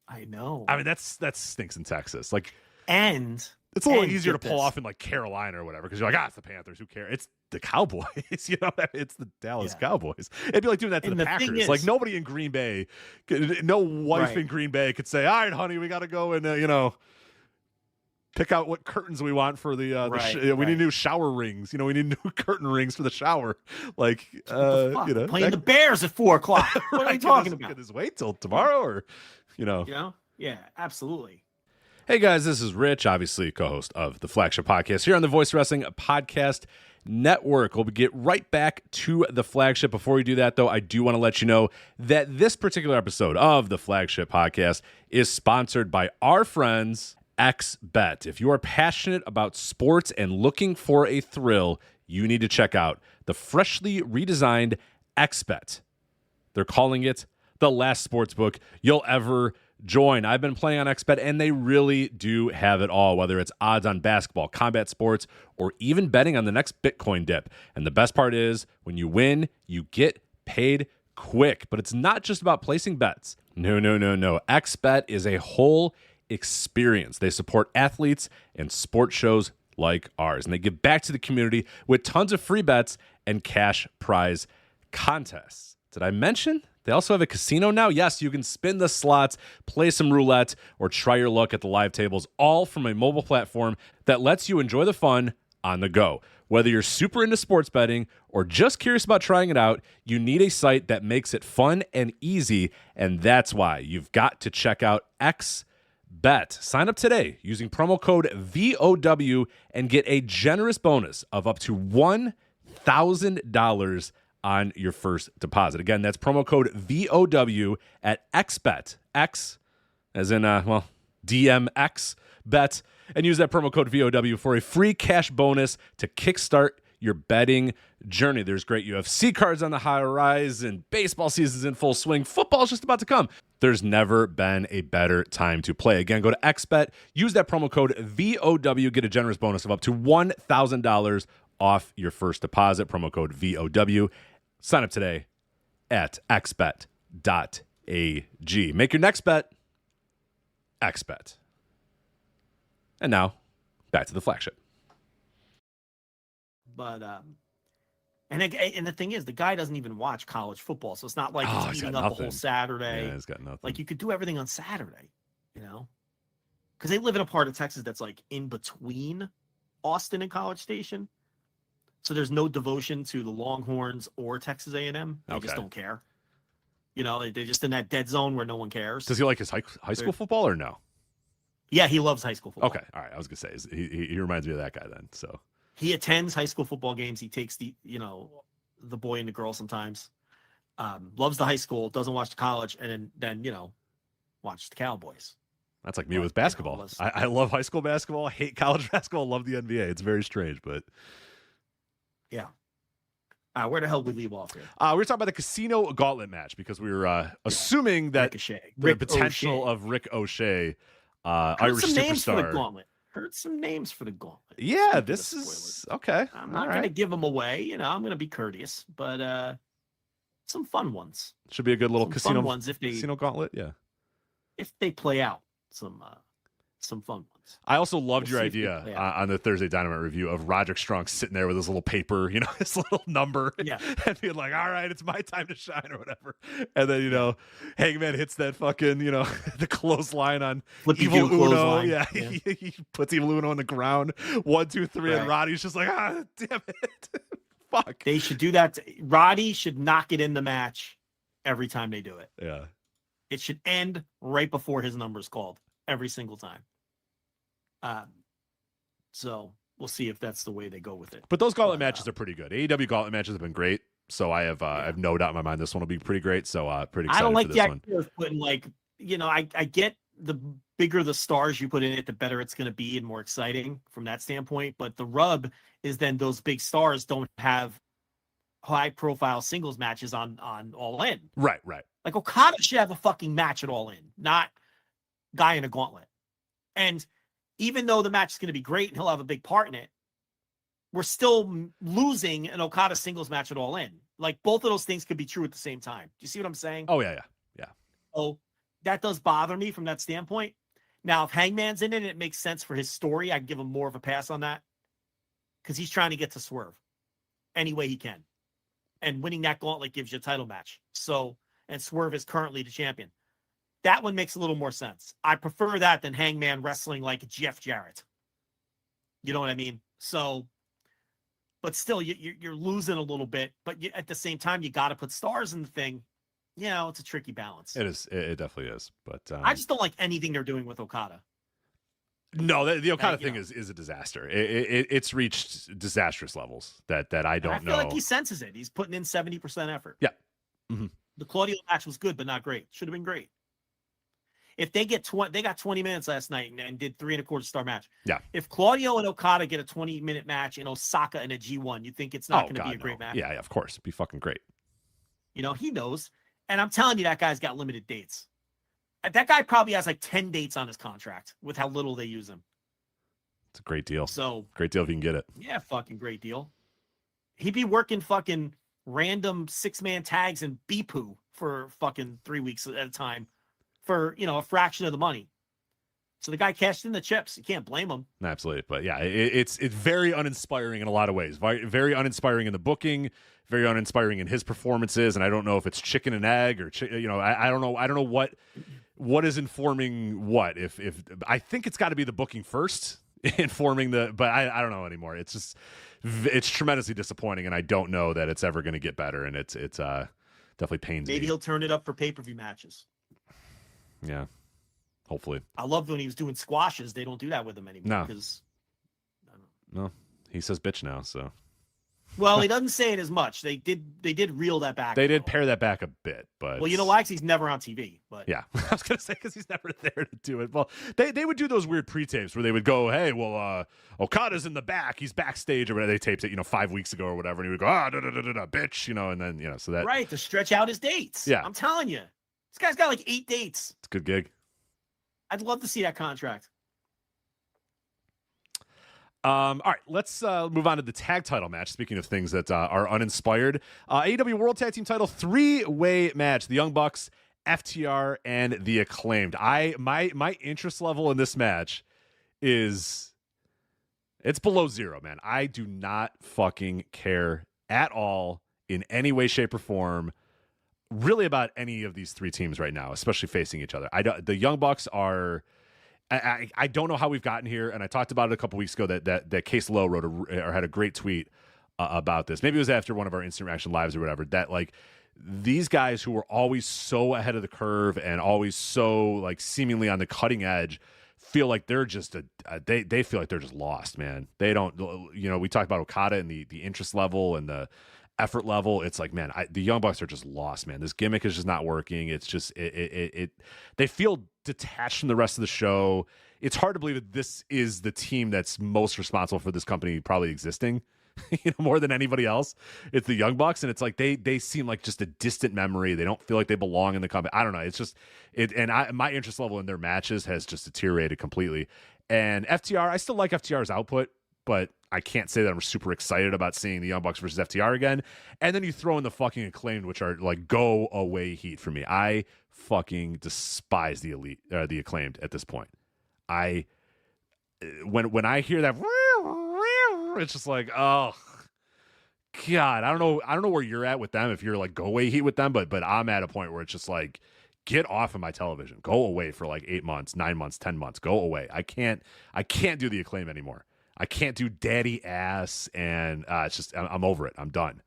I know. I mean, that stinks in Texas. Like, and it's a little easier to pull off in like Carolina or whatever because you're like, it's the Panthers. Who cares? It's the Cowboys. It's the Dallas Cowboys. It'd be like doing that to the Packers. Like nobody in Green Bay, no wife in Green Bay could say, "All right, honey, we got to go and pick out what curtains we want for the we need new shower rings. We need new curtain rings for the shower. Like playing the Bears at 4:00. What are you talking about? Could this wait till tomorrow or Yeah, absolutely. Hey guys, this is Rich, obviously co-host of the Flagship Podcast here on the Voice Wrestling Podcast Network. We'll get right back to the Flagship. Before we do that, though, I do want to let you know that this particular episode of the Flagship Podcast is sponsored by our friends XBet. If you are passionate about sports and looking for a thrill, you need to check out the freshly redesigned XBet. They're calling it the last sportsbook you'll ever join. I've been playing on XBet, and they really do have it all, whether it's odds on basketball, combat sports, or even betting on the next Bitcoin dip. And the best part is, when you win, you get paid quick. But it's not just about placing bets. No. XBet is a whole experience. They support athletes and sports shows like ours, and they give back to the community with tons of free bets and cash prize contests. Did I mention they also have a casino now? Yes, you can spin the slots, play some roulette, or try your luck at the live tables, all from a mobile platform that lets you enjoy the fun on the go. Whether you're super into sports betting or just curious about trying it out, you need a site that makes it fun and easy, and that's why you've got to check out XBet. Sign up today using promo code VOW and get a generous bonus of up to $1,000 on your first deposit. Again, that's promo code VOW at XBet. X as in, DMX bet. And use that promo code VOW for a free cash bonus to kickstart your betting journey. There's great UFC cards on the high rise, and baseball season's in full swing. Football's just about to come. There's never been a better time to play. Again, go to XBet, use that promo code VOW, get a generous bonus of up to $1,000 off your first deposit. Promo code VOW. Sign up today at xbet.ag. Make your next bet XBet. And now, back to the flagship. But and the thing is, the guy doesn't even watch college football, so it's not like he's eating up a whole Saturday. Yeah, he's got nothing. Like, you could do everything on Saturday, because they live in a part of Texas that's like in between Austin and College Station. So there's no devotion to the Longhorns or Texas A&M. They just don't care. They're just in that dead zone where no one cares. Does he like his high school football or no? Yeah, he loves high school football. Okay, all right. I was gonna say he reminds me of that guy then. So he attends high school football games. He takes the boy and the girl sometimes. Loves the high school, doesn't watch the college, and then watch the Cowboys. That's like me with basketball. I love high school basketball. I hate college basketball. Love the NBA. It's very strange, but yeah. Where the hell did we leave off here? We were talking about the casino gauntlet match because we were assuming that the potential of Rick O'Shea, Irish some names superstar. For the gauntlet. Heard some names for the gauntlet. Yeah, this is okay. I'm not going to give them away. I'm going to be courteous, but some fun ones. Should be a good little casino ones casino gauntlet. Yeah, if they play out some fun ones. I also loved your idea on the Thursday Dynamite review of Roderick Strong sitting there with his little paper, his little number, and being like, "All right, it's my time to shine," or whatever. And then Hangman hits that fucking the clothesline on Evil Uno. Yeah, he puts Evil Uno on the ground. 1, 2, 3, and Roddy's just like, damn it, fuck. They should do that. Roddy should knock it in the match every time they do it. Yeah, it should end right before his number's called every single time. So we'll see if that's the way they go with it. But those gauntlet matches are pretty good. AEW gauntlet matches have been great, so I have no doubt in my mind this one will be pretty great. So pretty excited. I don't like for this the one. idea of putting I get the bigger the stars you put in it, the better it's going to be and more exciting from that standpoint. But the rub is then those big stars don't have high profile singles matches on All In. Right. Like Okada should have a fucking match at All In, not guy in a gauntlet. And even though the match is going to be great and he'll have a big part in it, we're still losing an Okada singles match at All In. Like, both of those things could be true at the same time. Do you see what I'm saying? Oh, yeah. So that does bother me from that standpoint. Now, if Hangman's in it, it makes sense for his story. I give him more of a pass on that because he's trying to get to Swerve any way he can. And winning that gauntlet gives you a title match. So, and Swerve is currently the champion. That one makes a little more sense. I prefer that than Hangman wrestling like Jeff Jarrett. You know what I mean? So, but still, you're losing a little bit. But at the same time, you got to put stars in the thing. It's a tricky balance. It is. It definitely is. But I just don't like anything they're doing with Okada. No, the Okada thing is a disaster. It's reached disastrous levels that I don't know. I feel like he senses it. He's putting in 70% effort. Yeah. Mm-hmm. The Claudio match was good, but not great. Should have been great. If they get they got 20 minutes last night and did 3.25 star match. Yeah. If Claudio and Okada get a 20-minute match in Osaka in a G1, you think it's not going to be a great match? Yeah, of course. It'd be fucking great. He knows. And I'm telling you, that guy's got limited dates. That guy probably has like 10 dates on his contract with how little they use him. It's a great deal. So great deal if you can get it. Yeah, fucking great deal. He'd be working fucking random 6-man tags and Beepoo for fucking 3 weeks at a time for, a fraction of the money. So the guy cashed in the chips. You can't blame him. Absolutely. But yeah, it's very uninspiring in a lot of ways. Very, very uninspiring in the booking, very uninspiring in his performances. And I don't know if it's chicken and egg or, I don't know. I don't know what is informing what. If I think it's got to be the booking first informing but I don't know anymore. It's tremendously disappointing. And I don't know that it's ever going to get better. And it's definitely pains me. Maybe he'll turn it up for pay-per-view matches. Yeah. Hopefully. I loved when he was doing squashes. They don't do that with him anymore. No, he says bitch now. So, well, he doesn't say it as much. They did reel that back. They did pare that back a bit, but well, you know why? 'Cause he's never on TV. But yeah, I was gonna say because he's never there to do it. Well, they would do those weird pre-tapes where they would go, hey, well, Okada's in the back, he's backstage or whatever. They taped it, 5 weeks ago or whatever, and he would go, bitch, and then so that right to stretch out his dates. Yeah, I'm telling you, this guy's got like 8 dates. It's a good gig. I'd love to see that contract. All right, let's move on to the tag title match. Speaking of things that are uninspired, AEW World Tag Team Title 3-way match: the Young Bucks, FTR, and the Acclaimed. My interest level in this match it's below 0, man. I do not fucking care at all in any way, shape, or form. Really about any of these 3 teams right now, especially facing each other. The Young Bucks are. I don't know how we've gotten here, and I talked about it a couple weeks ago that Case Lowe wrote or had a great tweet about this. Maybe it was after one of our Instant Reaction lives or whatever. That like these guys who were always so ahead of the curve and always so like seemingly on the cutting edge feel like they're just they feel like they're just lost, man. They don't. We talked about Okada and the interest level and the effort level. It's like, man, the Young Bucks are just lost, man. This gimmick is just not working. It's just they feel detached from the rest of the show. It's hard to believe that this is the team that's most responsible for this company probably existing, more than anybody else. It's the Young Bucks, and it's like they seem like just a distant memory. They don't feel like they belong in the company. I don't know. It's just my interest level in their matches has just deteriorated completely. And FTR, I still like FTR's output, but I can't say that I'm super excited about seeing the Young Bucks versus FTR again. And then you throw in the fucking Acclaimed, which are like go away heat for me. I fucking despise the Acclaimed at this point. When I hear that, it's just like, oh God, I don't know where you're at with them. If you're like go away heat with them, but I'm at a point where it's just like, get off of my television, go away for like 8 months, 9 months, 10 months, go away. I can't do the Acclaim anymore. I can't do daddy ass, and it's just I'm over it. I'm done.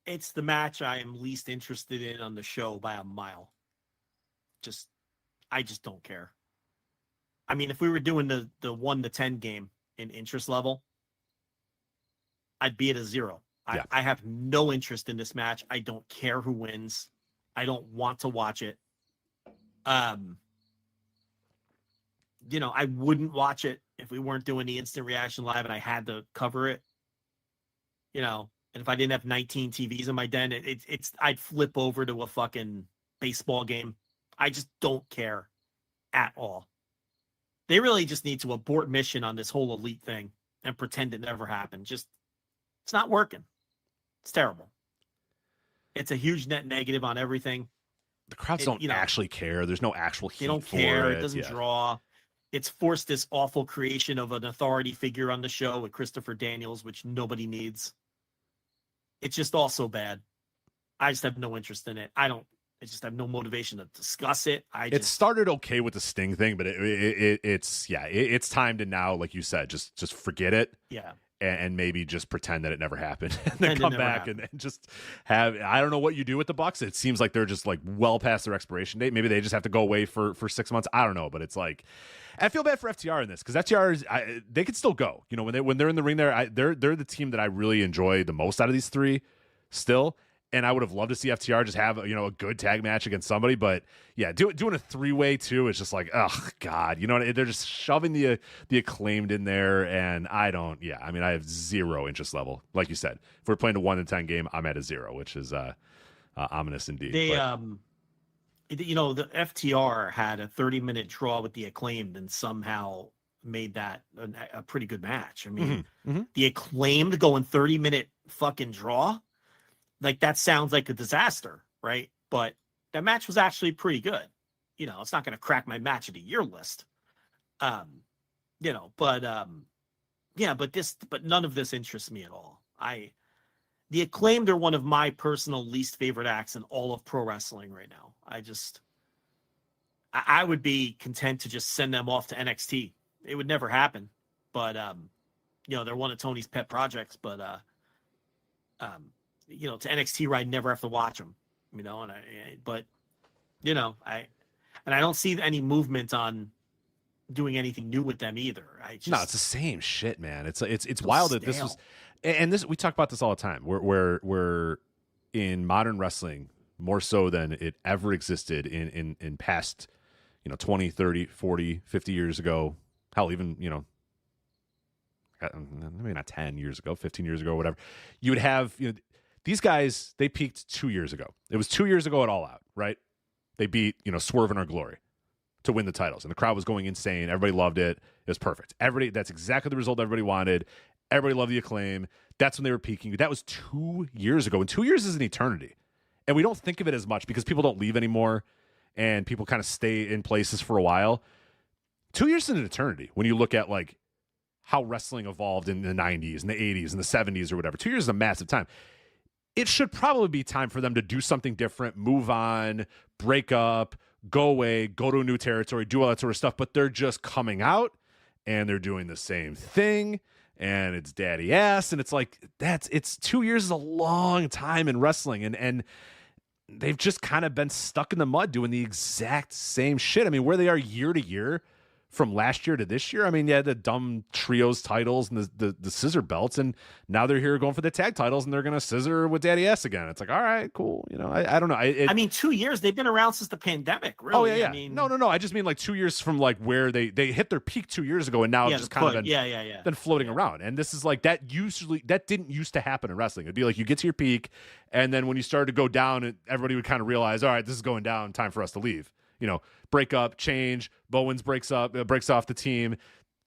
It's the match I am least interested in on the show by a mile. I just don't care. I mean, if we were doing the 1 to 10 game in interest level, I'd be at a 0. Yeah. I have no interest in this match. I don't care who wins. I don't want to watch it. I wouldn't watch it if we weren't doing the Instant Reaction Live and I had to cover it. And if I didn't have 19 TVs in my den, I'd flip over to a fucking baseball game. I just don't care at all. They really just need to abort mission on this whole elite thing and pretend it never happened. It's not working. It's terrible. It's a huge net negative on everything. The crowds don't actually care. There's no actual heat. They don't care. It doesn't draw. It's forced this awful creation of an authority figure on the show with Christopher Daniels, which nobody needs. It's just all so bad. I just have no interest in it. I just have no motivation to discuss it. It started okay with the Sting thing, but it's time to now, like you said, just forget it. Yeah. And maybe just pretend that it never happened and then come back and just have, I don't know what you do with the Bucks. It seems like they're just like well past their expiration date. Maybe they just have to go away for 6 months. I don't know, but it's like, I feel bad for FTR in this because FTR they could still go, when they're in the ring there, they're the team that I really enjoy the most out of these 3 still. And I would have loved to see FTR just have, a good tag match against somebody. But yeah, doing a 3-way too is just like, oh God, they're just shoving the Acclaimed in there. And I have 0 interest level. Like you said, if we're playing a 1 to 10 game, I'm at a 0, which is ominous indeed. The FTR had a 30-minute draw with the Acclaimed and somehow made that a pretty good match. I mean, the Acclaimed going 30-minute fucking draw, like that sounds like a disaster, right? But that match was actually pretty good. It's not going to crack my match of the year list. But none of this interests me at all. The Acclaimed are one of my personal least favorite acts in all of pro wrestling right now. I would be content to just send them off to NXT. It would never happen, but they're one of Tony's pet projects. But to NXT where I'd never have to watch them. I don't see any movement on doing anything new with them either. No, it's the same shit, man. It's wild that this was, and this we talk about this all the time. We're in modern wrestling more so than it ever existed in past 20, 30, 40, 50 years ago. Hell, even maybe not 10 years ago, 15 years ago, whatever. You would have these guys. They peaked 2 years ago. It was 2 years ago at All Out, right? They beat Swerve in Our Glory to win the titles, and the crowd was going insane. Everybody loved it. It was perfect. That's exactly the result everybody wanted. Everybody loved the Acclaim. That's when they were peaking. That was 2 years ago, and 2 years is an eternity. And we don't think of it as much because people don't leave anymore, and people kind of stay in places for a while. 2 years is an eternity when you look at like how wrestling evolved in the 90s and the 80s and the 70s or whatever. 2 years is a massive time. It should probably be time for them to do something different, move on, break up, go away, go to a new territory, do all that sort of stuff. But they're just coming out and they're doing the same thing, and it's daddy ass. And it's like, it's 2 years is a long time in wrestling. And they've just kind of been stuck in the mud doing the exact same shit. I mean, where they are year to year from last year to this year. I mean, yeah, the dumb trios titles and the scissor belts, and now they're here going for the tag titles, and they're going to scissor with daddy ass again. It's like, all right, cool. I don't know. 2 years, they've been around since the pandemic, really. Oh, yeah. No. I just mean like 2 years from like where they hit their peak 2 years ago, and now it's just kind of been floating around. And this is like that didn't used to happen in wrestling. It'd be like you get to your peak, and then when you started to go down, everybody would kind of realize, all right, this is going down, time for us to leave. Break up, change. Bowens breaks off the team.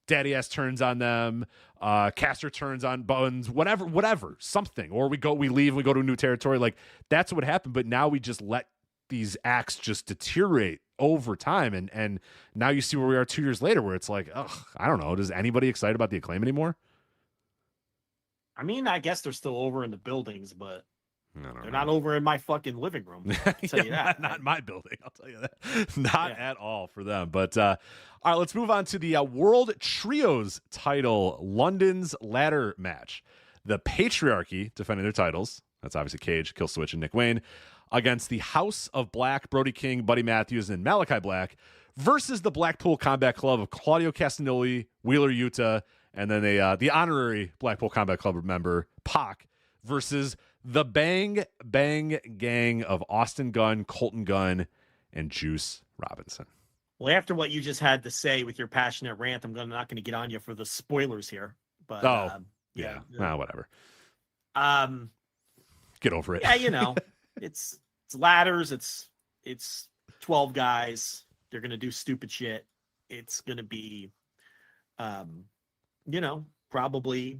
Daddy ass turns on them. Caster turns on Bowens. Whatever, something. Or we leave. We go to a new territory. Like that's what happened. But now we just let these acts just deteriorate over time, and now you see where we are 2 years later, where it's like, ugh, I don't know. Does anybody excited about the Acclaim anymore? I mean, I guess they're still over in the buildings, but. They're know. not over in my fucking living room. I'll tell you that. Not in my building. I'll tell you that. Not at all for them. But all right, let's move on to the World Trios title, London's ladder match. The Patriarchy defending their titles. That's obviously Cage, Killswitch, and Nick Wayne against the House of Black, Brody King, Buddy Matthews, and Malachi Black versus the Blackpool Combat Club of Claudio Castagnoli, Wheeler Yuta, and then the honorary Blackpool Combat Club member, Pac, versus the Bang Bang Gang of Austin Gunn, Colton Gunn, and Juice Robinson. Well, after what you just had to say with your passionate rant, I'm not going to get on you for the spoilers here. But whatever. Get over it. Yeah, it's ladders. It's 12 guys. They're going to do stupid shit. It's going to be, probably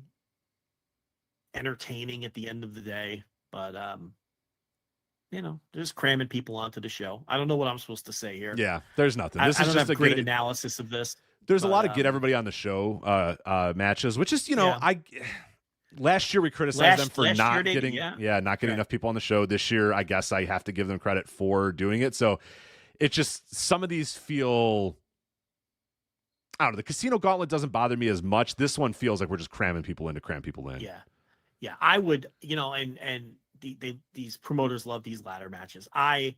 entertaining at the end of the day, but they're just cramming people onto the show. I don't know what I'm supposed to say here. Yeah, there's nothing. This I is don't just have a great good analysis of this. There's a lot of get everybody on the show matches, which is last year we criticized them for not getting enough people on the show. This year, I guess I have to give them credit for doing it. So it's just some of these feel. I don't know. The Casino Gauntlet doesn't bother me as much. This one feels like we're just cramming people in to cram people in. Yeah. Yeah, I would, these promoters love these ladder matches. My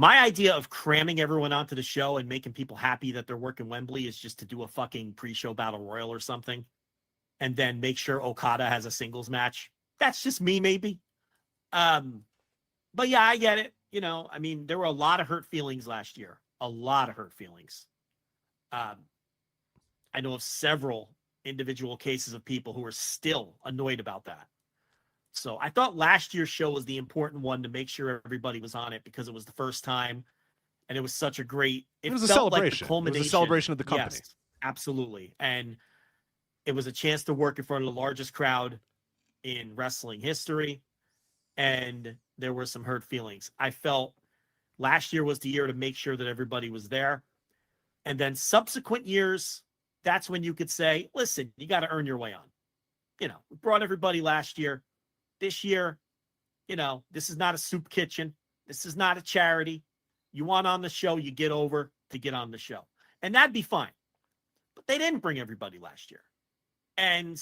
idea of cramming everyone onto the show and making people happy that they're working Wembley is just to do a fucking pre-show battle royal or something, and then make sure Okada has a singles match. That's just me, maybe. But yeah, I get it. There were a lot of hurt feelings last year. A lot of hurt feelings. I know of several individual cases of people who are still annoyed about that. So I thought last year's show was the important one to make sure everybody was on it because it was the first time And it was such a great. It was a felt like the celebration. It culmination. was a celebration of the company. Yes, absolutely. And it was a chance to work in front of the largest crowd in wrestling history. And there were some hurt feelings. I felt last year was the year to make sure that everybody was there. And then subsequent years, that's when you could say, listen, you got to earn your way on. We brought everybody last year. This year, this is not a soup kitchen. This is not a charity. You want on the show, you get over to get on the show. And that'd be fine. But they didn't bring everybody last year. And,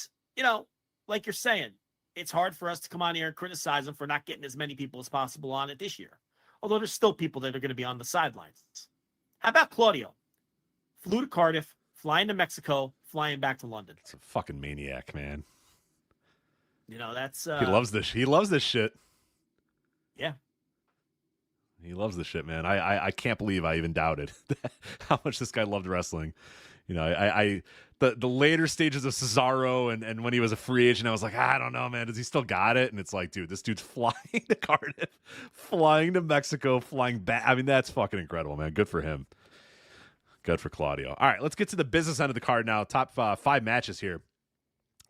like you're saying, it's hard for us to come on here and criticize them for not getting as many people as possible on it this year. Although there's still people that are going to be on the sidelines. How about Claudio? Flew to Cardiff, flying to Mexico, flying back to London. It's a fucking maniac, man. That's he loves this. He loves this shit. Yeah. He loves this shit, man. I can't believe I even doubted how much this guy loved wrestling. The later stages of Cesaro and when he was a free agent, I was like, I don't know, man. Does he still got it? And it's like, dude, this dude's flying to Cardiff, flying to Mexico, flying back. I mean, that's fucking incredible, man. Good for him. Good for Claudio. All right, let's get to the business end of the card now. Top 5 matches here.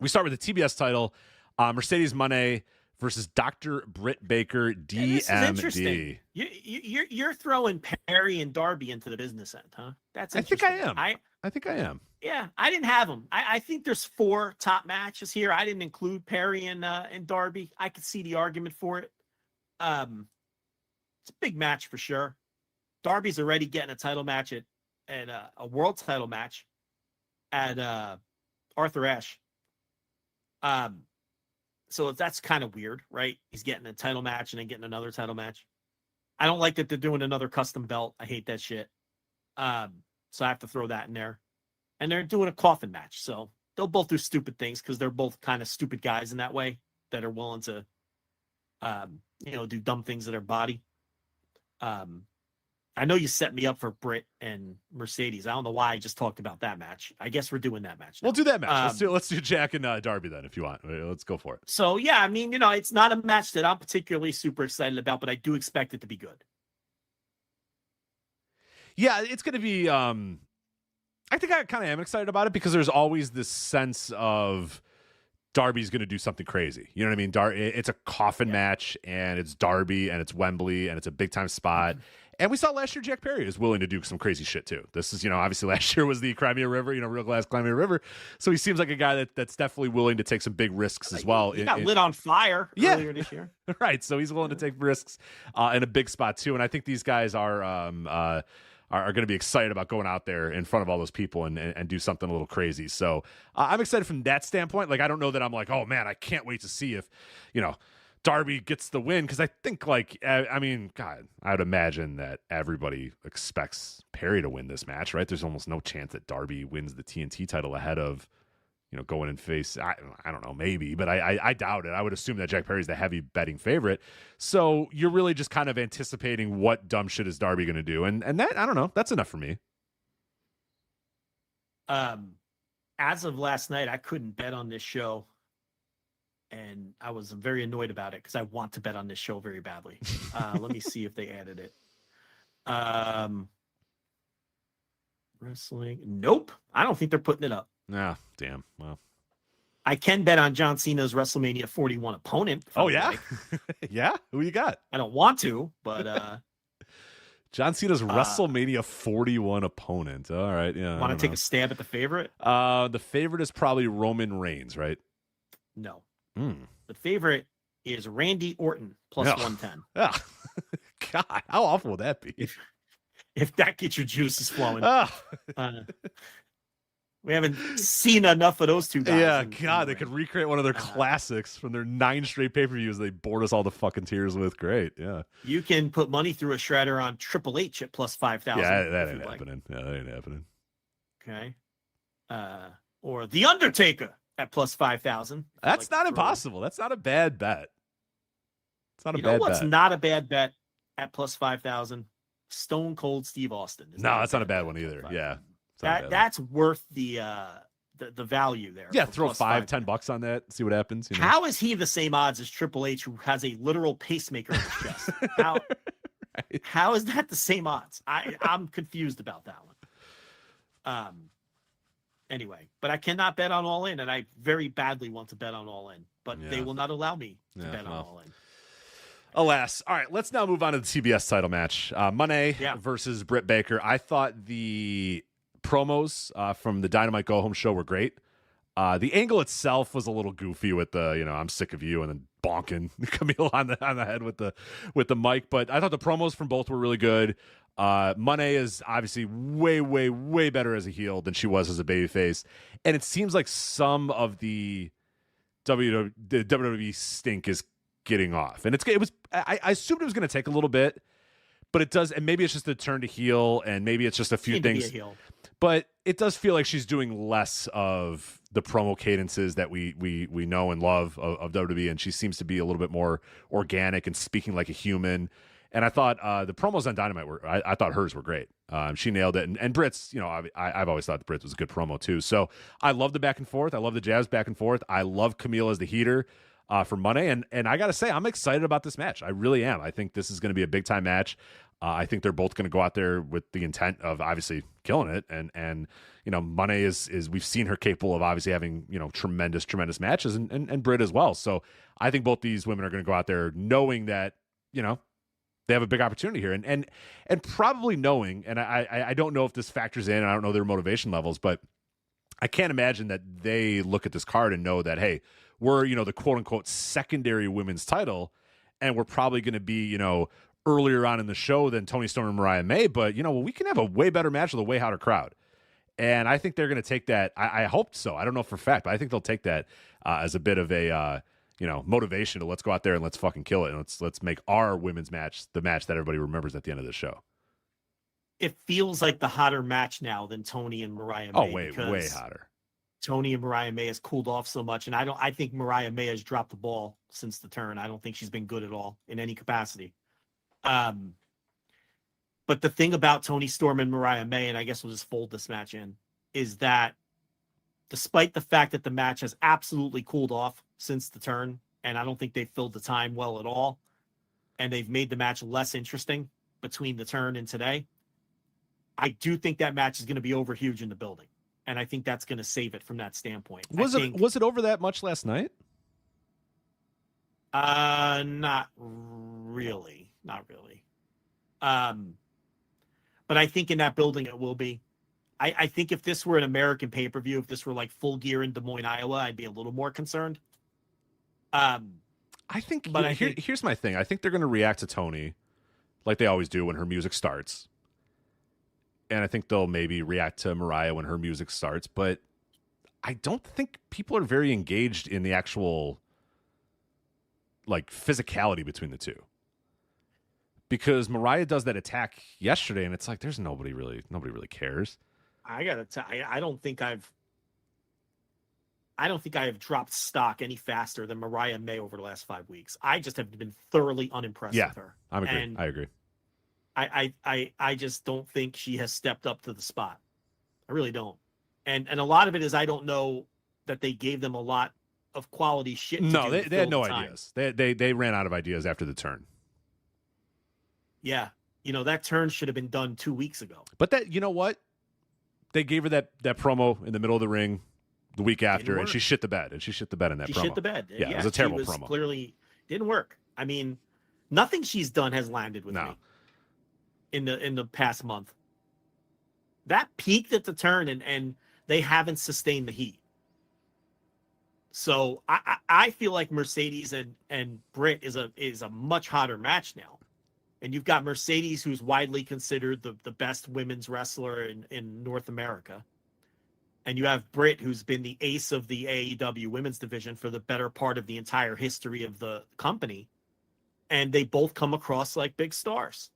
We start with the TBS title. Mercedes Moné versus Dr. Britt Baker, DMD. This is interesting. You're throwing Perry and Darby into the business end, huh? That's interesting. I think I am. Yeah, I didn't have them. I think there's 4 top matches here. I didn't include Perry and Darby. I could see the argument for it. It's a big match for sure. Darby's already getting a title match at a world title match at Arthur Ashe. So that's kind of weird, right? He's getting a title match and then getting another title match. I don't like that they're doing another custom belt. I hate that shit. So I have to throw that in there. And they're doing a coffin match. So they'll both do stupid things because they're both kind of stupid guys in that way that are willing to, do dumb things to their body. I know you set me up for Britt and Mercedes. I don't know why I just talked about that match. I guess we're doing that match now. We'll do that match. Let's do Jack and Darby then, if you want. Let's go for it. So, yeah, I mean, it's not a match that I'm particularly super excited about, but I do expect it to be good. Yeah, it's going to be I think I kind of am excited about it because there's always this sense of Darby's going to do something crazy. You know what I mean? It's a coffin match, and it's Darby, and it's Wembley, and it's a big-time spot. And we saw last year Jack Perry is willing to do some crazy shit, too. This is, obviously last year was the Crimea River, Real Glass Crimea River. So he seems like a guy that's definitely willing to take some big risks as well. He got lit on fire earlier this year. Right, so he's willing to take risks in a big spot, too. And I think these guys are going to be excited about going out there in front of all those people and do something a little crazy. So I'm excited from that standpoint. Like, I don't know that I'm like, oh, man, I can't wait to see if, Darby gets the win. Because I think, God, I would imagine that everybody expects Perry to win this match, right? There's almost no chance that Darby wins the TNT title ahead of, going and face, I don't know, maybe, but I doubt it. I would assume that Jack Perry's the heavy betting favorite. So you're really just kind of anticipating what dumb shit is Darby going to do. And that, I don't know, that's enough for me. As of last night, I couldn't bet on this show. And I was very annoyed about it because I want to bet on this show very badly. Let me see if they added it. Wrestling. Nope. I don't think they're putting it up. Ah, damn. Well, I can bet on John Cena's WrestleMania 41 opponent. Oh, yeah? Yeah? Who you got? I don't want to, but... John Cena's WrestleMania 41 opponent. All right, yeah. Want to take a stab at the favorite? The favorite is probably Roman Reigns, right? No. The favorite is Randy Orton plus 110. Oh. God, how awful would that be? If that gets your juices flowing. We haven't seen enough of those two guys. Yeah, God, they could recreate one of their classics from their 9 straight pay-per-views they bored us all to fucking tears with. Great, yeah. You can put money through a shredder on Triple H at plus 5,000. Yeah, that ain't happening. Yeah, that ain't happening. Okay. Or The Undertaker at plus 5,000. That's not impossible. That's not a bad bet. It's not a bad bet. What's not a bad bet at plus 5,000? Stone Cold Steve Austin. No, that's not a bad one either. Yeah. That's worth the value there. Yeah, throw $5-10 on that, see what happens. How is he the same odds as Triple H, who has a literal pacemaker in his chest? How? How is that the same odds? I'm confused about that one. Anyway, but I cannot bet on All In, and I very badly want to bet on All In, but they will not allow me to bet on All In. Alas. All right, let's now move on to the TBS title match. Monet versus Britt Baker. I thought the promos from the Dynamite Go Home show were great. The angle itself was a little goofy with the, I'm sick of you, and then bonking Camille on the head with the mic. But I thought the promos from both were really good. Monet is obviously way, way, way better as a heel than she was as a babyface, and it seems like some of the WWE stink is getting off, and I assumed it was going to take a little bit, but it does, and maybe it's just a turn to heel, and maybe it's just a few things. But it does feel like she's doing less of the promo cadences that we know and love of WWE, and she seems to be a little bit more organic and speaking like a human. And I thought the promos on Dynamite I thought hers were great. She nailed it. And Britt's, I've always thought Britt's was a good promo too. So I love the back and forth. I love the jabs back and forth. I love Camille as the heater for Money. And I got to say, I'm excited about this match. I really am. I think this is going to be a big time match. I think they're both going to go out there with the intent of obviously killing it. And Money is we've seen her capable of obviously having, tremendous matches and Britt as well. So I think both these women are going to go out there knowing that, they have a big opportunity here, and probably knowing, and I don't know if this factors in, and I don't know their motivation levels, but I can't imagine that they look at this card and know that, hey, we're, the quote unquote secondary women's title, and we're probably going to be, earlier on in the show than Toni Storm and Mariah May, but we can have a way better match with a way hotter crowd. And I think they're going to take that. I hope so. I don't know for a fact, but I think they'll take that as a bit of a, motivation to let's go out there and let's fucking kill it. And let's make our women's match the match that everybody remembers at the end of the show. It feels like the hotter match now than Toni and Mariah May. Oh, way hotter. Toni and Mariah May has cooled off so much. And I think Mariah May has dropped the ball since the turn. I don't think she's been good at all in any capacity. But the thing about Toni Storm and Mariah May, and I guess we'll just fold this match in, is that despite the fact that the match has absolutely cooled off since the turn, and I don't think they've filled the time well at all, and they've made the match less interesting between the turn and today, I do think that match is going to be over huge in the building, and I think that's going to save it from that standpoint. Was it over that much last night? Not really. But I think in that building it will be. I think if this were an American pay-per-view, if this were like Full Gear in Des Moines, Iowa, I'd be a little more concerned. Here's my thing. I think they're going to react to Toni like they always do when her music starts. And I think they'll maybe react to Mariah when her music starts. But I don't think people are very engaged in the actual physicality between the two. Because Mariah does that attack yesterday, and it's like there's nobody really cares. I gotta tell you, I don't think I have dropped stock any faster than Mariah May over the last 5 weeks. I just have been thoroughly unimpressed with her. I agree. I just don't think she has stepped up to the spot. I really don't. And a lot of it is I don't know that they gave them a lot of quality shit. No, they had no ideas. They ran out of ideas after the turn. Yeah. That turn should have been done 2 weeks ago. But that, you know what? They gave her that promo in the middle of the ring the week after, and she shit the bed. And she shit the bed in that promo. She shit the bed. Yeah, it was a terrible promo. Clearly didn't work. I mean, nothing she's done has landed with me in the past month. That peaked at the turn, and they haven't sustained the heat. So I feel like Mercedes and Britt is a much hotter match now. And you've got Mercedes, who's widely considered the best women's wrestler in North America. And you have Britt, who's been the ace of the AEW women's division for the better part of the entire history of the company. And they both come across like big stars.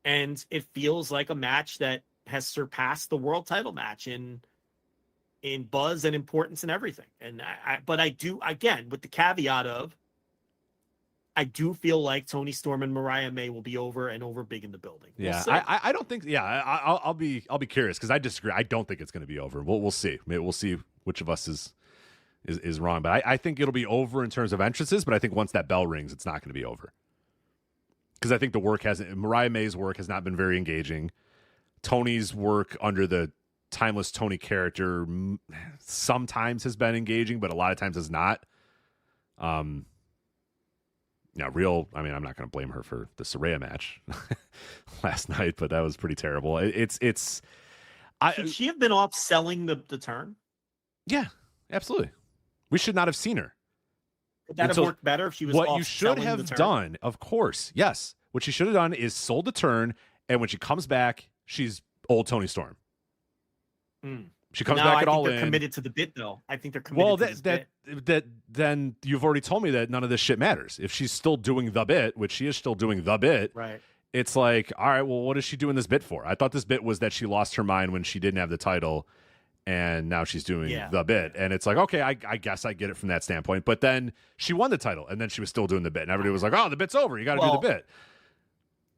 And it feels like a match that has surpassed the world title match in buzz and importance and everything. And but I do, again, with the caveat of, I do feel like Toni Storm and Mariah May will be over and over big in the building. Yeah, I don't think. Yeah, I'll be curious because I disagree. I don't think it's going to be over. We'll see. Maybe we'll see which of us is wrong. But I think it'll be over in terms of entrances. But I think once that bell rings, it's not going to be over. because I think the work hasn't. Mariah May's work has not been very engaging. Tony's work under the Timeless Tony character sometimes has been engaging, but a lot of times is not. Yeah, real. I mean, I'm not going to blame her for the Saraya match last night, but that was pretty terrible. Should she have been off selling the turn? Yeah, absolutely. We should not have seen her. Would that have worked better if she was what off you should selling have the turn? done, of course, yes. What she should have done is sold the turn, and when she comes back, she's old Tony Storm. She comes back at All In. They're committed to the bit, though. I think they're committed to this bit. Then you've already told me that none of this shit matters. If she's still doing the bit, which she is still doing the bit, right? It's like, all right, well, what is she doing this bit for? I thought this bit was that she lost her mind when she didn't have the title, and now she's doing the bit. And it's like, okay, I guess I get it from that standpoint. But then she won the title, and then she was still doing the bit. And everybody was like, oh, the bit's over. You got to do the bit.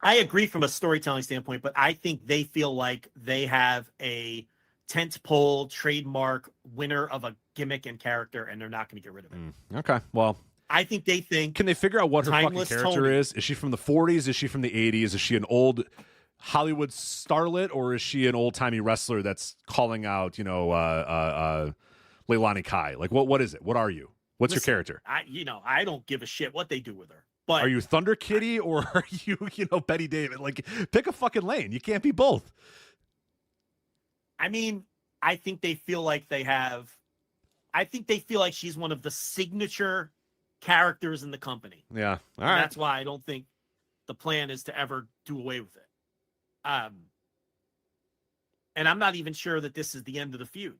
I agree from a storytelling standpoint, but I think they feel like they have a tentpole trademark winner of a gimmick and character, and they're not going to get rid of it. Okay, well, I think they think. Can they figure out what her fucking Timeless character Tony is? Is she from the 40s? Is she from the 80s? Is she an old Hollywood starlet, or is she an old timey wrestler that's calling out, Leilani Kai? Like, what is it? What are you? What's your character? I don't give a shit what they do with her. But are you Thunder Kitty or are you, Betty David? Like, pick a fucking lane. You can't be both. I mean, I think they feel like she's one of the signature characters in the company. Yeah. All right. That's why I don't think the plan is to ever do away with it. And I'm not even sure that this is the end of the feud.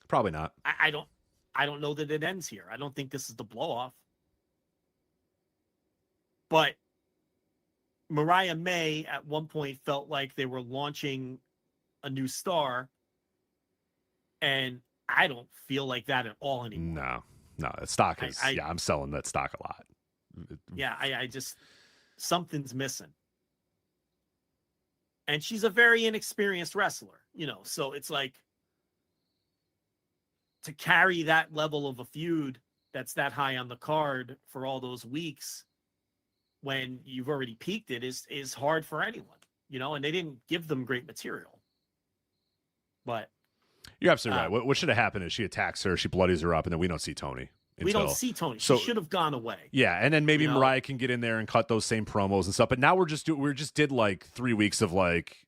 Probably not. I don't know that it ends here. I don't think this is the blow off. But Mariah May at one point felt like they were launching a new star, and I don't feel like that at all anymore. No, that stock is. I'm selling that stock a lot. Yeah, I just something's missing, and she's a very inexperienced wrestler, So it's like to carry that level of a feud that's that high on the card for all those weeks when you've already peaked it is hard for anyone, and they didn't give them great material. But you're absolutely right. What should have happened is she attacks her, she bloodies her up, and then we don't see Tony. We don't see Tony. She should have gone away. Yeah, and then maybe Mariah can get in there and cut those same promos and stuff. But now we just did like 3 weeks of like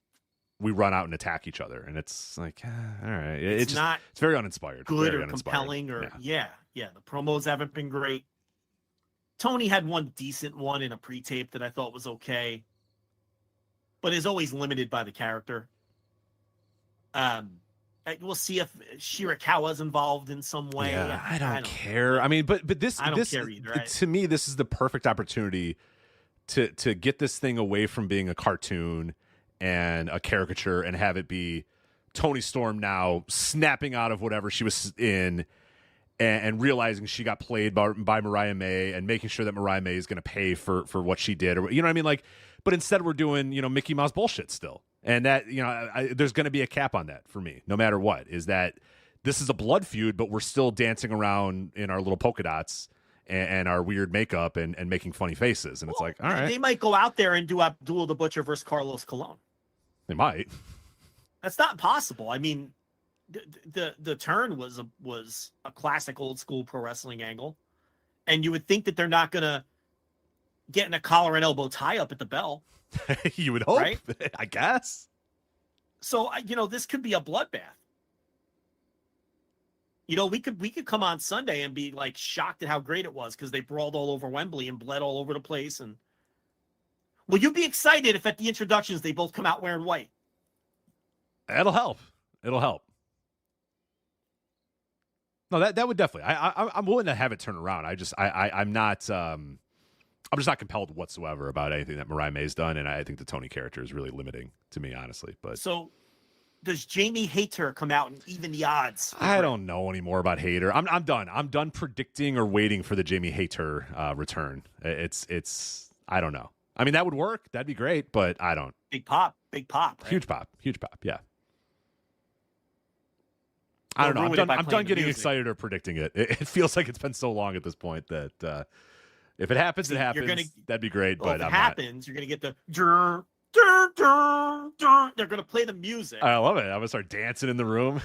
we run out and attack each other, and it's like, all right, it's very uninspired, good very or compelling, or yeah. The promos haven't been great. Tony had one decent one in a pre-tape that I thought was okay, but is always limited by the character. We'll see if Shirakawa's involved in some way. Yeah, I don't care. I mean, but this I don't care either. To me, this is the perfect opportunity to get this thing away from being a cartoon and a caricature and have it be Tony Storm now snapping out of whatever she was in and realizing she got played by Mariah May and making sure that Mariah May is going to pay for what she did, or you know what I mean? Like, but instead we're doing Mickey Mouse bullshit still. And that, there's going to be a cap on that for me, no matter what, is that this is a blood feud, but we're still dancing around in our little polka dots and our weird makeup and making funny faces. And it's like, all right. They might go out there and do Abdul the Butcher versus Carlos Colon. They might. That's not possible. I mean, the turn was a classic old school pro wrestling angle. And you would think that they're not going to get in a collar and elbow tie up at the bell. You would hope, right? I guess. So, this could be a bloodbath. We could come on Sunday and be like shocked at how great it was because they brawled all over Wembley and bled all over the place. And will you be excited if at the introductions they both come out wearing white? It'll help. It'll help. No, that would definitely. I'm willing to have it turn around. I'm not. I'm just not compelled whatsoever about anything that Mariah May's done, and I think the Tony character is really limiting to me, honestly. But so, does Jamie Hayter come out and even the odds? I don't know anymore about Hayter. I'm done. I'm done predicting or waiting for the Jamie Hayter return. It's. I don't know. I mean, that would work. That'd be great, but I don't. Big pop. Right? Huge pop. Yeah. I don't know. I'm done getting excited or predicting it. It feels like it's been so long at this point that. If it happens, See, it happens. That'd be great. Well, but if it I'm happens, you're gonna get the dur, dur, dur, dur. They're gonna play the music. I love it. I'm gonna start dancing in the room.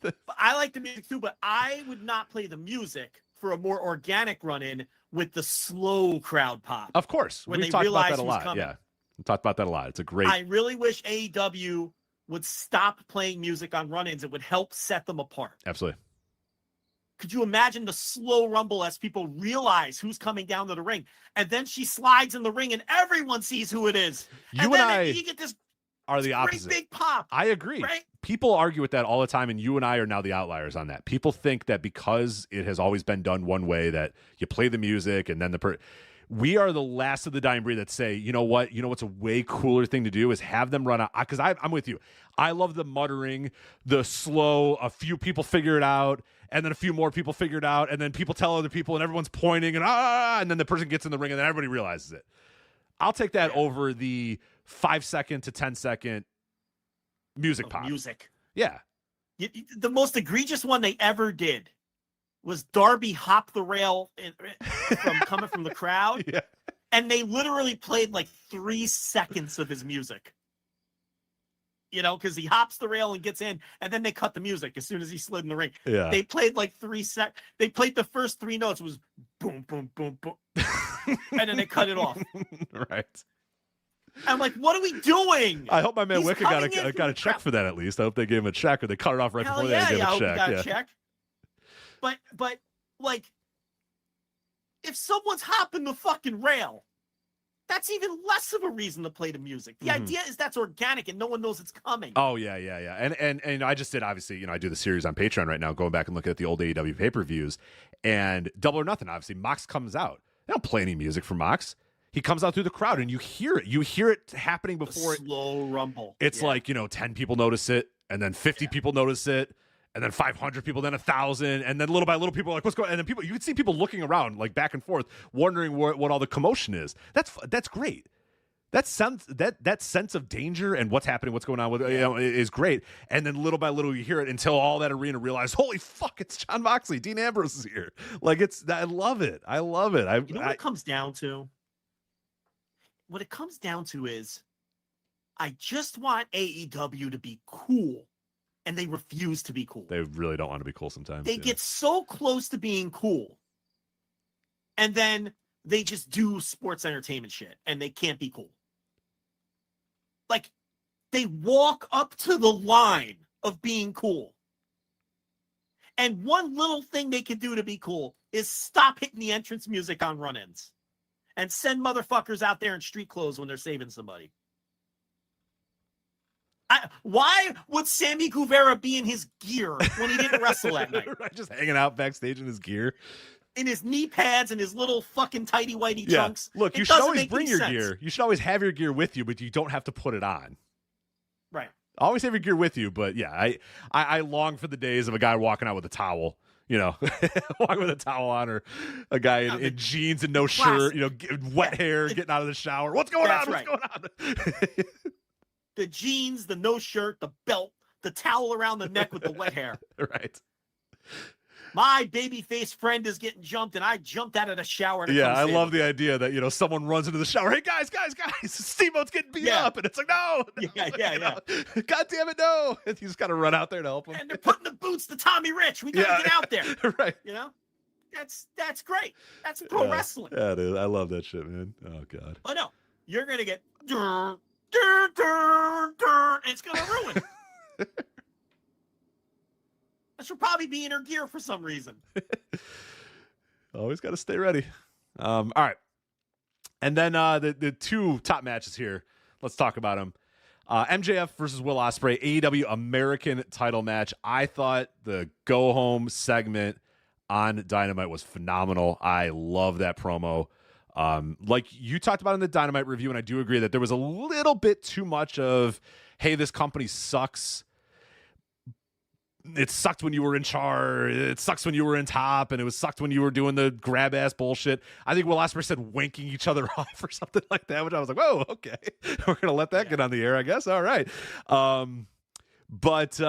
But I like the music too, but I would not play the music for a more organic run-in with the slow crowd pop. Of course, when we've they talked about realize that a who's lot. coming. Yeah, we talked about that a lot. It's a great. I really wish AEW would stop playing music on run-ins. It would help set them apart. Absolutely. Could you imagine the slow rumble as people realize who's coming down to the ring? And then she slides in the ring and everyone sees who it is. You and I you get this are the great opposite. big pop. I agree. Right? People argue with that all the time, and you and I are now the outliers on that. People think that because it has always been done one way, that you play the music and then we are the last of the dying breed that say, you know what? You know what's a way cooler thing to do is have them run out. Because I'm with you. I love the muttering, the slow, a few people figure it out, and then a few more people figure it out, and then people tell other people, and everyone's pointing, and then the person gets in the ring, and then everybody realizes it. I'll take that over the 5-second to 10-second music pop. Music. Yeah. The most egregious one they ever did was Darby hop the rail from coming from the crowd. Yeah. And they literally played like 3 seconds of his music. You know, because he hops the rail and gets in, and then they cut the music as soon as he slid in the ring. Yeah. They played like 3 seconds. They played the first 3 notes. It was boom, boom, boom, boom. And then they cut it off. Right. I'm like, what are we doing? I hope my man He's Wicca got a check for that at least. I hope they gave him a check, or they cut it off right Hell before yeah, they gave I him hope a he check. got Yeah. a check. But like, if someone's hopping the fucking rail, that's even less of a reason to play the music. The idea is that's organic and no one knows it's coming. Oh yeah. And I just did, obviously, I do the series on Patreon right now, going back and looking at the old AEW pay-per-views, and Double or Nothing, obviously, Mox comes out. They don't play any music for Mox. He comes out through the crowd and you hear it. You hear it happening before slow rumble. It's like, 10 people notice it, and then 50 people notice it, and then 500 people, then 1,000, and then little by little people are like, what's going on? And then you can see people looking around, like back and forth, wondering what all the commotion is. That's great. That sense of danger and what's happening, what's going on with is great. And then little by little you hear it until all that arena realizes, holy fuck, it's Jon Moxley. Dean Ambrose is here. Like I love it. I love it. You know what it comes down to? What it comes down to is I just want AEW to be cool, and they refuse to be cool. They really don't want to be cool sometimes. They get so close to being cool, and then they just do sports entertainment shit, and they can't be cool. Like, they walk up to the line of being cool. And one little thing they can do to be cool is stop hitting the entrance music on run-ins. And send motherfuckers out there in street clothes when they're saving somebody. Why would Sammy Guevara be in his gear when he didn't wrestle that night? Right, just hanging out backstage in his gear. In his knee pads and his little fucking tighty whitey trunks. Look, you should always bring your gear. You should always have your gear with you, but you don't have to put it on. Right. Always have your gear with you, but yeah, I long for the days of a guy walking out with a towel. Walking with a towel on, or a guy in jeans and no shirt, wet hair, getting out of the shower. What's going on? What's going on? The jeans, the no shirt, the belt, the towel around the neck with the wet hair. Right. My babyface friend is getting jumped, and I jumped out of the shower. Yeah, I love the idea that, someone runs into the shower. Hey, guys, Steamboat's getting beat up. And it's like, no. Yeah. God damn it, no. And you just got to run out there to help him. And they're putting the boots to Tommy Rich. We got to get out there. Right. That's great. That's pro wrestling. Yeah, dude. I love that shit, man. Oh, God. Oh, no. You're going to get and it's going to ruin it. I should probably be in her gear for some reason. Always got to stay ready. All right. And then the two top matches here. Let's talk about them. MJF versus Will Ospreay, AEW American title match. I thought the go home segment on Dynamite was phenomenal. I love that promo. Like you talked about in the Dynamite review, and I do agree that there was a little bit too much of, hey, this company sucks. It sucked when you were in charge. It sucks when you were in top, and it was sucked when you were doing the grab ass bullshit. I think Will Ospreay said winking each other off or something like that, which I was like, whoa, okay, we're gonna let that get on the air, I guess. All right, but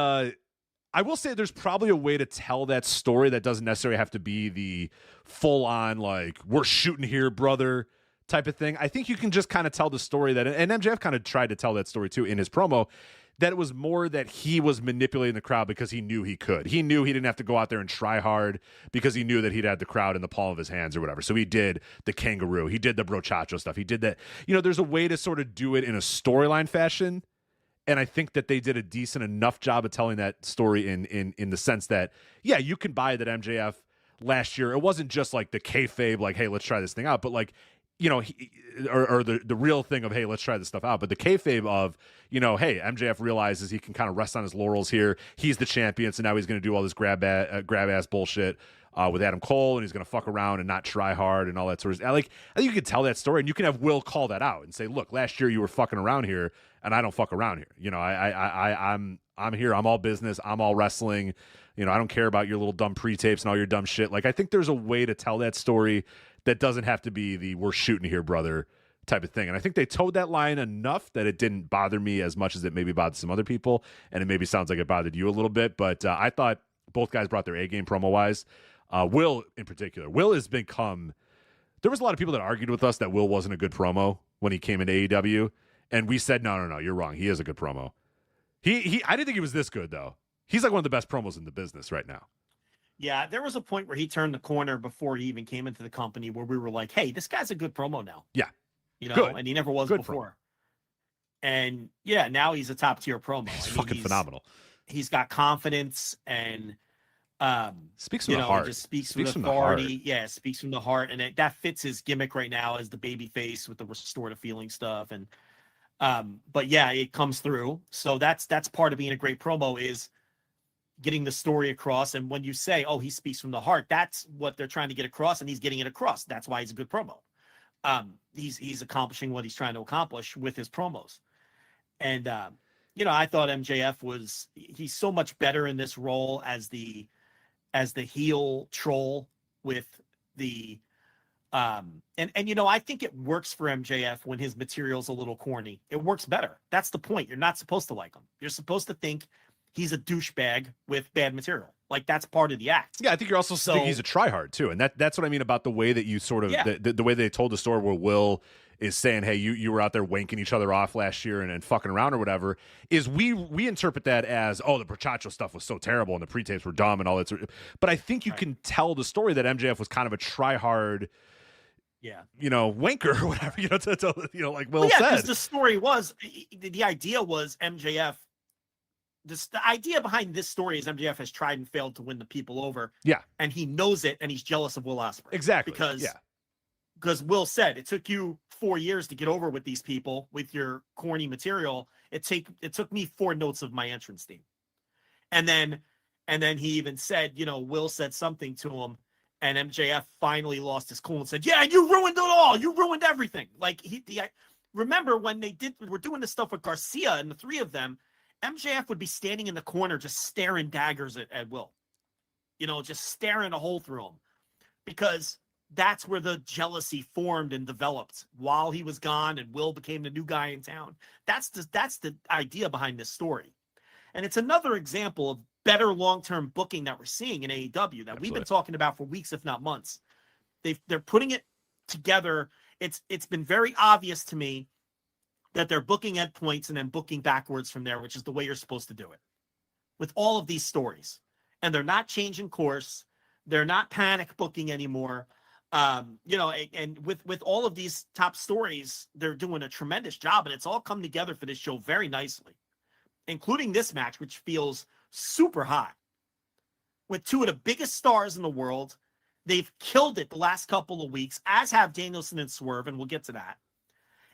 I will say there's probably a way to tell that story that doesn't necessarily have to be the full on, like, we're shooting here, brother type of thing. I think you can just kind of tell the story that, and MJF kind of tried to tell that story too in his promo, that it was more that he was manipulating the crowd because he knew he could. He knew he didn't have to go out there and try hard because he knew that he'd had the crowd in the palm of his hands or whatever. So he did the kangaroo. He did the brochacho stuff. He did that. You know, there's a way to sort of do it in a storyline fashion. And I think that they did a decent enough job of telling that story in the sense that, yeah, you can buy that MJF last year. It wasn't just like the kayfabe, like, hey, let's try this thing out. But like, you know, or the real thing of, hey, let's try this stuff out. But the kayfabe of, you know, hey, MJF realizes he can kind of rest on his laurels here. He's the champion, so now he's going to do all this grab ass bullshit with Adam Cole, and he's going to fuck around and not try hard and all that sort of stuff. Like, I think you could tell that story, and you can have Will call that out and say, look, last year you were fucking around here, and I don't fuck around here. You know, I'm here. I'm all business. I'm all wrestling. You know, I don't care about your little dumb pre-tapes and all your dumb shit. Like, I think there's a way to tell that story that doesn't have to be the we're shooting here, brother type of thing. And I think they towed that line enough that it didn't bother me as much as it maybe bothered some other people. And it maybe sounds like it bothered you a little bit. But I thought both guys brought their A-game promo-wise. Will, in particular. Will has become... There was a lot of people that argued with us that Will wasn't a good promo when he came into AEW. And we said, no, you're wrong. He is a good promo. I didn't think he was this good, though. He's like one of the best promos in the business right now. Yeah, there was a point where he turned the corner before he even came into the company where we were like, hey, this guy's a good promo now. Yeah. You know, good. And he never was good before. Promo. And yeah, now he's a top tier promo. He's fucking phenomenal. He's got confidence and speaks from the heart. Just speaks with authority. Yeah, speaks from the heart. And that fits his gimmick right now as the baby face with the restorative feeling stuff. And but yeah, it comes through. So that's part of being a great promo is getting the story across. And when you say, oh, he speaks from the heart, that's what they're trying to get across, and he's getting it across. That's why he's a good promo. He's accomplishing what he's trying to accomplish with his promos. And you know, I thought MJF he's so much better in this role as the heel troll with the and you know, I think it works for MJF when his material's a little corny. It works better. That's the point. You're not supposed to like him. You're supposed to think he's a douchebag with bad material. Like, that's part of the act. Yeah, I think you're also thinking he's a tryhard too, and that's what I mean about the way that you sort of the way they told the story where Will is saying, hey, you were out there wanking each other off last year and fucking around or whatever. Is we interpret that as, oh, the Brochacho stuff was so terrible and the pre-tapes were dumb and all that. But I think you can tell the story that MJF was kind of a tryhard. Yeah, you know, wanker or whatever. You know, you know, like Will said. Because the story was the idea was MJF. The idea behind this story is MJF has tried and failed to win the people over. Yeah. And he knows it, and he's jealous of Will Ospreay. Exactly. Because Will said, it took you 4 years to get over with these people with your corny material. It took me 4 notes of my entrance theme. And then he even said, you know, Will said something to him, and MJF finally lost his cool and said, yeah, you ruined it all. You ruined everything. Like, remember when we're doing this stuff with Garcia and the 3 of them, MJF would be standing in the corner just staring daggers at Will. You know, just staring a hole through him. Because that's where the jealousy formed and developed while he was gone and Will became the new guy in town. That's the idea behind this story. And it's another example of better long-term booking that we're seeing in AEW that we've been talking about for weeks, if not months. They're putting it together. It's been very obvious to me that they're booking at points and then booking backwards from there, which is the way you're supposed to do it with all of these stories. And they're not changing course. They're not panic booking anymore. You know, and with all of these top stories, they're doing a tremendous job, and it's all come together for this show very nicely, including this match, which feels super hot with 2 of the biggest stars in the world. They've killed it the last couple of weeks, as have Danielson and Swerve, and we'll get to that.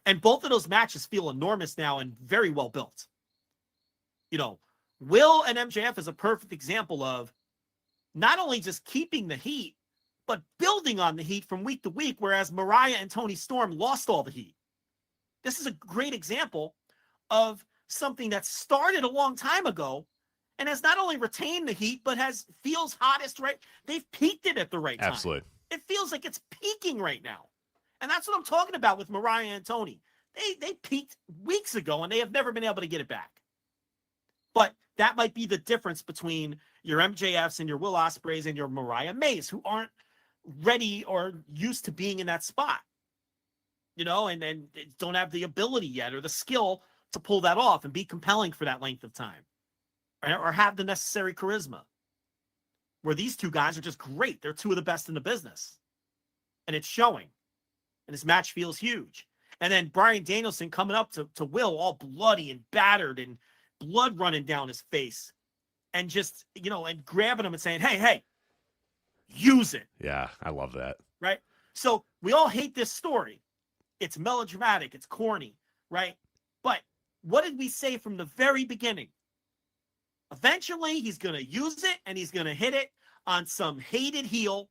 And both of those matches feel enormous now and very well built. You know, Will and MJF is a perfect example of not only just keeping the heat, but building on the heat from week to week, whereas Mariah and Toni Storm lost all the heat. This is a great example of something that started a long time ago and has not only retained the heat, but feels hottest, right? They've peaked it at the right time. Absolutely. It feels like it's peaking right now. And that's what I'm talking about with Mariah and Toni. They peaked weeks ago, and they have never been able to get it back. But that might be the difference between your MJFs and your Will Ospreays and your Mariah Mays, who aren't ready or used to being in that spot, and don't have the ability yet or the skill to pull that off and be compelling for that length of time, or have the necessary charisma. Where these two guys are just great. They're two of the best in the business. And it's showing. And this match feels huge. And then Bryan Danielson coming up to Will all bloody and battered and blood running down his face. And just, and grabbing him and saying, hey, use it. Yeah, I love that. Right? So we all hate this story. It's melodramatic. It's corny. Right? But what did we say from the very beginning? Eventually, he's going to use it, and he's going to hit it on some hated heel,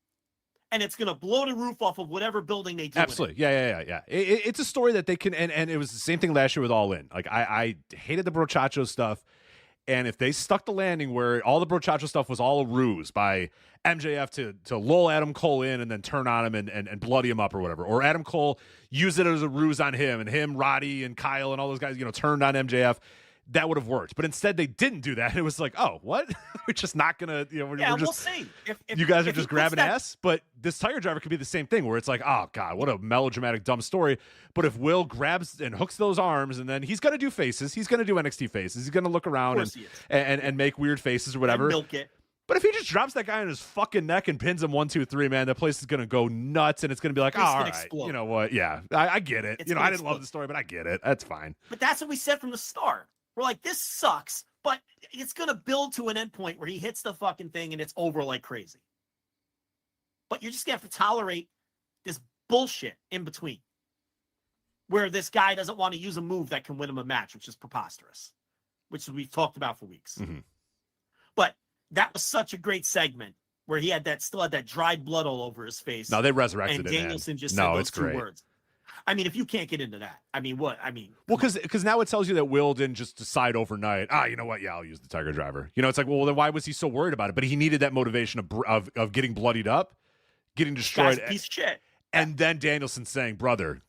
and it's going to blow the roof off of whatever building they do. Absolutely. Yeah. It's a story that they can, and it was the same thing last year with All In. Like, I hated the Brochacho stuff, and if they stuck the landing where all the Brochacho stuff was all a ruse by MJF to lull Adam Cole in and then turn on him and bloody him up or whatever, or Adam Cole use it as a ruse on him, and him, Roddy, and Kyle, and all those guys, turned on MJF, that would have worked. But instead they didn't do that. It was like, oh, what? We're just not gonna, we'll see. If you guys are just grabbing ass. But this Tiger Driver could be the same thing where it's like, oh God, what a melodramatic, dumb story. But if Will grabs and hooks those arms, and then he's gonna do faces, he's gonna do NXT faces, he's gonna look around and make weird faces or whatever. And milk it. But if he just drops that guy on his fucking neck and pins him 1, 2, 3, man, that place is gonna go nuts, and it's gonna be like, all right, explode. You know what? Yeah, I get it. I didn't love the story, but I get it. That's fine. But that's what we said from the start. We're like, this sucks, but it's going to build to an endpoint where he hits the fucking thing and it's over like crazy. But you're just going to have to tolerate this bullshit in between where this guy doesn't want to use a move that can win him a match, which is preposterous, which we've talked about for weeks. Mm-hmm. But that was such a great segment where he still had that dried blood all over his face. No, they resurrected and it, Danielson man. just said those two words. I mean, if you can't get into that, I mean, what? I mean, well, because now it tells you that Will didn't just decide overnight, you know what? Yeah, I'll use the Tiger Driver. It's like, well, then why was he so worried about it? But he needed that motivation of getting bloodied up, getting destroyed. Guy's a piece of shit. And then Danielson saying, brother,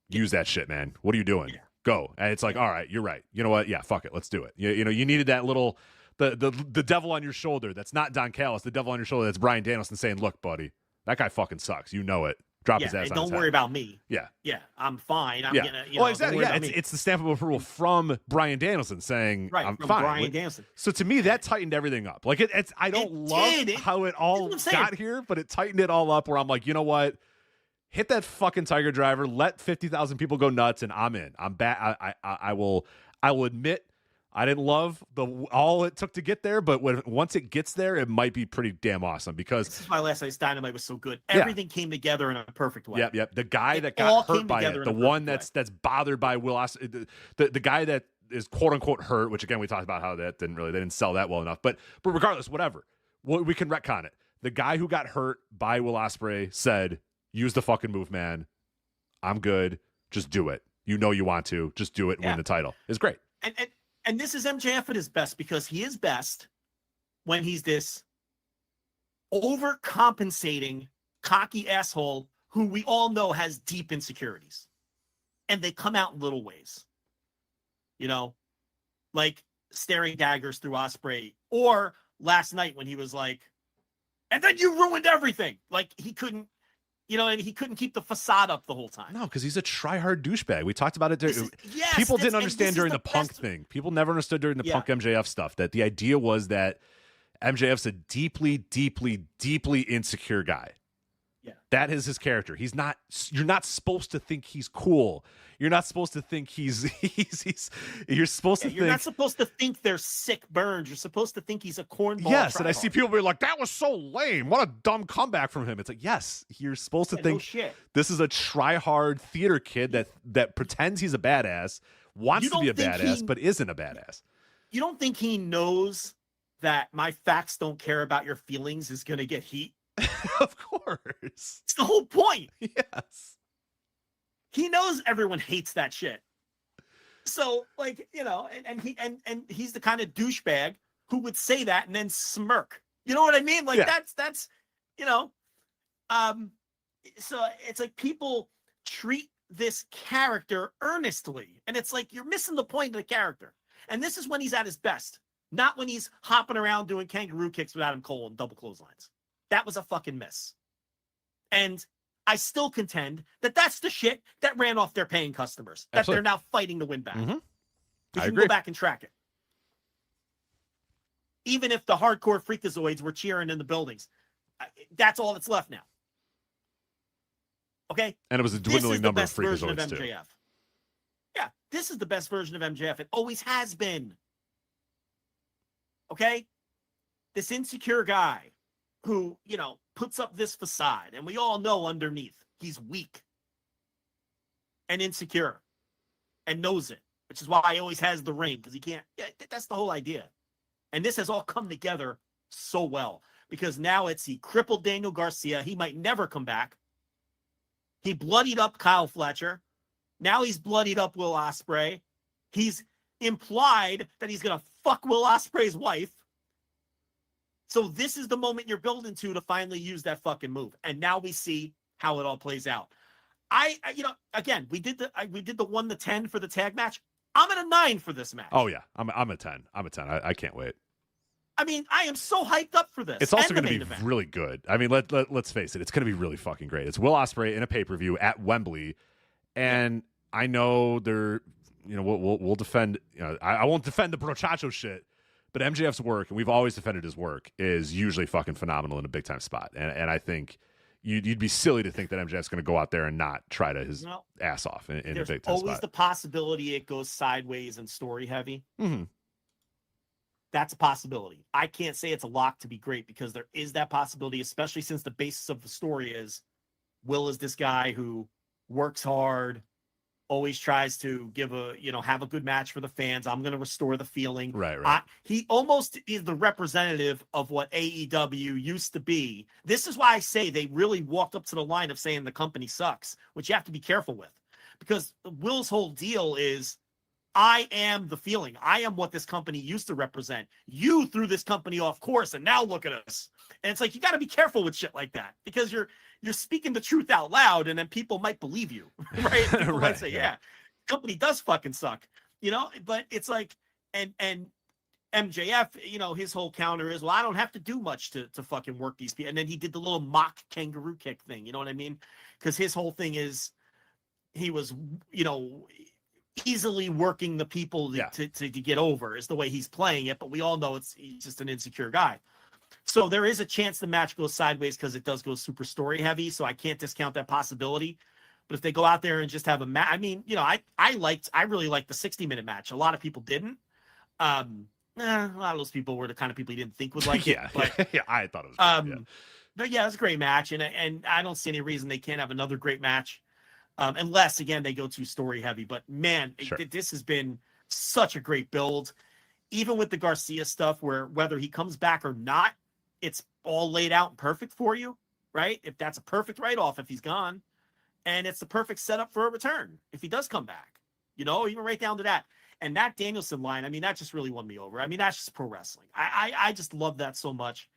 use that shit, man. What are you doing? Yeah. Go. And it's like, all right, you're right. You know what? Yeah, fuck it. Let's do it. You needed that little, the devil on your shoulder. That's not Don Callis. The devil on your shoulder. That's Bryan Danielson saying, look, buddy, that guy fucking sucks. You know it. Drop his ass on don't worry about me. Yeah. Yeah, I'm fine. I'm gonna, exactly. Yeah, it's the stamp of approval from Bryan Danielson saying, I'm fine. Bryan Danielson. So to me, that tightened everything up. Like, I don't love how it all got here, but it tightened it all up where I'm like, you know what? Hit that fucking Tiger Driver. Let 50,000 people go nuts, and I'm in. I'm back. I will admit, I didn't love all it took to get there, but once it gets there, it might be pretty damn awesome because this is why last night's Dynamite was so good. Everything came together in a perfect way. Yep. The guy that got hurt by it, the one that's bothered by Will Ospreay, the guy that is quote unquote hurt, which again we talked about how that they didn't sell that well enough. But regardless, whatever, we can retcon it. The guy who got hurt by Will Ospreay said, "Use the fucking move, man. I'm good. Just do it. You know you want to. Just do it and win the title." It's great. And this is MJF at his best because he is best when he's this overcompensating, cocky asshole who we all know has deep insecurities. And they come out in little ways. Like staring daggers through Ospreay. Or last night when he was like, and then you ruined everything. Like he couldn't. And he couldn't keep the facade up the whole time. No, because he's a try-hard douchebag. We talked about it. People didn't understand during the Punk thing. People never understood during the Punk MJF stuff that the idea was that MJF's a deeply, deeply, deeply insecure guy. Yeah. That is his character. You're not supposed to think he's cool. You're not supposed to think you're supposed to think. You're not supposed to think they're sick burns. You're supposed to think he's a cornball. Yes, and I see people be like, that was so lame. What a dumb comeback from him. It's like, yes, you're supposed to think this is a try-hard theater kid that pretends he's a badass, wants to be a badass, but isn't a badass. You don't think he knows that my facts don't care about your feelings is going to get heat? Of course. It's the whole point. Yes. He knows everyone hates that shit. So, and he's the kind of douchebag who would say that and then smirk. You know what I mean? Like that's so it's like people treat this character earnestly. And it's like you're missing the point of the character. And this is when he's at his best, not when he's hopping around doing kangaroo kicks with Adam Cole and double clotheslines. That was a fucking miss. And I still contend that that's the shit that ran off their paying customers, that Absolutely. they're now fighting to win back. Mm-hmm. You I can agree. go back and track it. Even if the hardcore freakazoids were cheering in the buildings, that's all that's left now. Okay? And it was a dwindling number of freakazoids, too. MJF. Yeah, this is the best version of MJF. It always has been. Okay? This insecure guy who, puts up this facade, and we all know underneath he's weak and insecure and knows it, which is why he always has the ring, because he can't. Yeah, that's the whole idea. And this has all come together so well, because now he crippled Daniel Garcia. He might never come back. He bloodied up Kyle Fletcher. Now he's bloodied up Will Ospreay. He's implied that he's going to fuck Will Ospreay's wife. So this is the moment you're building to finally use that fucking move. And now we see how it all plays out. Again, we did the 1-10 for the tag match. I'm at a 9 for this match. Oh yeah, I'm a 10. I'm a 10. I can't wait. I mean, I am so hyped up for this. It's also going to be event. really good. I mean, let's face it. It's going to be really fucking great. It's Will Ospreay in a pay-per-view at Wembley, and I know they're, we'll defend. I won't defend the brochacho shit, but MJF's work, and we've always defended his work, is usually fucking phenomenal in a big-time spot. And I think you'd be silly to think that MJF's going to go out there and not try to his ass off in a big-time spot. There's always the possibility it goes sideways and story-heavy. Mm-hmm. That's a possibility. I can't say it's a lock to be great, because there is that possibility, especially since the basis of the story is Will is this guy who works hard, always tries to have a good match for the fans. I'm going to restore the feeling. Right. He almost is the representative of what AEW used to be. This is why I say they really walked up to the line of saying the company sucks, which you have to be careful with, because Will's whole deal is, I am the feeling. I am what this company used to represent. You threw this company off course, and now look at us. And it's like, you got to be careful with shit like that, because you're speaking the truth out loud, and then people might believe you, right? People might say, yeah, company does fucking suck, But it's like, and MJF, his whole counter is, well, I don't have to do much to fucking work these people. And then he did the little mock kangaroo kick thing. You know what I mean? Because his whole thing is, he was, easily working the people to get over, is the way he's playing it. But we all know he's just an insecure guy. So there is a chance the match goes sideways, because it does go super story heavy. So I can't discount that possibility. But if they go out there and just have a match, I mean, I really liked the 60-minute match. A lot of people didn't. A lot of those people were the kind of people you didn't think would like it. But, I thought it was good, But yeah, it was a great match. And I don't see any reason they can't have another great match. Unless, again, they go too story heavy. But man, this has been such a great build. Even with the Garcia stuff, where whether he comes back or not, it's all laid out and perfect for you, right? If that's a perfect write-off if he's gone. And it's the perfect setup for a return if he does come back, even right down to that. And that Danielson line, I mean, that just really won me over. I mean, that's just pro wrestling. I just love that so much.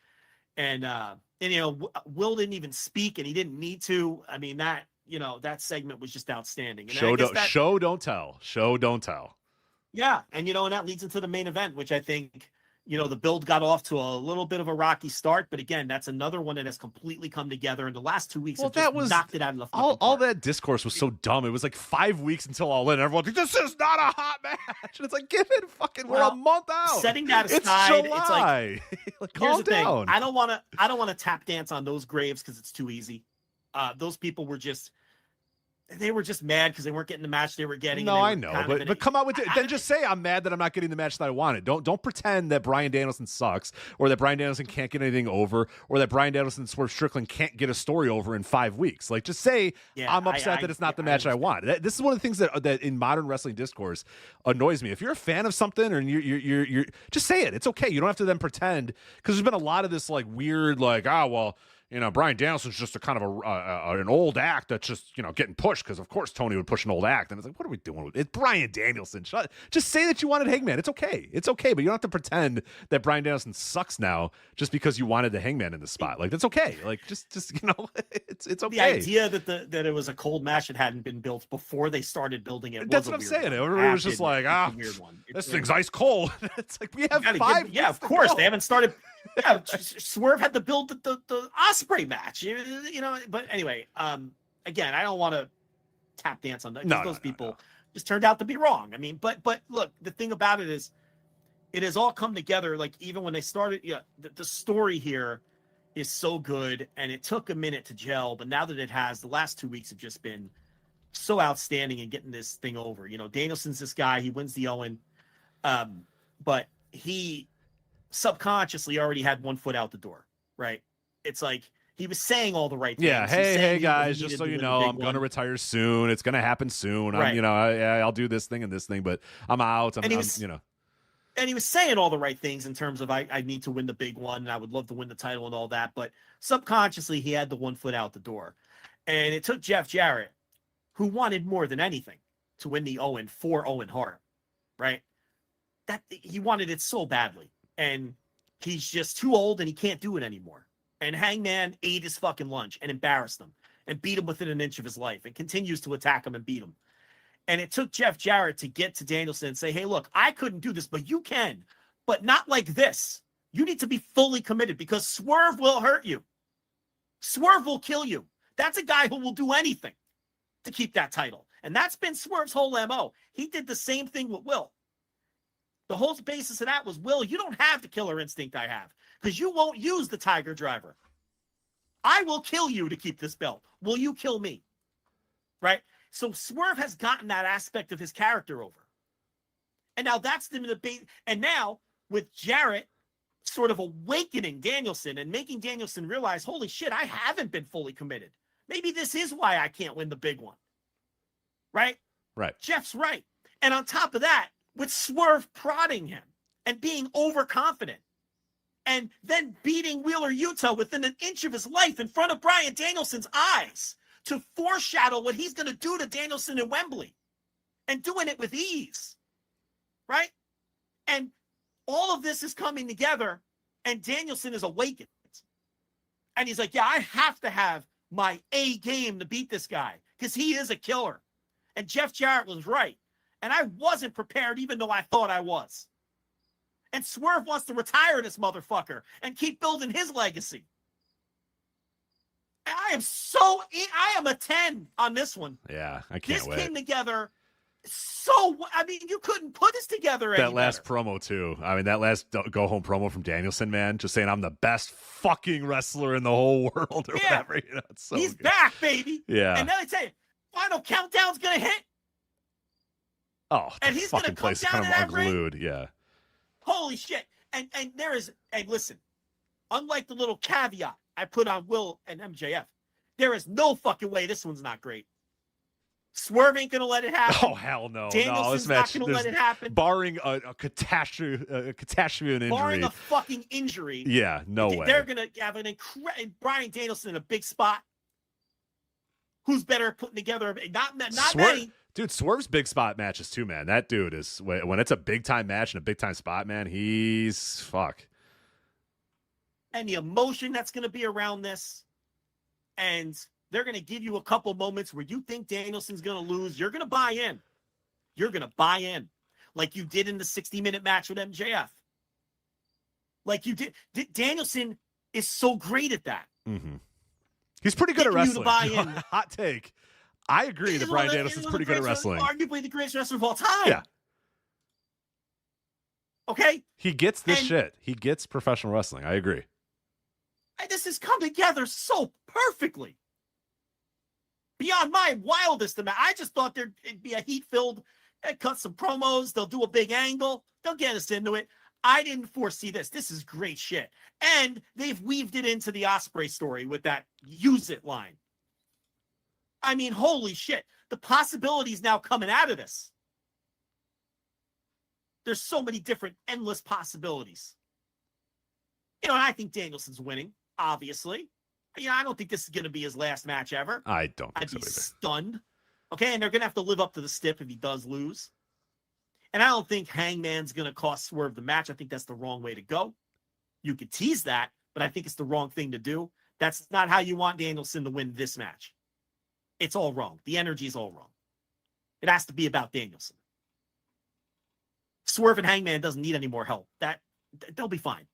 And Will didn't even speak, and he didn't need to. I mean, that segment was just outstanding. And show don't tell. Yeah. And, and that leads into the main event, which I think, the build got off to a little bit of a rocky start. But again, that's another one that has completely come together in the last 2 weeks. Knocked it out of the fucking all park. that discourse was so dumb. It was like 5 weeks until All In. Everyone's like, this is not a hot match. And it's like, give it we're a month out. Setting that aside, it's July. It's like calm down. Thing. I don't want to tap dance on those graves, because it's too easy. Those people were just mad because they weren't getting the match they were getting. No, I know, but come out with it. Then just say, I'm mad that I'm not getting the match that I wanted. Don't pretend that Bryan Danielson sucks, or that Bryan Danielson can't get anything over, or that Bryan Danielson and Swerve Strickland can't get a story over in 5 weeks. Like, just say, I'm upset that it's not the match I want. This is one of the things that in modern wrestling discourse annoys me. If you're a fan of something, or you're just say it. It's okay. You don't have to then pretend, because there's been a lot of this like weird, like, Bryan Danielson's just a kind of an old act that's just, getting pushed because, of course, Tony would push an old act. And it's like, what are we doing? It's Bryan Danielson. Just say that you wanted Hangman. It's okay. It's okay. But you don't have to pretend that Bryan Danielson sucks now just because you wanted the Hangman in the spot. Like, that's okay. Like, just it's okay. The idea that it was a cold match that hadn't been built before they started building it. That's what I'm saying. Everybody was just like, weird one. This thing's ice cold. It's like, we have 5. Of course. They haven't started. Yeah, Swerve had to build the Osprey match, But anyway, again, I don't want to tap dance on that. Those people just turned out to be wrong. I mean, but look, the thing about it is, it has all come together. Like, even when they started, the story here is so good, and it took a minute to gel. But now that it has, the last 2 weeks have just been so outstanding in getting this thing over. Danielson's this guy. He wins the Owen, but he subconsciously already had one foot out the door, right? It's like he was saying all the right things. Yeah, hey guys, just so you know, I'm going to retire soon. It's going to happen soon. Right. I'll do this thing and this thing, but I'm out. And he was saying all the right things in terms of I need to win the big one, and I would love to win the title and all that, but subconsciously he had the one foot out the door. And it took Jeff Jarrett, who wanted more than anything, to win the Owen for Owen Hart, right? That he wanted it so badly. And he's just too old and he can't do it anymore. And Hangman ate his fucking lunch and embarrassed him and beat him within an inch of his life and continues to attack him and beat him. And it took Jeff Jarrett to get to Danielson and say, hey, look, I couldn't do this, but you can. But not like this. You need to be fully committed because Swerve will hurt you. Swerve will kill you. That's a guy who will do anything to keep that title. And that's been Swerve's whole MO. He did the same thing with Will. The whole basis of that was, Will, you don't have the killer instinct I have because you won't use the Tiger Driver. I will kill you to keep this belt. Will you kill me? Right? So Swerve has gotten that aspect of his character over. And now that's the debate. And now with Jarrett sort of awakening Danielson and making Danielson realize, holy shit, I haven't been fully committed. Maybe this is why I can't win the big one. Right? Right. Jeff's right. And on top of that, with Swerve prodding him and being overconfident and then beating Wheeler Yuta within an inch of his life in front of Bryan Danielson's eyes to foreshadow what he's going to do to Danielson in Wembley and doing it with ease, right? And all of this is coming together and Danielson is awakened. And he's like, yeah, I have to have my A game to beat this guy because he is a killer. And Jeff Jarrett was right. And I wasn't prepared, even though I thought I was. And Swerve wants to retire this motherfucker and keep building his legacy. I am a 10 on this one. Yeah, I can't wait. This came together you couldn't put this together that last promo, too. I mean, that last go-home promo from Danielson, man, just saying I'm the best fucking wrestler in the whole world or whatever. It's so He's good. back, baby. Yeah. And then they say, final countdown's going to hit. Oh, and he's going to come down to that unglued. ring. Yeah. Holy shit. And there is, and listen, unlike the little caveat I put on Will and MJF, there is no fucking way this one's not great. Swerve ain't going to let it happen. Oh, hell no. Danielson's this match, not going to let it happen. Barring a catastrophe, an injury. Barring a fucking injury. Yeah, no way. They're going to have an incredible Bryan Danielson in a big spot. Who's better at putting together? Not many. Dude, Swerve's big spot matches too, man. That dude is, when it's a big time match and a big time spot, man, he's fuck. And the emotion that's going to be around this. And they're going to give you a couple moments where you think Danielson's going to lose. You're going to buy in. You're going to buy in. Like you did in the 60-minute match with MJF. Like you did. Danielson is so great at that. Mm-hmm. He's pretty good at wrestling. Buy in. Hot take. I agree that Bryan Danielson's pretty good at wrestling. Arguably the greatest wrestler of all time. Yeah. Okay? He gets this shit. He gets professional wrestling. I agree. And this has come together so perfectly. Beyond my wildest amount. I just thought there'd be a heat-filled, cut some promos, they'll do a big angle, they'll get us into it. I didn't foresee this. This is great shit. And they've weaved it into the Osprey story with that use it line. I mean, holy shit. The possibilities now coming out of this. There's so many different endless possibilities. And I think Danielson's winning, obviously. I don't think this is going to be his last match ever. I don't think I'd so be either. stunned. Okay, and they're going to have to live up to the stiff if he does lose. And I don't think Hangman's going to cost Swerve the match. I think that's the wrong way to go. You could tease that, but I think it's the wrong thing to do. That's not how you want Danielson to win this match. It's all wrong. The energy is all wrong. It has to be about Danielson. Swerve and Hangman doesn't need any more help. They'll be fine.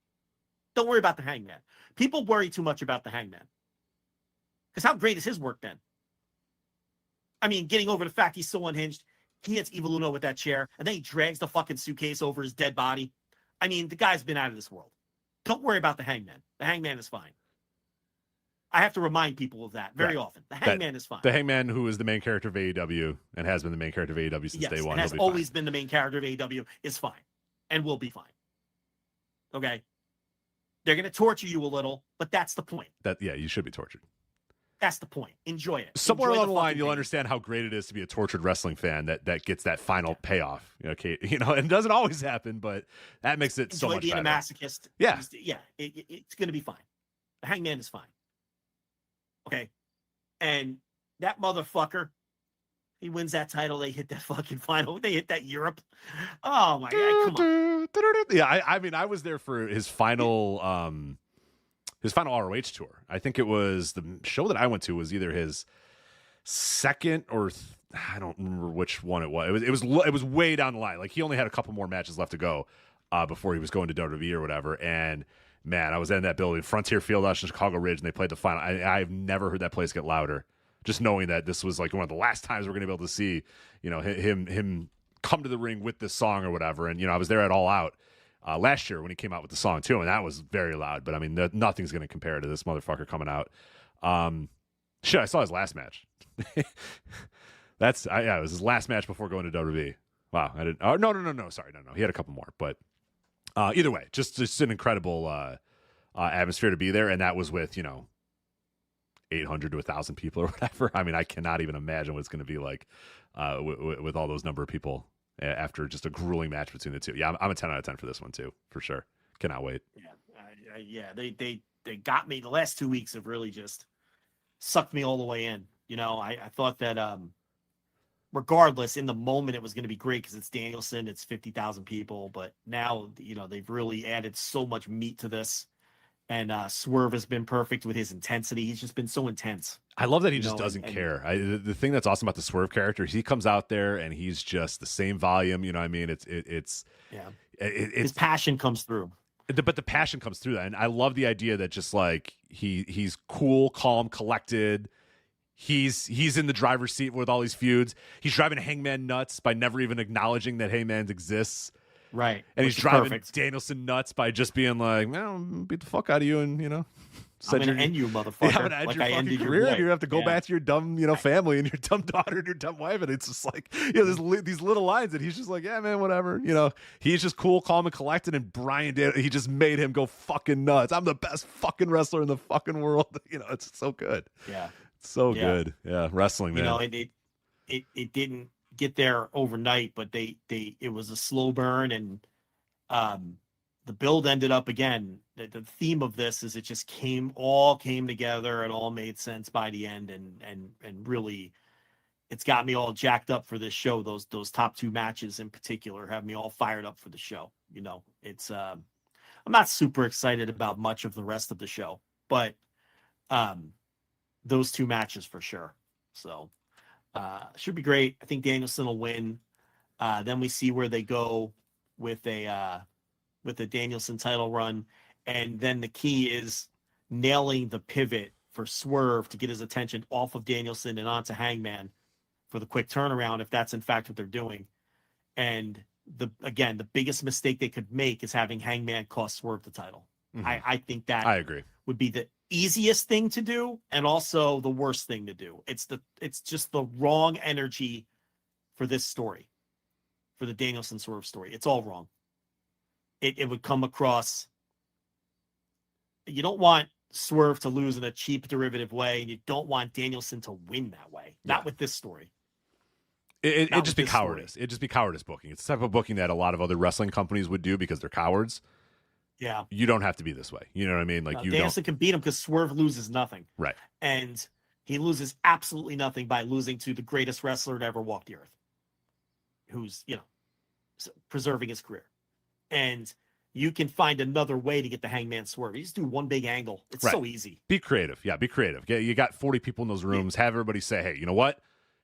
Don't worry about the Hangman. People worry too much about the Hangman. Because how great has his work been? I mean, getting over the fact he's so unhinged. He hits Evil Uno with that chair, and then he drags the fucking suitcase over his dead body. I mean, the guy's been out of this world. Don't worry about the Hangman. The Hangman is fine. I have to remind people of that very often. The Hangman is fine. The Hangman, who is the main character of AEW and has been the main character of AEW since day one, and has always been the main character of AEW, is fine and will be fine. Okay? They're going to torture you a little, but that's the point. You should be tortured. That's the point. Enjoy it. Somewhere Enjoy along the line, you'll pain. understand how great it is to be a tortured wrestling fan that gets that final payoff. Okay, and it doesn't always happen, but that makes it so much being better. a masochist. Yeah. It's going to be fine. The Hangman is fine. Okay. And that motherfucker, he wins that title. They hit that fucking final. They hit that Europe. Oh my God. Come on. Yeah. I mean, I was there for his final ROH tour. I think it was the show that I went to was either his second or I don't remember which one it was. It was way down the line. Like he only had a couple more matches left to go before he was going to WWE or whatever. And man, I was in that building, Frontier Fieldhouse in Chicago Ridge, and they played the final. I've never heard that place get louder. Just knowing that this was like one of the last times we're going to be able to see, him come to the ring with this song or whatever. And I was there at All Out last year when he came out with the song too, and that was very loud. But I mean, nothing's going to compare to this motherfucker coming out. Shit, I saw his last match. It was his last match before going to WWE. Wow, I didn't. Oh no, sorry, no. He had a couple more, but either way, just an incredible atmosphere to be there, and that was with 800 to 1,000 people or whatever. I mean, I cannot even imagine what it's going to be like with all those number of people after just a grueling match between the two. Yeah, I'm a 10 out of 10 for this one too, for sure. Cannot wait. Yeah, they got me. The last 2 weeks have really just sucked me all the way in. I thought that regardless, in the moment, it was going to be great because it's Danielson, it's 50,000 people. But now, they've really added so much meat to this. And Swerve has been perfect with his intensity. He's just been so intense. I love that he just doesn't care. The thing that's awesome about the Swerve character is he comes out there and he's just the same volume. You know what I mean? His passion comes through. But the passion comes through that. And I love the idea that just like he's cool, calm, collected. He's in the driver's seat with all these feuds. He's driving Hangman nuts by never even acknowledging that Hangman exists. Right. And he's driving Danielson nuts by just being like, man, I'm going to beat the fuck out of you. And, I'm going to end you, motherfucker. Yeah, I'm going to end your fucking career. And you have to go back to your dumb, family and your dumb daughter and your dumb wife. And it's just like, there's these little lines that he's just like, yeah, man, whatever. He's just cool, calm, and collected. And Brian did. He just made him go fucking nuts. I'm the best fucking wrestler in the fucking world. It's so good. Yeah. It's so good. Yeah. Wrestling, man. It didn't get there overnight, but it was a slow burn, and the build ended up again. The theme of this is it just came together and all made sense by the end, and really it's got me all jacked up for this show. Those top two matches in particular have me all fired up for the show. It's I'm not super excited about much of the rest of the show, but those two matches for sure. So should be great. I think Danielson will win. Then we see where they go with a Danielson title run. And then the key is nailing the pivot for Swerve to get his attention off of Danielson and onto Hangman for the quick turnaround, if that's in fact what they're doing. And the biggest mistake they could make is having Hangman cost Swerve the title. Mm-hmm. I think that I agree would be the easiest thing to do and also the worst thing to do. It's just the wrong energy for this story, for the Danielson Swerve story. It's all wrong. It would come across. You don't want Swerve to lose in a cheap derivative way, and you don't want Danielson to win that way. Not with this story. It'd just be cowardice. It'd just be cowardice booking. It's the type of booking that a lot of other wrestling companies would do because they're cowards. Yeah. you don't have to be this way. You know what I mean? Like, you Danielson don't. can beat him because Swerve loses nothing. Right. And he loses absolutely nothing by losing to the greatest wrestler to ever walk the earth, who's, preserving his career. And you can find another way to get the Hangman Swerve. You just do one big angle. It's Right. so easy. Be creative. Yeah, be creative. You got 40 people in those rooms. Have everybody say, hey, you know what?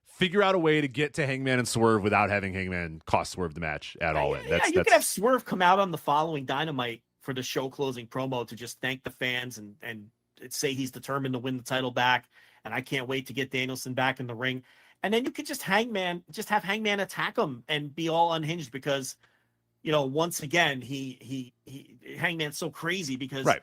Figure out a way to get to Hangman and Swerve without having Hangman cost Swerve the match at all. You could have Swerve come out on the following Dynamite for the show closing promo to just thank the fans and say he's determined to win the title back. And I can't wait to get Danielson back in the ring. And then you could just have Hangman attack him and be all unhinged because, once again, Hangman's so crazy because, right.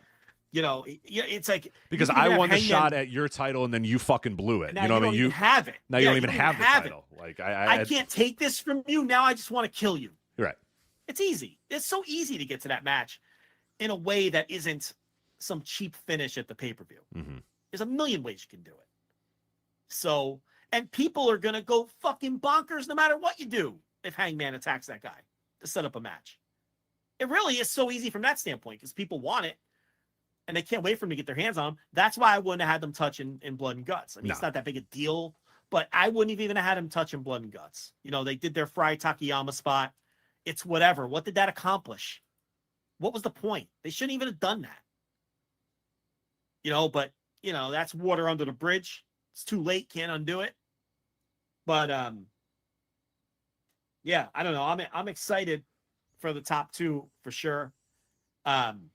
It's like because I won the shot at your title and then you fucking blew it. Now you know what I mean? You have it. Now you don't even have the title. It. Like I can't take this from you. Now I just want to kill you. Right. It's easy. It's so easy to get to that match in a way that isn't some cheap finish at the pay-per-view. Mm-hmm. There's a million ways you can do it. So, and people are going to go fucking bonkers no matter what you do if Hangman attacks that guy to set up a match. It really is so easy from that standpoint because people want it and they can't wait for them to get their hands on him. That's why I wouldn't have had them touch in Blood and Guts. I mean, It's not that big a deal, but I wouldn't have even had them touch in Blood and Guts. They did their Fry Takayama spot. It's whatever. What did that accomplish? What was the point? They shouldn't even have done that. But, that's water under the bridge. It's too late. Can't undo it. But, yeah, I don't know. I'm excited for the top two for sure. I'm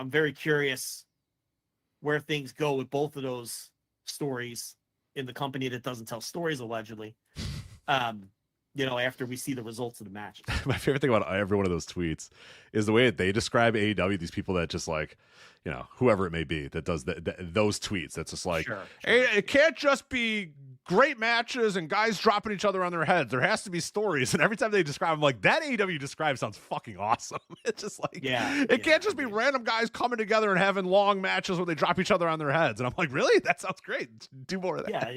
very curious where things go with both of those stories in the company that doesn't tell stories, allegedly. After we see the results of the match. My favorite thing about every one of those tweets is the way that they describe AEW, these people that just like, whoever it may be that does those tweets. That's just like, sure. It can't just be great matches and guys dropping each other on their heads. There has to be stories. And every time they describe them, like, that AEW describe sounds fucking awesome. It's just like, it can't just be random guys coming together and having long matches where they drop each other on their heads. And I'm like, really? That sounds great. Do more of that. Yeah.